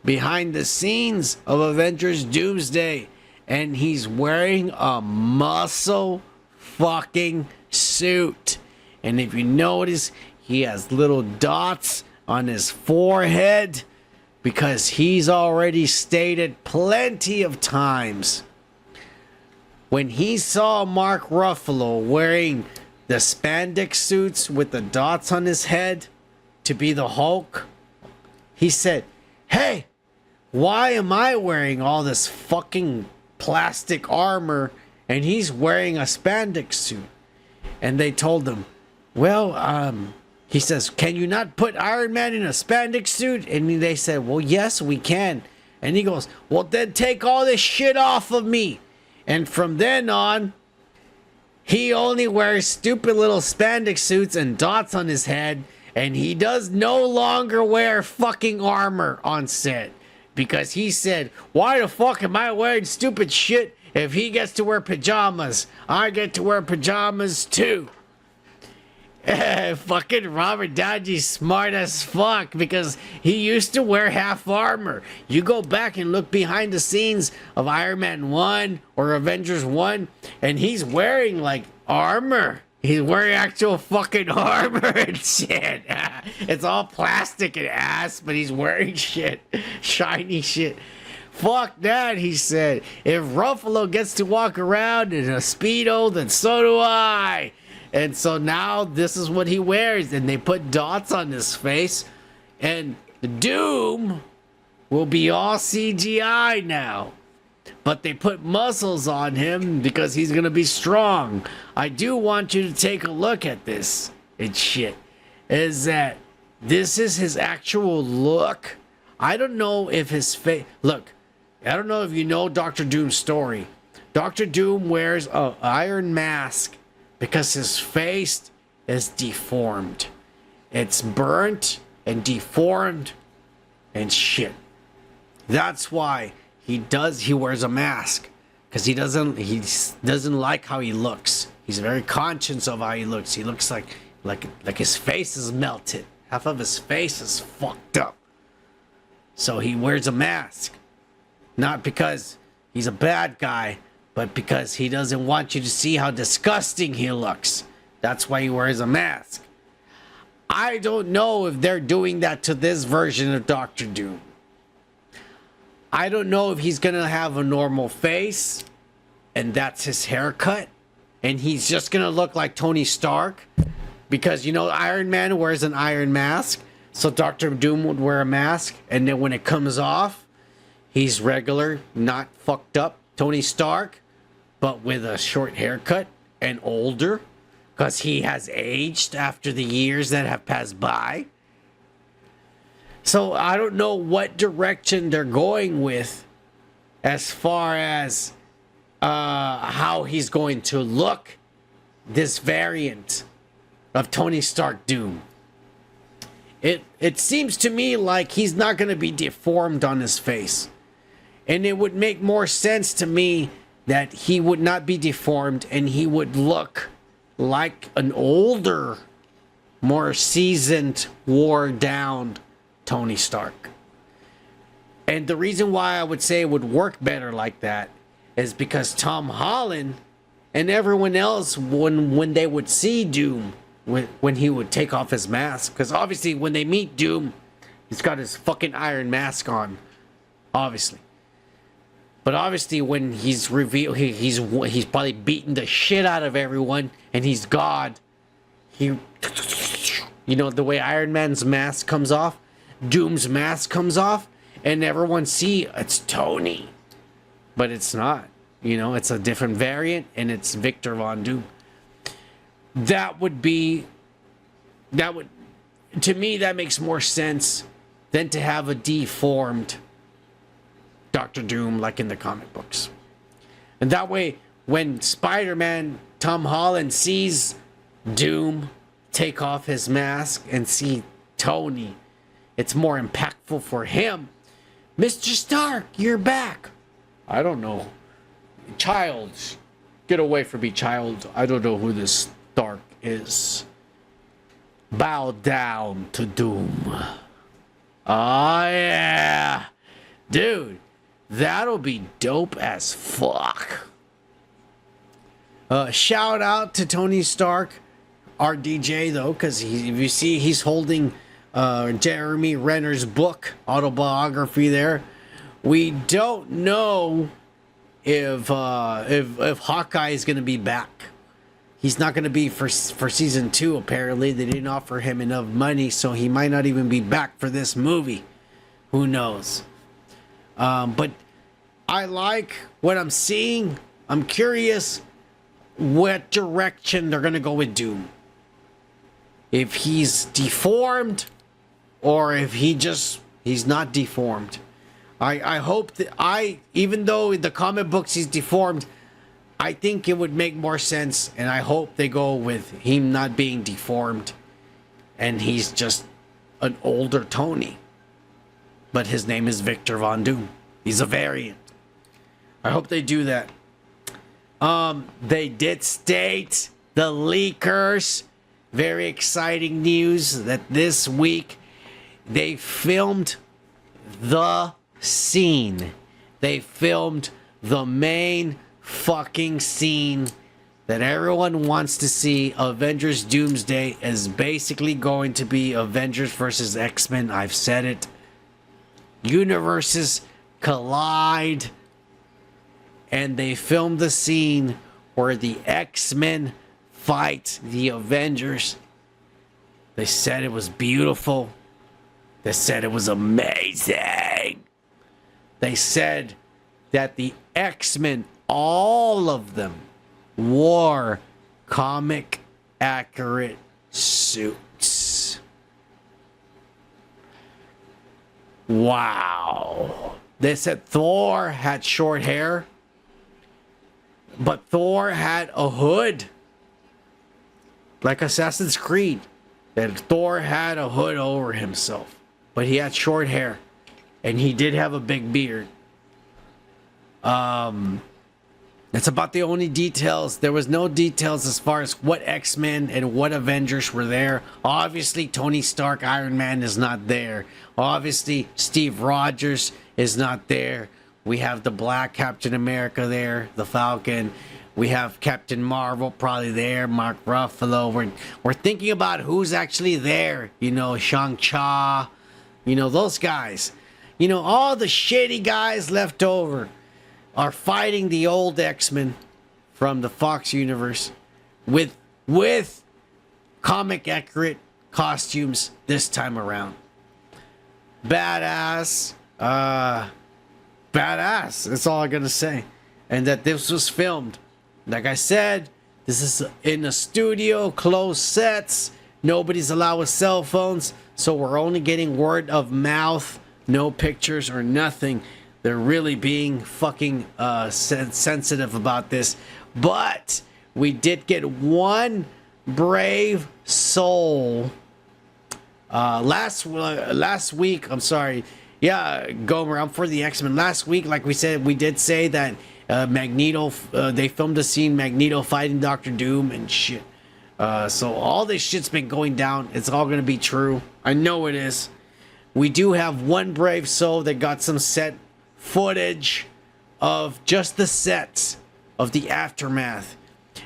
behind the scenes of Avengers Doomsday, and he's wearing a muscle fucking suit. And if you notice, he has little dots on his forehead because he's already stated plenty of times when he saw Mark Ruffalo wearing the spandex suits with the dots on his head to be the Hulk, he said, "Hey, why am I wearing all this fucking plastic armor and he's wearing a spandex suit?" And they told him, well, he says, "Can you not put Iron Man in a spandex suit?" And they said, "Well, yes, we can." And he goes, "Well, then take all this shit off of me." And from then on, he only wears stupid little spandex suits and dots on his head, and he does no longer wear fucking armor on set. Because he said, "Why the fuck am I wearing stupid shit if he gets to wear pajamas? I get to wear pajamas too." Fucking Robert Downey's smart as fuck, because he used to wear half armor. You go back and look behind the scenes of Iron Man 1 or Avengers 1, and he's wearing like armor. He's wearing actual fucking armor and shit. It's all plastic and ass, but he's wearing shit. Shiny shit. Fuck that, he said. If Ruffalo gets to walk around in a Speedo, then so do I. And so now this is what he wears. And they put dots on his face. And Doom will be all CGI now. But they put muscles on him because he's going to be strong. I do want you to take a look at this. And shit. Is that this is his actual look. I don't know if his face... Look, I don't know if you know Dr. Doom's story. Dr. Doom wears an iron mask because his face is deformed. It's burnt and deformed and shit. That's why he wears a mask, because he doesn't like how he looks. He's very conscious of how he looks. He looks like his face is melted. Half of his face is fucked up. So he wears a mask. Not because he's a bad guy, but because he doesn't want you to see how disgusting he looks. That's why he wears a mask. I don't know if they're doing that to this version of Dr. Doom. I don't know if he's going to have a normal face, and that's his haircut, and he's just going to look like Tony Stark, because, you know, Iron Man wears an iron mask, so Dr. Doom would wear a mask, and then when it comes off, he's regular, not fucked up Tony Stark, but with a short haircut and older, because he has aged after the years that have passed by. So I don't know what direction they're going with as far as how he's going to look, this variant of Tony Stark Doom. It seems to me like he's not going to be deformed on his face. And it would make more sense to me that he would not be deformed and he would look like an older, more seasoned, wore down Tony Stark. And the reason why I would say it would work better like that is because Tom Holland and everyone else, when they would see Doom, when he would take off his mask, because obviously when they meet Doom, he's got his fucking iron mask on, obviously. But obviously when he's revealed, he's probably beaten the shit out of everyone, and he's God. You know, the way Iron Man's mask comes off, Doom's mask comes off, and everyone see it's Tony. But it's not. You know, it's a different variant, and it's Victor Von Doom. That would to me, that makes more sense than to have a deformed Doctor Doom like in the comic books. And that way, when Spider-Man, Tom Holland, sees Doom take off his mask and see Tony, it's more impactful for him. Mr. Stark, you're back. I don't know. Child. Get away from me, child. I don't know who this Stark is. Bow down to Doom. Oh, yeah. Dude, that'll be dope as fuck. Shout out to Tony Stark, RDJ, though, because if you see, he's holding Jeremy Renner's book, autobiography there. We don't know if Hawkeye is going to be back. He's not going to be for season 2, apparently. They didn't offer him enough money, so he might not even be back for this movie. Who knows? But I like what I'm seeing. I'm curious what direction they're going to go with Doom. If he's deformed or if he's not deformed. I hope that even though in the comic books he's deformed, I think it would make more sense, and I hope they go with him not being deformed and he's just an older Tony. But his name is Victor Von Doom. He's a variant. I hope they do that. They did state, the leakers, very exciting news that this week they filmed the scene. They filmed the main fucking scene that everyone wants to see. Avengers Doomsday is basically going to be Avengers versus X-Men. I've said it. Universes collide, and they filmed the scene where the X-Men fight the Avengers. They said it was beautiful. They said it was amazing. They said that the X-Men, all of them, wore comic accurate suits. Wow. They said Thor had short hair, but Thor had a hood. Like Assassin's Creed. That Thor had a hood over himself, but he had short hair. And he did have a big beard. That's about the only details. There was no details as far as what X-Men and what Avengers were there. Obviously, Tony Stark, Iron Man, is not there. Obviously, Steve Rogers is not there. We have the Black Captain America there, the Falcon. We have Captain Marvel probably there, Mark Ruffalo. We're thinking about who's actually there. You know, Shang-Chi. You know, those guys. You know, all the shitty guys left over are fighting the old X-Men from the Fox universe with comic accurate costumes this time around. Badass. Badass. That's all I'm going to say. And that this was filmed. Like I said, this is in a studio, closed sets. Nobody's allowed with cell phones. So we're only getting word of mouth. No pictures or nothing. They're really being fucking sensitive about this. But we did get one brave soul last week. I'm sorry. Yeah, Gomer, I'm for the X-Men. Last week, like we said, we did say that Magneto, they filmed a scene, Magneto fighting Dr. Doom and shit. So all this shit's been going down. It's all going to be true. I know it is. We do have one brave soul that got some set footage of just the sets of the aftermath.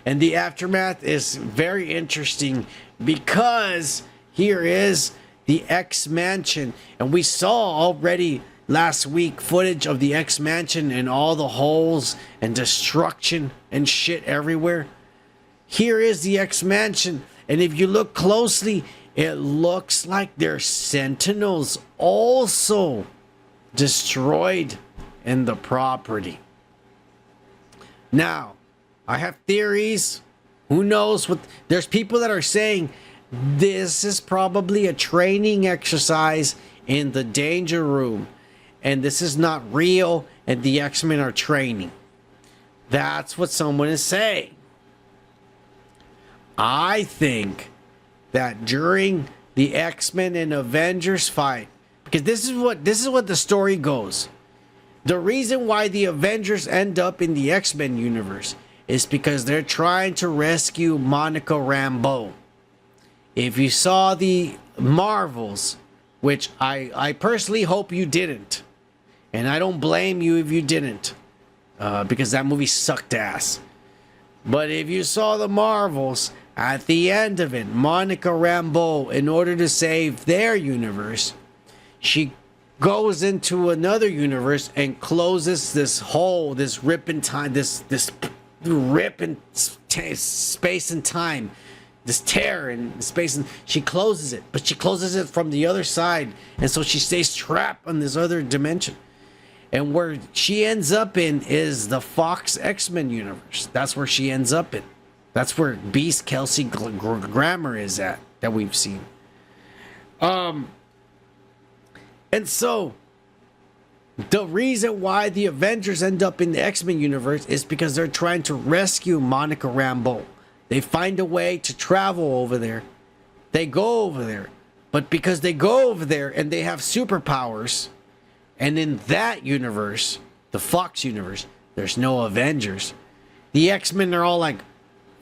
And the aftermath is very interesting because here is the X Mansion. And we saw already last week footage of the X Mansion and all the holes and destruction and shit everywhere. Here is the X Mansion. And if you look closely, it looks like there's Sentinels also destroyed in the property. Now, I have theories. Who knows what? There's people that are saying this is probably a training exercise in the danger room, and this is not real, and the X-Men are training. That's what someone is saying. I think that during the X-Men and Avengers fight, because this is what the story goes. The reason why the Avengers end up in the X-Men universe is because they're trying to rescue Monica Rambeau. If you saw the Marvels, which I personally hope you didn't, and I don't blame you if you didn't, because that movie sucked ass. But if you saw the Marvels, at the end of it, Monica Rambeau, in order to save their universe, she goes into another universe and closes this hole, this rip in time, this rip in space and time, this tear in space, and she closes it, but she closes it from the other side, and so she stays trapped on this other dimension. And where she ends up in is the Fox X-Men universe. That's where she ends up in. That's where Beast Kelsey Grammer is at, that we've seen. And so the reason why the Avengers end up in the X-Men universe is because they're trying to rescue Monica Rambeau. They find a way to travel over there. They go over there. But because they go over there and they have superpowers, and in that universe, the Fox universe, there's no Avengers. The X-Men are all like,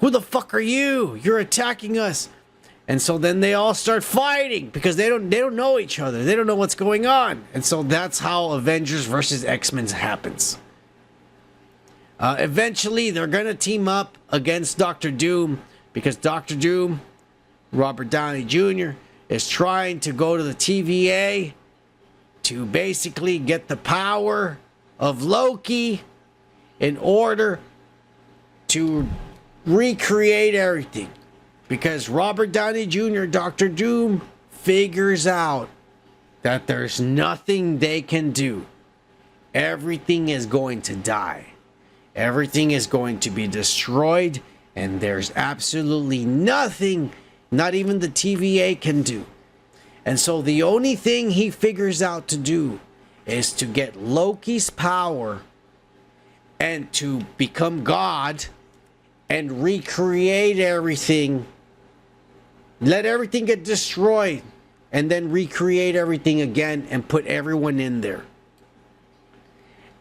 who the fuck are you? You're attacking us. And so then they all start fighting because they don't know each other. They don't know what's going on. And so that's how Avengers versus X-Men happens. Eventually, they're going to team up against Doctor Doom because Doctor Doom, Robert Downey Jr., is trying to go to the TVA to basically get the power of Loki in order to recreate everything. Because Robert Downey Jr., Dr. Doom, figures out that there's nothing they can do. Everything is going to die. Everything is going to be destroyed, and there's absolutely nothing, not even the TVA, can do. And so the only thing he figures out to do is to get Loki's power and to become God and recreate everything. Let everything get destroyed and then recreate everything again and put everyone in there.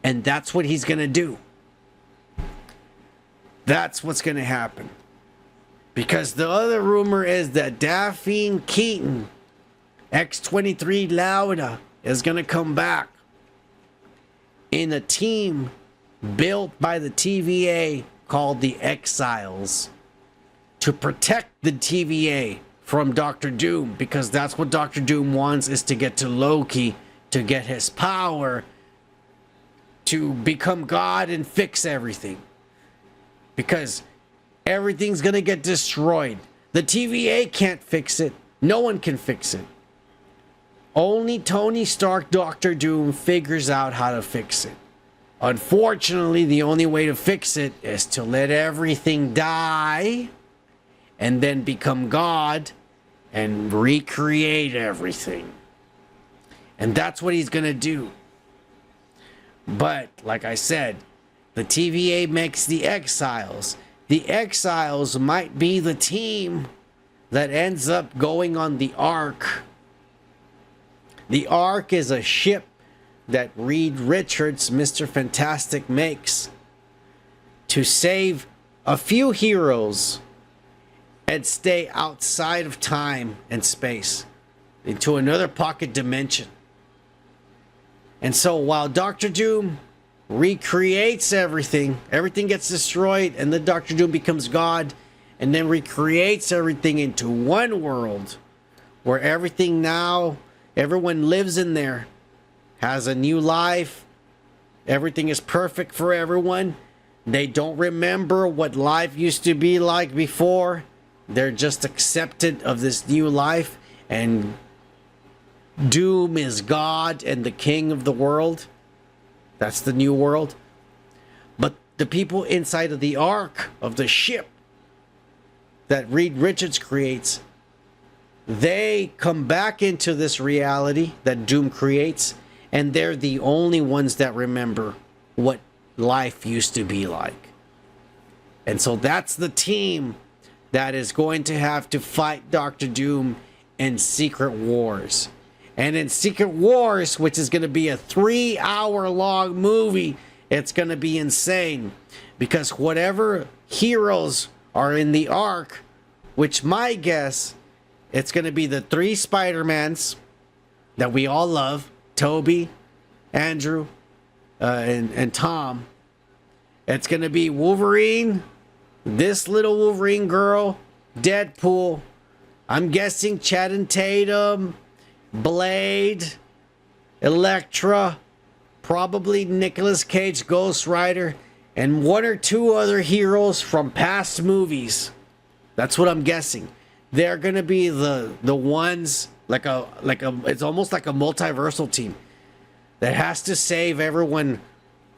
And that's what he's going to do. That's what's going to happen. Because the other rumor is that Daphne Keaton, X-23 Lauda, is going to come back in a team built by the TVA called the Exiles to protect the TVA from Doctor Doom, because that's what Doctor Doom wants, is to get to Loki, to get his power, to become God and fix everything. Because everything's going to get destroyed. The TVA can't fix it. No one can fix it. Only Tony Stark, Doctor Doom, figures out how to fix it. Unfortunately, the only way to fix it is to let everything die and then become God and recreate everything. And that's what he's going to do. But, like I said, the TVA makes the Exiles. The Exiles might be the team that ends up going on the Ark. The Ark is a ship that Reed Richards, Mr. Fantastic, makes to save a few heroes and stay outside of time and space into another pocket dimension. And so while Doctor Doom recreates everything gets destroyed, and then Doctor Doom becomes God and then recreates everything into one world where everything now, everyone lives in there, has a new life. Everything is perfect for everyone. They don't remember what life used to be like before. They're just accepted of this new life, and Doom is God and the king of the world. That's the new world. But the people inside of the Ark of the ship that Reed Richards creates they come back into this reality that Doom creates, and they're the only ones that remember what life used to be like. And so that's the team that is going to have to fight Dr. Doom in Secret Wars. And in Secret Wars, which is going to be a 3-hour-long movie, it's going to be insane. Because whatever heroes are in the arc, which my guess, it's going to be the 3 Spider-Mans that we all love. Toby, Andrew, and Tom. It's going to be Wolverine, this little Wolverine girl, Deadpool. I'm guessing Channing Tatum, Blade, Elektra, probably Nicolas Cage, Ghost Rider, and 1 or 2 other heroes from past movies. That's what I'm guessing. They're gonna be the ones like a it's almost like a multiversal team that has to save everyone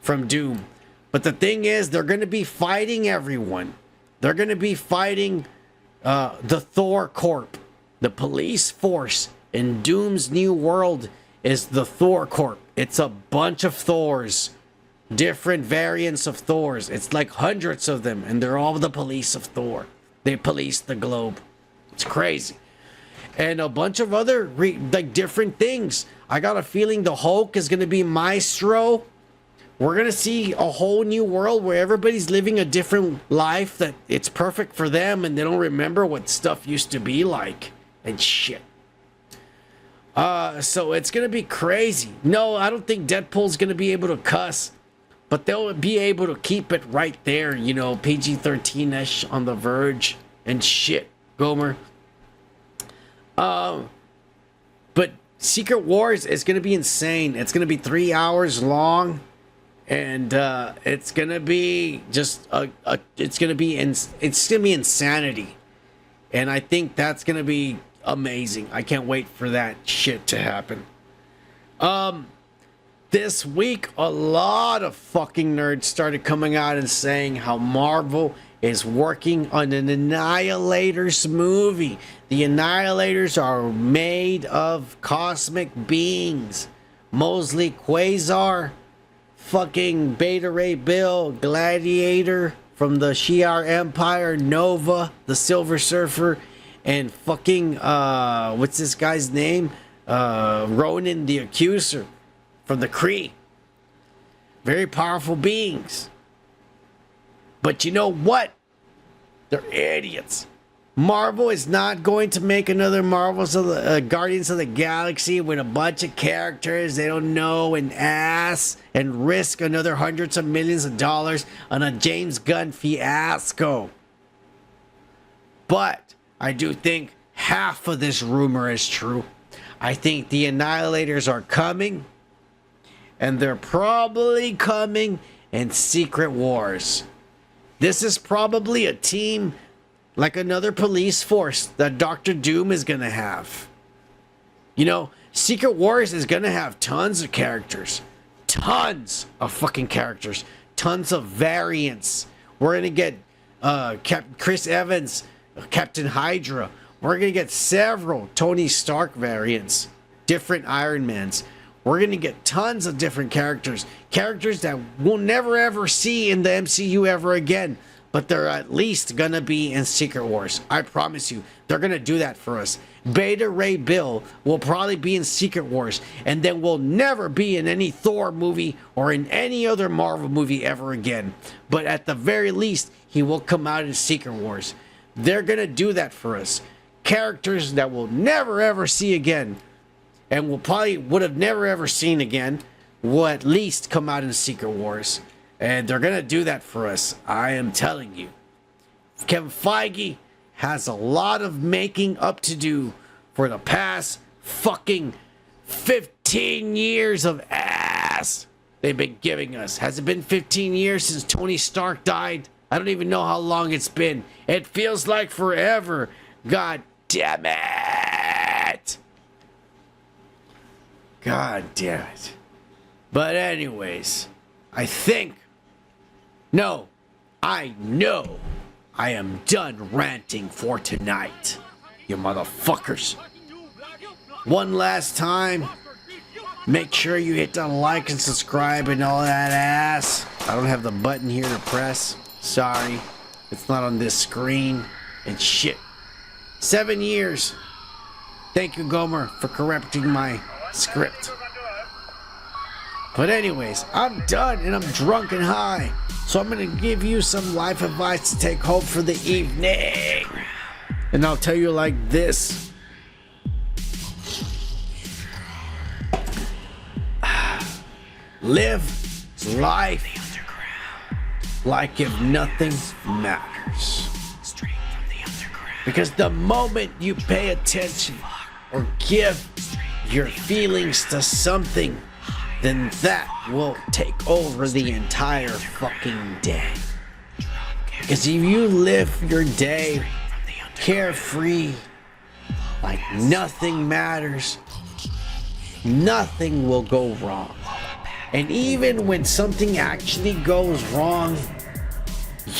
from Doom. But the thing is, they're gonna be fighting everyone. They're gonna be fighting the Thor Corp, the police force in Doom's new world is the Thor Corp. It's a bunch of Thors, different variants of Thors. It's like hundreds of them, and they're all the police of Thor. They police the globe. It's crazy. And a bunch of other like different things. I got a feeling the Hulk is going to be Maestro. We're going to see a whole new world where everybody's living a different life that it's perfect for them, and they don't remember what stuff used to be like and shit. So it's going to be crazy. No, I don't think Deadpool's going to be able to cuss, but they'll be able to keep it right there, you know, PG-13-ish on the verge and shit, Gomer. But Secret Wars is going to be insane. It's going to be 3 hours long, and it's going to be just it's going to be insanity. And I think that's going to be amazing. I can't wait for that shit to happen. This week, a lot of fucking nerds started coming out and saying how Marvel is working on an Annihilators movie. The Annihilators are made of cosmic beings. Mosley Quasar, fucking Beta Ray Bill, Gladiator from the Shi'ar Empire, Nova, the Silver Surfer, and fucking, what's this guy's name? Ronan the Accuser from the Kree. Very powerful beings. But you know what? They're idiots. Marvel is not going to make another Marvel's of the, Guardians of the Galaxy with a bunch of characters they don't know and ass and risk another hundreds of millions of dollars on a James Gunn fiasco. But I do think half of this rumor is true. I think the Annihilators are coming, and they're probably coming in Secret Wars. This is probably a team like another police force that Dr. Doom is going to have. You know, Secret Wars is going to have tons of characters. Tons of fucking characters. Tons of variants. We're going to get Chris Evans, Captain Hydra. We're going to get several Tony Stark variants. Different Iron Mans. We're going to get tons of different characters. Characters that we'll never ever see in the MCU ever again. But they're at least going to be in Secret Wars. I promise you. They're going to do that for us. Beta Ray Bill will probably be in Secret Wars. And then will never be in any Thor movie or in any other Marvel movie ever again. But at the very least, he will come out in Secret Wars. They're going to do that for us. Characters that we'll never ever see again. And we'll probably would have never ever seen again. Will at least come out in Secret Wars. And they're going to do that for us. I am telling you. Kevin Feige has a lot of making up to do for the past fucking 15 years of ass they've been giving us. Has it been 15 years since Tony Stark died? I don't even know how long it's been. It feels like forever. God damn it. God damn it. But anyways, I know I am done ranting for tonight. you motherfuckers. One last time, make sure you hit the like and subscribe and all that ass. I don't have the button here to press. Sorry, it's not on this screen. And shit. 7 years. Thank you, Gomer, for correcting my script. But anyways, I'm done and I'm drunk and high. So I'm gonna give you some life advice to take home for the evening. And I'll tell you like this. Live life like if nothing matters. Because the moment you pay attention or give your feelings to something, then that will take over the entire fucking day. Because if you live your day carefree, like nothing matters, nothing will go wrong. And even when something actually goes wrong,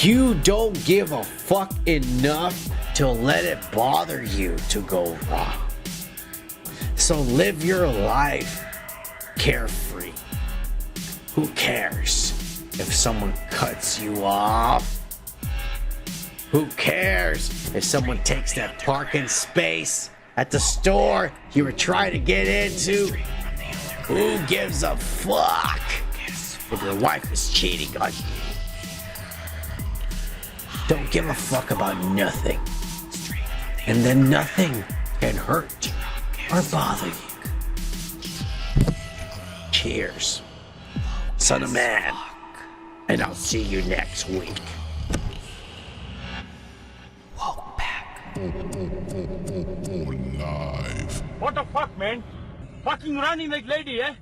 you don't give a fuck enough to let it bother you to go wrong. So live your life carefree. Who cares if someone cuts you off? Who cares if someone takes that parking space at the store you were trying to get into? Who gives a fuck if your wife is cheating on you? Don't give a fuck about nothing. And then nothing can hurt or bother you. Cheers, son of man. And I'll see you next week. Welcome back. Live. What the fuck, man? Fucking running like lady, eh?